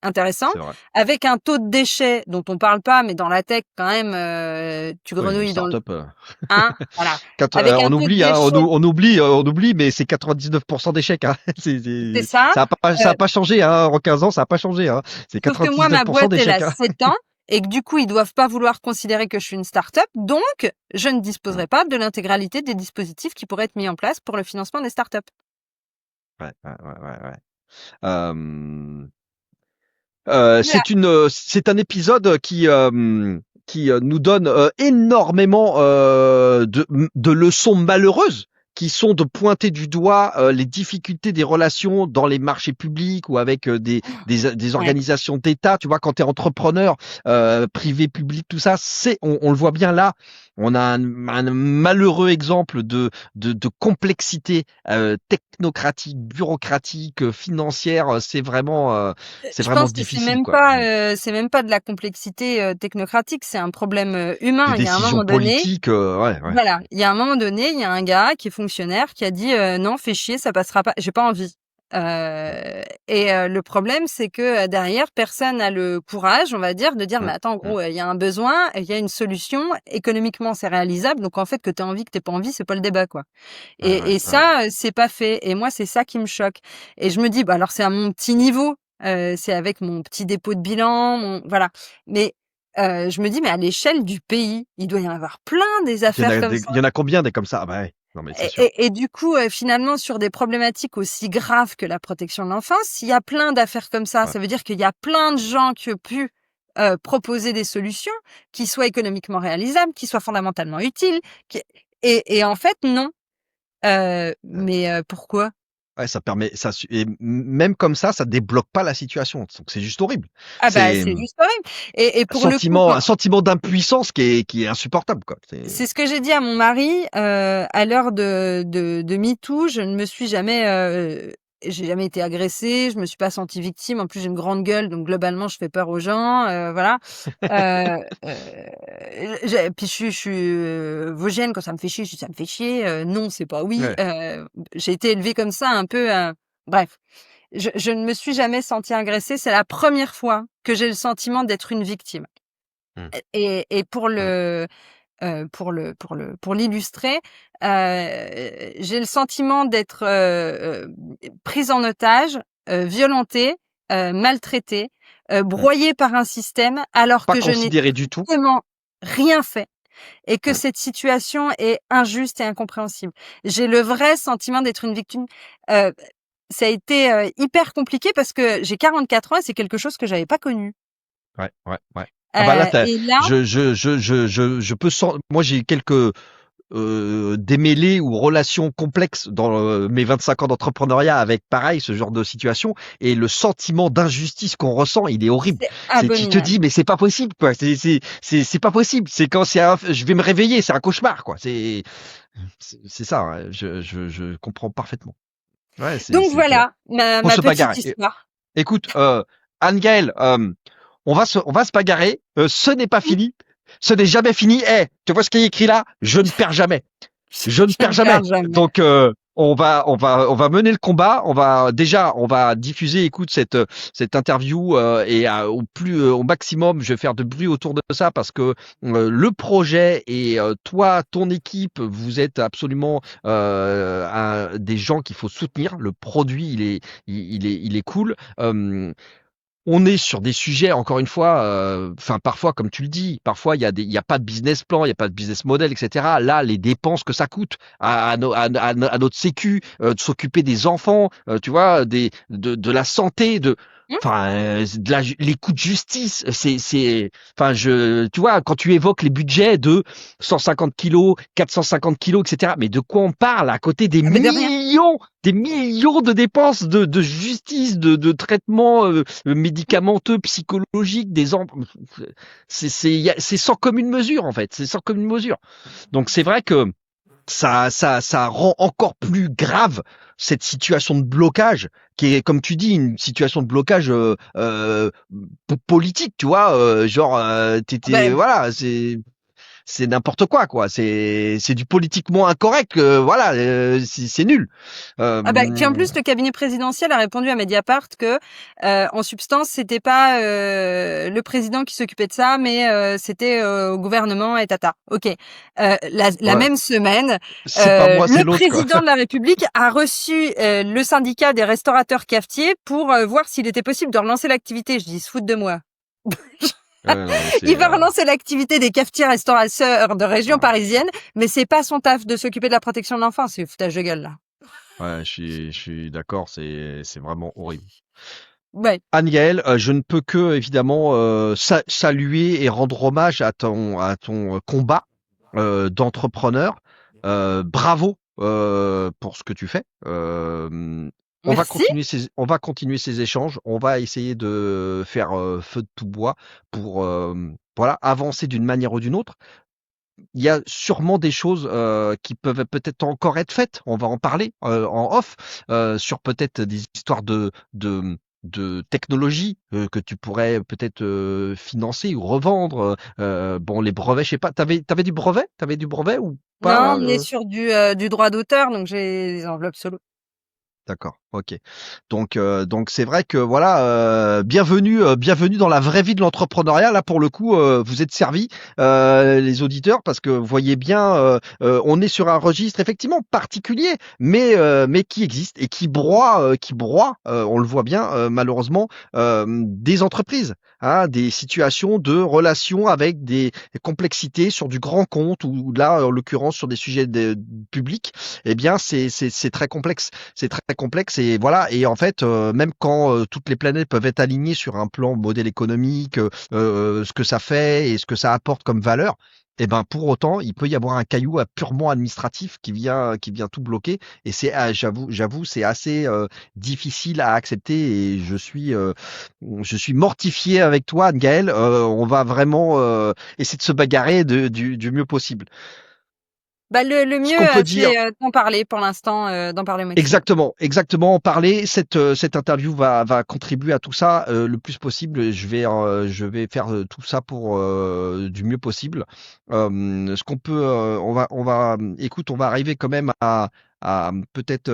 intéressants, avec un taux de déchets dont on parle pas, mais dans la tech quand même, tu grenouilles dans le... Hein, voilà. On oublie, mais c'est 99% d'échecs. Hein. C'est ça. Ça a pas changé, hein. En 15 ans, ça a pas changé. Hein. C'est 99% d'échecs. Sauf que moi, ma boîte, elle a 7 ans. Et que du coup, ils doivent pas vouloir considérer que je suis une start-up. Donc, je ne disposerai pas de l'intégralité des dispositifs qui pourraient être mis en place pour le financement des start-up. Ouais. C'est un épisode qui nous donne énormément de leçons malheureuses, qui sont de pointer du doigt les difficultés des relations dans les marchés publics ou avec des organisations d'État. Tu vois, quand tu es entrepreneur, privé, public, tout ça, on le voit bien là. On a un malheureux exemple de complexité technocratique, bureaucratique, financière. C'est vraiment difficile. C'est même pas de la complexité technocratique, c'est un problème humain. Il y a un moment donné, voilà, il y a un moment donné, il y a un gars qui est fonctionnaire qui a dit non, fais chier, ça passera pas, j'ai pas envie. Le problème, c'est que derrière, personne n'a le courage, on va dire, de dire mais attends, en gros, il y a un besoin, il y a une solution, économiquement c'est réalisable, donc en fait que t'aies envie, que t'aies pas envie, c'est pas le débat quoi. Ça, c'est pas fait, et moi c'est ça qui me choque. Et je me dis bah alors c'est à mon petit niveau, c'est avec mon petit dépôt de bilan, voilà. Mais je me dis mais à l'échelle du pays, il doit y en avoir plein des affaires comme ça. Il y en a combien des comme ça? Bah ouais. Non, mais c'est sûr. Et du coup, finalement, sur des problématiques aussi graves que la protection de l'enfance, il y a plein d'affaires comme ça. Ça veut dire qu'il y a plein de gens qui ont pu proposer des solutions qui soient économiquement réalisables, qui soient fondamentalement utiles. Et en fait, non. Mais pourquoi? Ouais, ça permet ça, et même comme ça débloque pas la situation. Donc c'est juste horrible. Ah bah c'est juste horrible. Et pour un sentiment d'impuissance qui est insupportable quoi. C'est ce que j'ai dit à mon mari à l'heure de MeToo. Je ne me suis jamais j'ai jamais été agressée, je me suis pas sentie victime. En plus, j'ai une grande gueule, donc globalement, je fais peur aux gens, voilà. Puis je suis vosgienne, quand ça me fait chier, je dis: «Ça me fait chier», non, c'est pas oui. Ouais. J'ai été élevée comme ça un peu, bref. Je ne me suis jamais sentie agressée. C'est la première fois que j'ai le sentiment d'être une victime. Mmh. Et Ouais. pour l'illustrer, j'ai le sentiment d'être, prise en otage, violentée, maltraitée, Mmh. broyée par un système alors Pas que je n'ai considéré du tout. vraiment rien fait et que Mmh. cette situation est injuste et incompréhensible. J'ai le vrai sentiment d'être une victime. Heu, Ça a été, hyper compliqué parce que j'ai 44 ans et c'est quelque chose que j'avais pas connu. Ouais, ouais, ouais. Ah bah là, Et là je peux moi j'ai quelques démêlés ou relations complexes dans mes 25 ans d'entrepreneuriat avec pareil ce genre de situation et le sentiment d'injustice qu'on ressent, il est horrible. c'est C'est tu te abominable. dis mais c'est pas possible quoi. C'est pas possible. C'est quand je vais me réveiller, c'est un cauchemar quoi. C'est ça. Ouais. Je comprends parfaitement. Ouais, Donc c'est voilà, on ma se petite bagarre. histoire. Écoute, Anne-Gaëlle, on va se bagarrer. Ce n'est pas fini. Ce n'est jamais fini. Eh, tu vois ce qui est écrit là? Je ne perds jamais. Je ne Je perds ne perds jamais. jamais. Donc on va mener le combat. On va diffuser. Écoute cette interview et au maximum, je vais faire de bruit autour de ça parce que le projet et toi, ton équipe, vous êtes absolument des gens qu'il faut soutenir. Le produit, il est cool. On est sur des sujets, encore une fois, enfin parfois, comme tu le dis, parfois il y a pas de business plan, il y a pas de business model, etc. Là, les dépenses que ça coûte à notre sécu, de s'occuper des enfants, tu vois, de la santé, Mmh. enfin, les coûts de justice, enfin, tu vois, quand tu évoques les budgets de 150 kilos, 450 kilos, etc. Mais de quoi on parle à côté Ah mais de rien. des millions de dépenses de justice, de traitements médicamenteux, psychologiques, c'est sans commune mesure en fait, c'est sans commune mesure. Donc c'est vrai que ça rend encore plus grave cette situation de blocage qui est, comme tu dis, une situation de blocage politique, tu vois, genre Ah bah voilà, c'est n'importe quoi. C'est du politiquement incorrect. Voilà, c'est nul. Puis en plus le cabinet présidentiel a répondu à Mediapart que, en substance, c'était pas, le président qui s'occupait de ça, mais, c'était, au gouvernement et tata. OK. La Ouais, même semaine, c'est pas moi, c'est le l'autre quoi. président de la République a reçu, le syndicat des restaurateurs cafetiers pour, voir s'il était possible de relancer l'activité. Je dis: «Ils se foutent de moi». Ouais, non mais Il c'est va relancer l'activité des cafetiers restaurateurs de région ah, parisienne, mais c'est pas son taf de s'occuper de la protection de l'enfance. C'est foutage de gueule, là. ouais, je suis d'accord, c'est vraiment horrible. Ouais. Anne-Gaëlle, je ne peux que évidemment saluer et rendre hommage à ton combat d'entrepreneur. Bravo pour ce que tu fais. Merci. On va continuer ces échanges. On va essayer de faire feu de tout bois pour voilà avancer d'une manière ou d'une autre. Il y a sûrement des choses qui peuvent peut-être encore être faites. On va en parler en off sur peut-être des histoires de technologie que tu pourrais peut-être financer ou revendre. Bon, les brevets, je sais pas. T'avais du brevet? T'avais du brevet ou pas Non, là on est sur du droit d'auteur, donc j'ai des enveloppes solo. D'accord, OK. Donc c'est vrai que voilà, bienvenue dans la vraie vie de l'entrepreneuriat. Là, pour le coup, vous êtes servis, les auditeurs, parce que vous voyez bien, on est sur un registre effectivement particulier, mais qui existe et qui broie, on le voit bien, malheureusement, des entreprises, hein, des situations de relations avec des complexités sur du grand compte ou là, en l'occurrence, sur des sujets publics. Eh bien, c'est très complexe. C'est très complexe et voilà. Et en fait, même quand toutes les planètes peuvent être alignées sur un plan modèle économique, ce que ça fait et ce que ça apporte comme valeur, et ben pour autant, il peut y avoir un caillou purement administratif qui vient tout bloquer. Et c'est, j'avoue, c'est assez difficile à accepter. Et je suis mortifié avec toi, Gaël. On va vraiment essayer de se bagarrer du mieux possible. Bah, le Ce mieux, qu'on peut dire. c'est, d'en parler pour l'instant, d'en parler au maximum. Exactement. En parler. Cette interview va contribuer à tout ça le plus possible. Je vais faire tout ça pour du mieux possible. Ce qu'on peut, écoute, on va arriver quand même à peut-être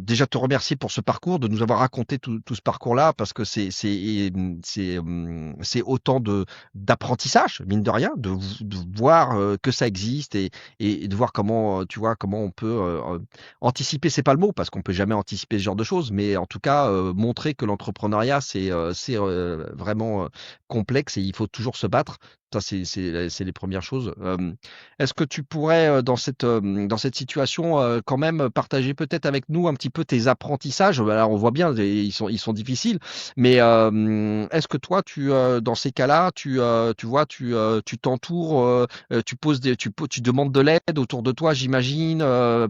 déjà te remercier pour ce parcours, de nous avoir raconté tout ce parcours-là, parce que c'est autant d'apprentissage, mine de rien, de voir que ça existe et de voir comment, tu vois, comment on peut anticiper, c'est pas le mot, parce qu'on peut jamais anticiper ce genre de choses, mais en tout cas, montrer que l'entrepreneuriat, c'est vraiment complexe et il faut toujours se battre. Ça, c'est les premières choses. Est-ce que tu pourrais, dans cette situation, quand même partager peut-être avec nous un petit peu tes apprentissages? Alors, on voit bien, ils sont difficiles, mais est-ce que toi, dans ces cas-là, tu vois, tu t'entoures, tu demandes de l'aide autour de toi, j'imagine,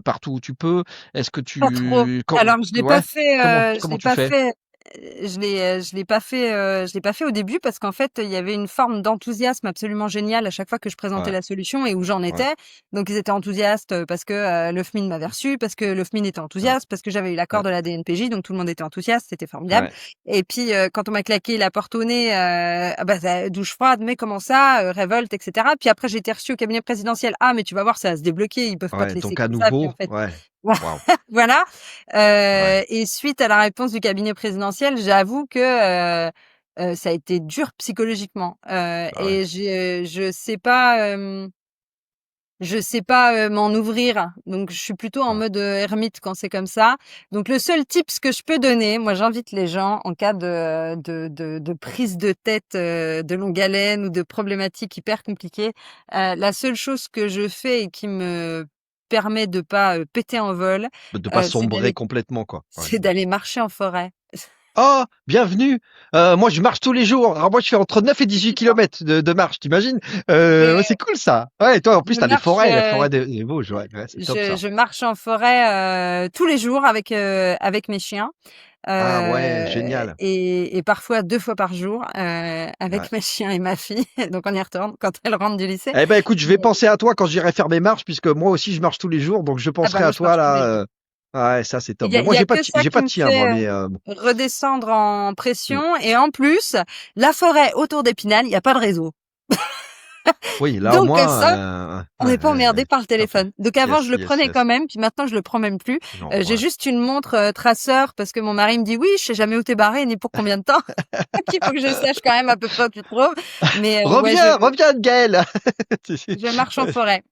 partout où tu peux. Est-ce que Pas trop. Alors je l'ai pas ouais, fait, je comment l'ai tu pas fais? fait, je l'ai pas fait au début parce qu'en fait, il y avait une forme d'enthousiasme absolument génial à chaque fois que je présentais Ouais, la solution et où j'en ouais, étais. Donc ils étaient enthousiastes, parce que, le FMIN m'avait reçu, parce que le FMIN était ouais, enthousiaste, parce que j'avais eu l'accord ouais, de la DNPJ, donc tout le monde était enthousiaste, c'était formidable. ouais, Et puis, quand on m'a claqué la porte au nez, ah bah, ça douche froide, mais comment ça, révolte et cetera. Puis après j'ai été reçue au cabinet présidentiel. Ah mais tu vas voir, ça va se débloquer, ils peuvent pas te ouais, laisser donc à comme ça. Puis nouveau, en fait ouais, waouh, voilà, ouais, et suite à la réponse du cabinet présidentiel, j'avoue que, ça a été dur psychologiquement, ah ouais. et je sais pas, m'en ouvrir. Donc je suis plutôt en Ouais. mode, ermite quand c'est comme ça. Donc le seul tips que je peux donner, moi j'invite les gens en cas de prise de tête, de longue haleine ou de problématiques hyper compliquées, la seule chose que je fais et qui me permet de pas, péter en vol, De pas c'est sombrer complètement, quoi. Ouais. c'est d'aller marcher en forêt. Oh! Bienvenue! Moi, je marche tous les jours. Alors moi, je fais entre 9 et 18 kilomètres de marche, tu imagines? Mais Ouais, c'est cool ça. Ouais, et toi, en plus, je tu as marche, la forêt des Vosges. Ouais, ouais, c'est top ça. je marche en forêt, tous les jours avec mes chiens, Ah ouais, génial. et parfois 2 fois par jour, Ouais. avec mes chiens et ma fille. Donc on y retourne quand elle rentre du lycée. Eh ben, écoute, je vais Mais penser à toi quand j'irai faire mes marches, puisque moi aussi, je marche tous les jours, donc je ah bah, penserai moi à je toi marche tous les là. jours. Ouais, ça, c'est top. Il y a Bon, il moi, y a que ça j'ai pas qui de me chien, moi, fait, mais bon. redescendre en Mm. pression, et en plus, la forêt autour d'Épinal, il y a pas de réseau. Oui, là, au Donc moins, ça, on ouais, n'est pas ouais, emmerdé ouais. par le Top. téléphone. Donc avant, je Yes, le yes, prenais quand yes. même, puis maintenant je le prends même plus. Non, J'ai ouais. juste une montre, traceur parce que mon mari me dit: «Oui, je sais jamais où t'es barré ni pour combien de temps». Donc il faut que je sache quand même à peu près où tu te trouves. Mais ouais, Reviens, reviens, Gaël! je marche en forêt.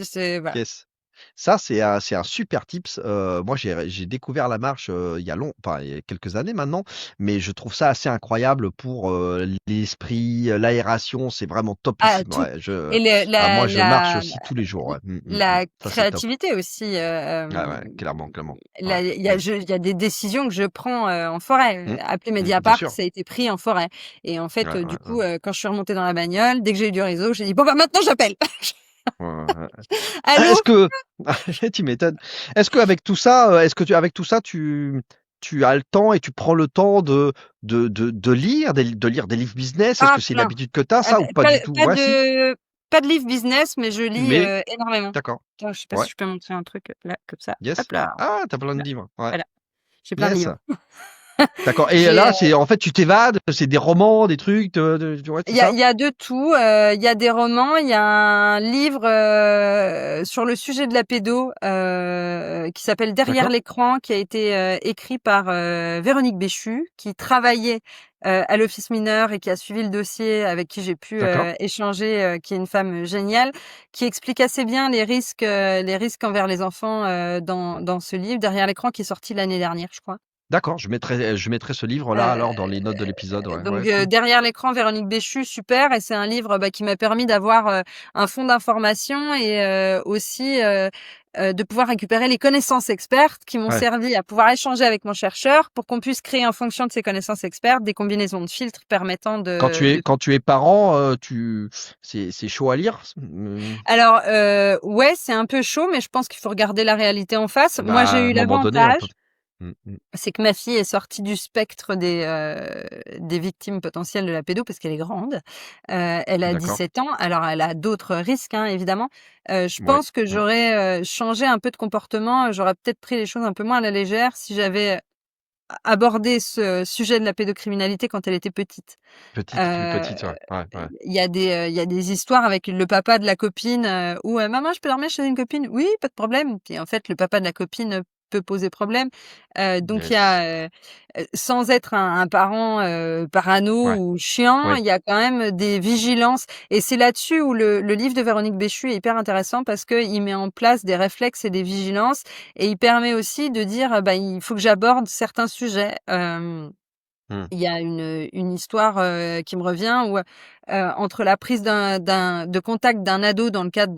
C'est voilà. Yes. Ça, c'est un super tips. Moi, j'ai découvert la marche enfin, il y a quelques années maintenant, mais je trouve ça assez incroyable pour l'esprit, l'aération. C'est vraiment Ah topissime. tout, Ouais, et le moi, la je marche la aussi tous les jours. Ouais. la Ça, c'est top. créativité aussi, Ouais, ouais, clairement, clairement. Ouais. là, il y a des décisions que je prends, en forêt. Appeler Bien Mediapart, sûr. ça a été pris en forêt, et en fait, Ouais, du ouais, ouais. coup, quand je suis remontée dans la bagnole, dès que j'ai eu du réseau, j'ai dit: «Bon, bah, maintenant j'appelle. Ouais, ouais, ouais. Allô?» Est-ce que tu m'étonnes. Avec tout ça, tu as le temps et tu prends le temps de lire des livres business? Est-ce Ah que c'est une plein. habitude que tu as Ah ça bah, ou pas du tout? Ouais, si? pas de livre business, mais je lis, Mais énormément. d'accord. Attends, je sais pas Ouais. si je peux montrer un truc, là, comme ça. Yes. Hop là, Ah, tu as plein de là, livres. Ouais. voilà, j'ai plein de Yes. livres. D'accord et J'ai, là, c'est en fait, tu t'évades, c'est des romans, des trucs, ouais, c'est ça? il y a de tout, il y a des romans, il y a un livre, sur le sujet de la pédo, qui s'appelle «Derrière D'accord, l'écran», qui a été, écrit par, Véronique Béchu, qui travaillait, à l'office mineur et qui a suivi le dossier, avec qui j'ai pu, d'accord. échanger, qui est une femme, géniale, qui explique assez bien les risques envers les enfants, dans ce livre «Derrière l'écran», qui est sorti l'année dernière, je crois. D'accord, je mettrai ce livre-là alors dans les notes de l'épisode. Ouais, Donc ouais, cool. derrière l'écran, Véronique Béchu, super, et c'est un livre, bah, qui m'a permis d'avoir, un fond d'information, et aussi, de pouvoir récupérer les connaissances expertes qui m'ont Ouais. servi à pouvoir échanger avec mon chercheur pour qu'on puisse créer en fonction de ces connaissances expertes des combinaisons de filtres permettant de Quand tu es parent, c'est chaud à lire? Alors, ouais, c'est un peu chaud, mais je pense qu'il faut regarder la réalité en face. Moi, j'ai Bah, à un eu moment donné, on peut l'avantage Mmh mh. C'est que ma fille est sortie du spectre des victimes potentielles de la pédo parce qu'elle est grande. Elle a D'accord. 17 ans, alors elle a d'autres risques, hein, évidemment. Je Ouais. pense que Mmh. j'aurais, changé un peu de comportement, j'aurais peut-être pris les choses un peu moins à la légère si j'avais abordé ce sujet de la pédocriminalité quand elle était petite. Plus Heu, petite, ouais. Ouais, ouais. il y a des histoires avec le papa de la copine, où, «Maman, je peux dormir chez une copine?» «Oui, pas de problème». Puis en fait, le papa de la copine, peut poser problème. Donc il y Yes. a, sans être un parent, Ouais. parano ou chiant, Oui. il y a quand même des vigilances et c'est là-dessus où le livre de Véronique Béchu est hyper intéressant parce qu'il met en place des réflexes et des vigilances et il permet aussi de dire, bah, il faut que j'aborde certains sujets. Mmh. Il y a une histoire, qui me revient où, entre la prise de contact d'un ado dans le cadre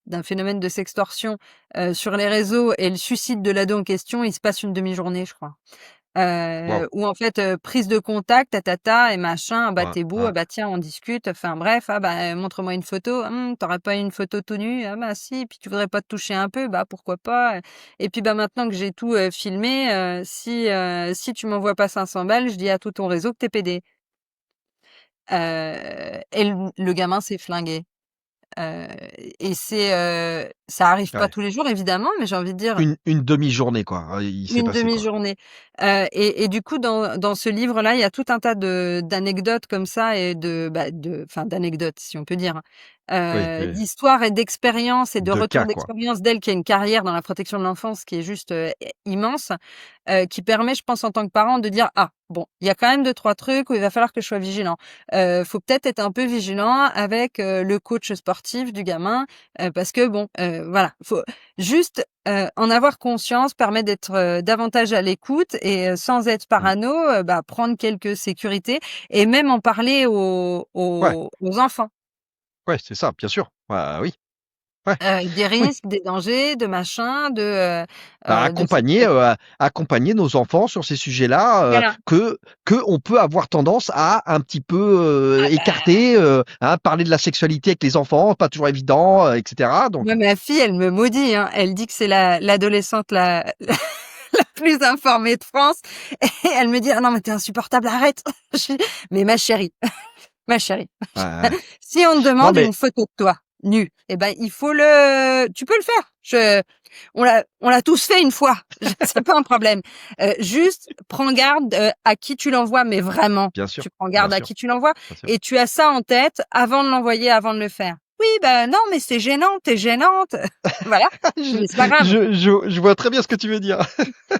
d'un phénomène de sextorsion, sur les réseaux et le suicide de l'ado en question, il se passe une demi-journée, je crois. Waouh! Où en fait, prise de contact, ta et machin, «Ah bah, Ouais, tu beau, ouais. ah bah, tiens, on discute», enfin bref, «Ah bah, montre-moi une photo, tu pas une photo tout nu? Ah bah, si, puis tu voudrais pas te toucher un peu? Bah, pourquoi pas, et puis, bah, maintenant que j'ai tout, filmé, si tu m'envoies pas 500 balles, je dis à tout ton réseau que tu es pédé». Et le gamin s'est flingué, heu et ça arrive pas Ouais. tous les jours évidemment, mais j'ai envie de dire Une demi-journée, quoi. Il s'est une passé quoi. demi-journée, et du coup dans ce livre-là, il y a tout un tas d'anecdotes comme ça et d'anecdotes si on peut dire, Oui, oui. d'histoires et d'expériences et de De retours cas, quoi. d'expérience d'elle qui a une carrière dans la protection de l'enfance qui est juste, immense, qui permet je pense en tant que parent de dire: «Ah bon, il y a quand même deux trois trucs où il va falloir que je sois vigilant. Faut peut-être être un peu vigilant avec, le coach sportif du gamin, parce que bon, voilà, faut juste, en avoir conscience permet d'être, davantage à l'écoute et sans être Mmh. parano, bah, prendre quelques sécurités et même en parler Ouais, aux enfants, ouais, c'est ça, bien sûr. Bah, oui. Ouais. des Oui. risques, des dangers, de machin, Bah, de sécurité. accompagner nos enfants sur ces sujets-là, Voilà. que on peut avoir tendance à un petit peu, Ah bah, écarter, hein, parler de la sexualité avec les enfants, pas toujours évident, et cetera, donc moi ma fille, elle me maudit, hein. Elle dit que c'est l'adolescente la la plus informée de France et elle me dit: «Ah non mais tu insupportable, arrête!» Je dis: «Mais ma chérie, ouais, ouais. si on te Non, demande mais une photo de toi, nue, eh ben, tu peux le faire. On l'a tous fait une fois. C'est pas un problème. Juste, prends garde, à qui tu l'envoies, mais vraiment, bien sûr, tu prends bien garde à sûr, qui tu l'envoies bien sûr. et tu as ça en tête avant de l'envoyer, avant de le faire. Oui, ben, non, mais c'est gênant, tu gênante. Voilà. Je Mais c'est pas grave. je vois très bien ce que tu veux dire.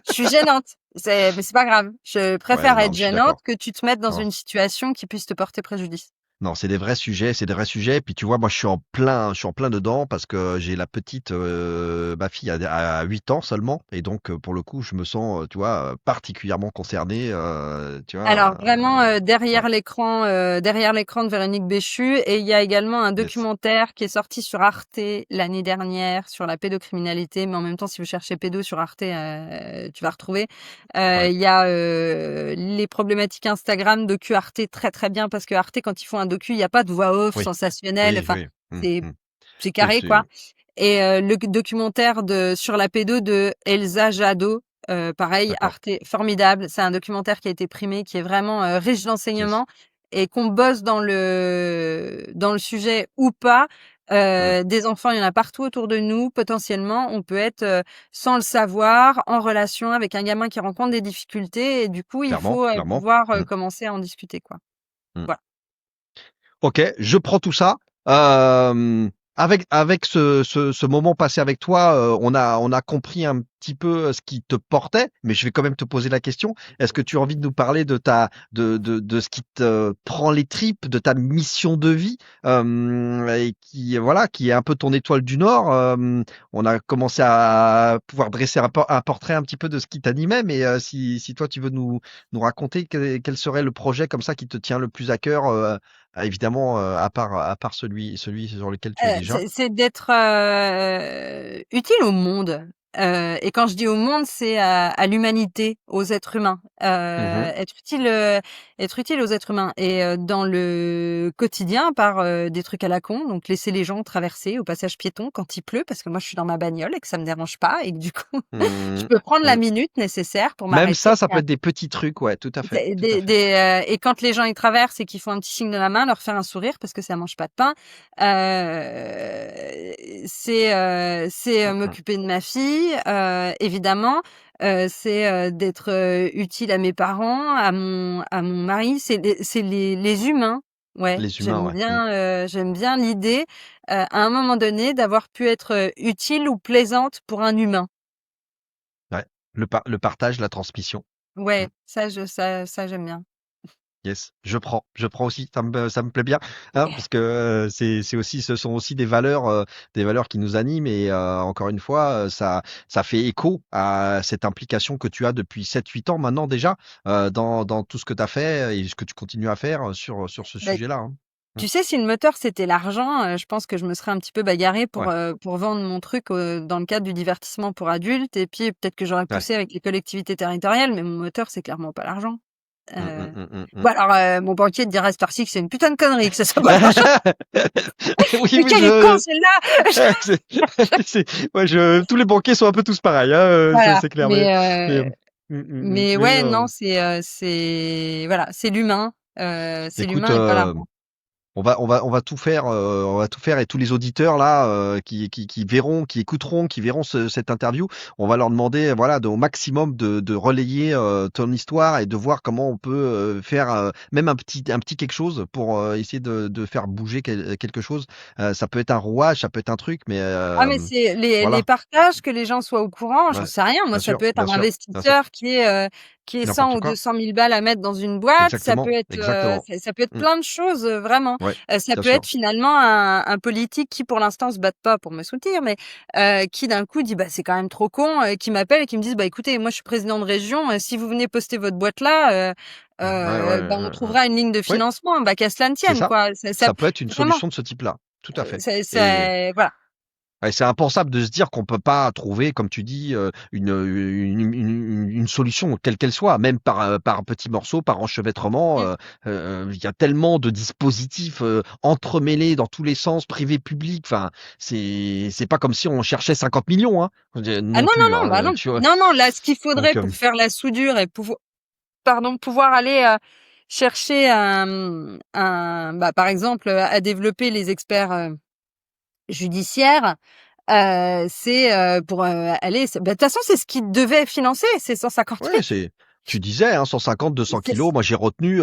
Je suis gênante. Mais c'est pas grave. Je Ouais, préfère non, être mais je suis gênante d'accord. que tu te mettes dans Non. une situation qui puisse te porter préjudice. Non, c'est des vrais sujets, c'est des vrais sujets. Puis tu vois, moi, je suis en plein dedans parce que j'ai la petite, ma fille a 8 ans seulement, et donc pour le coup, je me sens, tu vois, particulièrement concerné, tu Alors vois. vraiment, Ouais, derrière l'écran de Véronique Béchu et il y a également un yes, documentaire qui est sorti sur Arte l'année dernière sur la pédocriminalité, mais en même temps, si vous cherchez pédo sur Arte, tu vas retrouver. ouais, Il y a, les problématiques Instagram, docu Arte très, très bien parce que Arte quand ils font un docu, il y a pas de voix off oui, sensationnelle, oui, enfin, oui, c'est mmh. c'est Oui, carré quoi. c'est Et le documentaire sur la pédo de Elsa Jadot, pareil, d'accord, Arte, formidable. C'est un documentaire qui a été primé, qui est vraiment, riche yes, d'enseignements et qu'on bosse dans le sujet ou pas, mmh, des enfants, il y en a partout autour de nous. Potentiellement, on peut être, sans le savoir, en relation avec un gamin qui rencontre des difficultés et du coup, il clairement, faut, clairement, pouvoir, mmh, commencer à en discuter, quoi. mmh. Voilà. OK, je prends tout ça. Hem, avec ce moment passé avec toi, on a compris un petit peu, ce qui te portait, mais je vais quand même te poser la question. Est-ce que tu as envie de nous parler de ce qui te prend les tripes, de ta mission de vie, et qui, voilà, qui est un peu ton étoile du Nord? On a commencé à pouvoir dresser un portrait un petit peu de ce qui t'animait, mais si toi tu veux nous raconter quel serait le projet comme ça qui te tient le plus à cœur, évidemment, à part celui sur lequel tu es déjà. C'est d'être, utile au monde. Et quand je dis au monde, c'est à l'humanité, aux êtres humains, être utile aux êtres humains. Et dans le quotidien, par des trucs à la con, donc laisser les gens traverser au passage piéton quand il pleut, parce que moi je suis dans ma bagnole et que ça me dérange pas, et que du coup je Mmh. peux prendre la Mmh. minute nécessaire pour Même m'arrêter. ça peut être des petits trucs, ouais, tout à fait, tout à fait. Et quand les gens ils traversent et qu'ils font un petit signe de la main, leur faire un sourire parce que ça mange pas de pain. C'est Mmh mh. m'occuper de ma fille, évidemment. C'est d'être utile à mes parents, à mon mari. C'est les humains. Ouais, Les humains, ouais. Mmh. j'aime bien l'idée, à un moment donné, d'avoir pu être utile ou plaisante pour un humain. Ouais. Le partage, la transmission. Mmh. Ouais, ça j'aime bien. Yes, je prends aussi, ça me plaît bien, hein, parce que c'est aussi, ce sont aussi des valeurs qui nous animent et encore une fois, ça fait écho à cette implication que tu as depuis 7-8 ans maintenant déjà, dans tout ce que tu as fait et ce que tu continues à faire sur ce Bah, sujet-là, hein. Mmh. tu sais, si le moteur c'était l'argent, je pense que je me serais un petit peu bagarrée Ouais, pour vendre mon truc, dans le cadre du divertissement pour adultes, et puis peut-être que j'aurais ouais. poussé avec les collectivités territoriales, mais mon moteur, c'est clairement pas l'argent. Mmh, mmh, Heu, mmh, mmh, mmh. bon alors, mon banquier te dira cette fois-ci que c'est une putain de connerie, que ça soit pas l'argent. Oui, Mais oui, quel est con celui-là! c'est ouais, tous les banquiers sont un peu tous pareils, hein, Voilà, c'est clair, mais, mais mais ouais, non, c'est voilà, c'est écoute, l'humain et pas l'argent. on va tout faire, on va tout faire, et tous les auditeurs là, qui verront, qui écouteront, qui verront cette interview, on va leur demander, voilà, au maximum de relayer ton histoire et de voir comment on peut faire même un petit quelque chose pour essayer de faire bouger quelque chose. Ça peut être un rouage, ça peut être un truc, mais Ah mais c'est les voilà. partages, que les gens soient au courant, j'en Ouais, sais rien. Moi, ça peut être bien un sûr, bien sûr. investisseur qui est 100 N'importe ou quoi. 200 000 balles à mettre dans une boîte. Ça peut Exactement, être, exactement. ça peut être Mmh. plein de choses, vraiment. Ouais, Ça bien peut sûr. être finalement un politique qui, pour l'instant, se batte pas pour me soutenir, mais qui d'un coup dit: «Bah, c'est quand même trop con», qui m'appelle et qui me disent: «Bah, écoutez, moi, je suis président de région, si vous venez poster votre boîte là, Ouais, ouais, bah, on trouvera une ligne de oui, financement». Bah, qu'à cela ne c'est tienne, ça. quoi. Ça peut être une Vraiment, solution de ce type-là. Tout à fait. Et c'est voilà. ouais, c'est impensable de se dire qu'on peut pas trouver, comme tu dis, une solution, quelle qu'elle soit, même par petits morceaux, par enchevêtrement. Mmh. Il y a tellement de dispositifs entremêlés dans tous les sens, privé, public. Enfin, c'est pas comme si on cherchait 50 millions, hein, Ah non non, non, plus, non, bah hein, non. tu vois. Non, non, là, ce qu'il faudrait Donc, pour faire la soudure et pouvoir aller, chercher bah, par exemple, à développer les experts, judiciaires, c'est, pour, aller bah, de toute façon, c'est ce qu'ils devaient financer, ces 150 ouais, 000. tu disais, hein, 150, 200 C'est kilos. Moi, j'ai retenu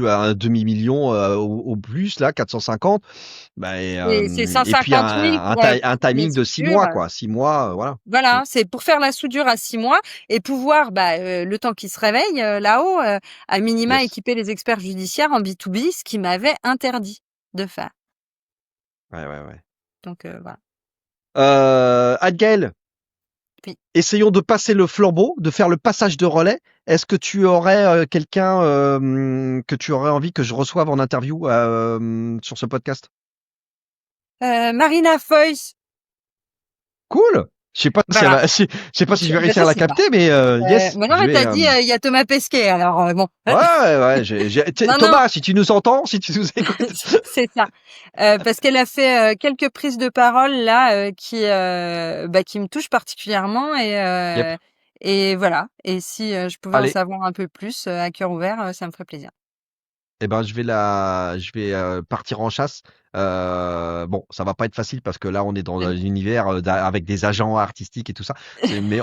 à un demi-million au plus, là, 450. Bah, c'est et puis 150 000 un pour les timing de 6 soudures, mois, quoi. 6 mois, voilà. Mmh. voilà, c'est pour faire la soudure à 6 mois et pouvoir, bah, le temps qu'ils se réveillent, là-haut, à minima Yes. équiper les experts judiciaires en B2B, ce qu'ils m'avaient interdit de faire. Ouais, ouais, ouais. Donc voilà. Adgaël, Oui. essayons de passer le flambeau, de faire le passage de relais. Est-ce que tu aurais quelqu'un que tu aurais envie que je reçoive en interview sur ce podcast? Marina Foïs, Cool. Je sais pas si elle voilà. va, je sais pas si je vais Bah, réussir je à la sais pas. capter, mais yes, Bah, non, je mais vais. tu dit, il y a Thomas Pesquet, alors bon. Ouais, ouais, ouais. Non, non, Thomas, si tu nous entends, si tu nous écoutes. c'est ça. Parce qu'elle a fait, quelques prises de parole là, bah, qui me touchent particulièrement, Yep. et voilà. Et si, je pouvais en Allez. savoir un peu plus, à cœur ouvert, ça me ferait plaisir. Eh ben, je vais partir en chasse. Bon, ça va pas être facile parce que là, on est dans un univers avec des agents artistiques et tout ça. Mais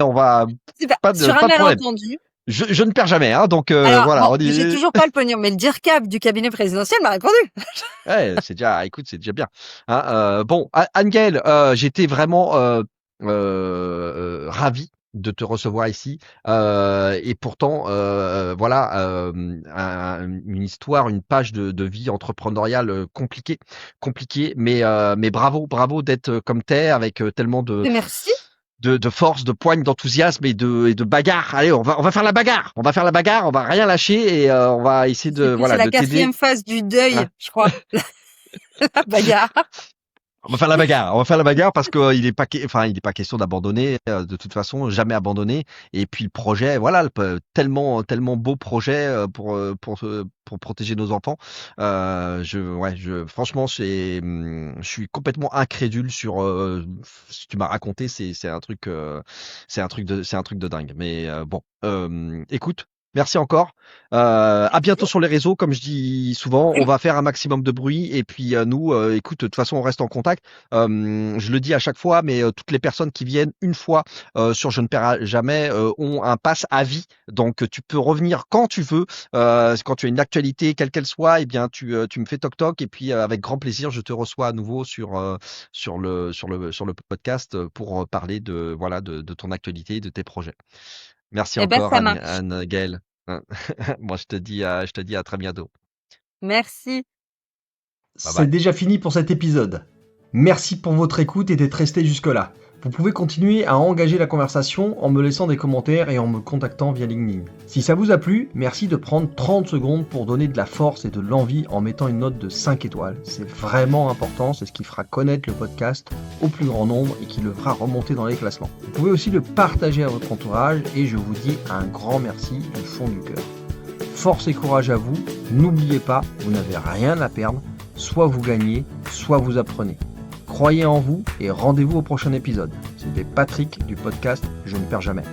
on va C'est pas sur un pas de problème. malentendu. Je ne perds jamais, hein. Donc Alors voilà, bon, on j'ai dit. toujours pas le pognon, mais le DIRCAP du cabinet présidentiel m'a répondu. Ouais, c'est déjà, écoute, c'est déjà bien. Hein, bon, Anne-Gaëlle, j'étais vraiment ravi de te recevoir ici. Et pourtant, voilà, une histoire, une page de vie entrepreneuriale compliquée, mais bravo, bravo d'être comme t'es, avec tellement Mais merci. de force, de poigne, d'enthousiasme et de bagarre. Allez, on va faire la bagarre. On va faire la bagarre. On va rien lâcher et on va essayer C'est voilà, la de t'aider. 4e phase du deuil, Hein. je crois. La bagarre. On va faire la bagarre parce que il est pas question d'abandonner, de toute façon, jamais abandonner. Et puis le projet, voilà, tellement beau projet pour protéger nos enfants. Franchement, je suis complètement incrédule sur ce que tu m'as raconté. C'est un truc, c'est un truc de dingue. Mais bon, écoute. Merci encore. À bientôt sur les réseaux, comme je dis souvent. On va faire un maximum de bruit et puis nous, écoute, de toute façon, on reste en contact. Je le dis à chaque fois, mais toutes les personnes qui viennent une fois sur Je ne perds jamais ont un pass à vie. Donc, tu peux revenir quand tu veux, quand tu as une actualité, quelle qu'elle soit. Eh bien, tu me fais toc toc et puis avec grand plaisir, je te reçois à nouveau sur le podcast pour parler de ton actualité et de tes projets. Merci Eh ben, encore ça marche. Anne-Gaëlle. Moi, je te dis à très bientôt. Merci. Bye C'est bye. déjà fini pour cet épisode. Merci pour votre écoute et d'être resté jusque-là. Vous pouvez continuer à engager la conversation en me laissant des commentaires et en me contactant via LinkedIn. Si ça vous a plu, merci de prendre 30 secondes pour donner de la force et de l'envie en mettant une note de 5 étoiles. C'est vraiment important, c'est ce qui fera connaître le podcast au plus grand nombre et qui le fera remonter dans les classements. Vous pouvez aussi le partager à votre entourage et je vous dis un grand merci du fond du cœur. Force et courage à vous, n'oubliez pas, vous n'avez rien à perdre, soit vous gagnez, soit vous apprenez. Croyez en vous et rendez-vous au prochain épisode. C'était Patrick du podcast Je ne perds jamais.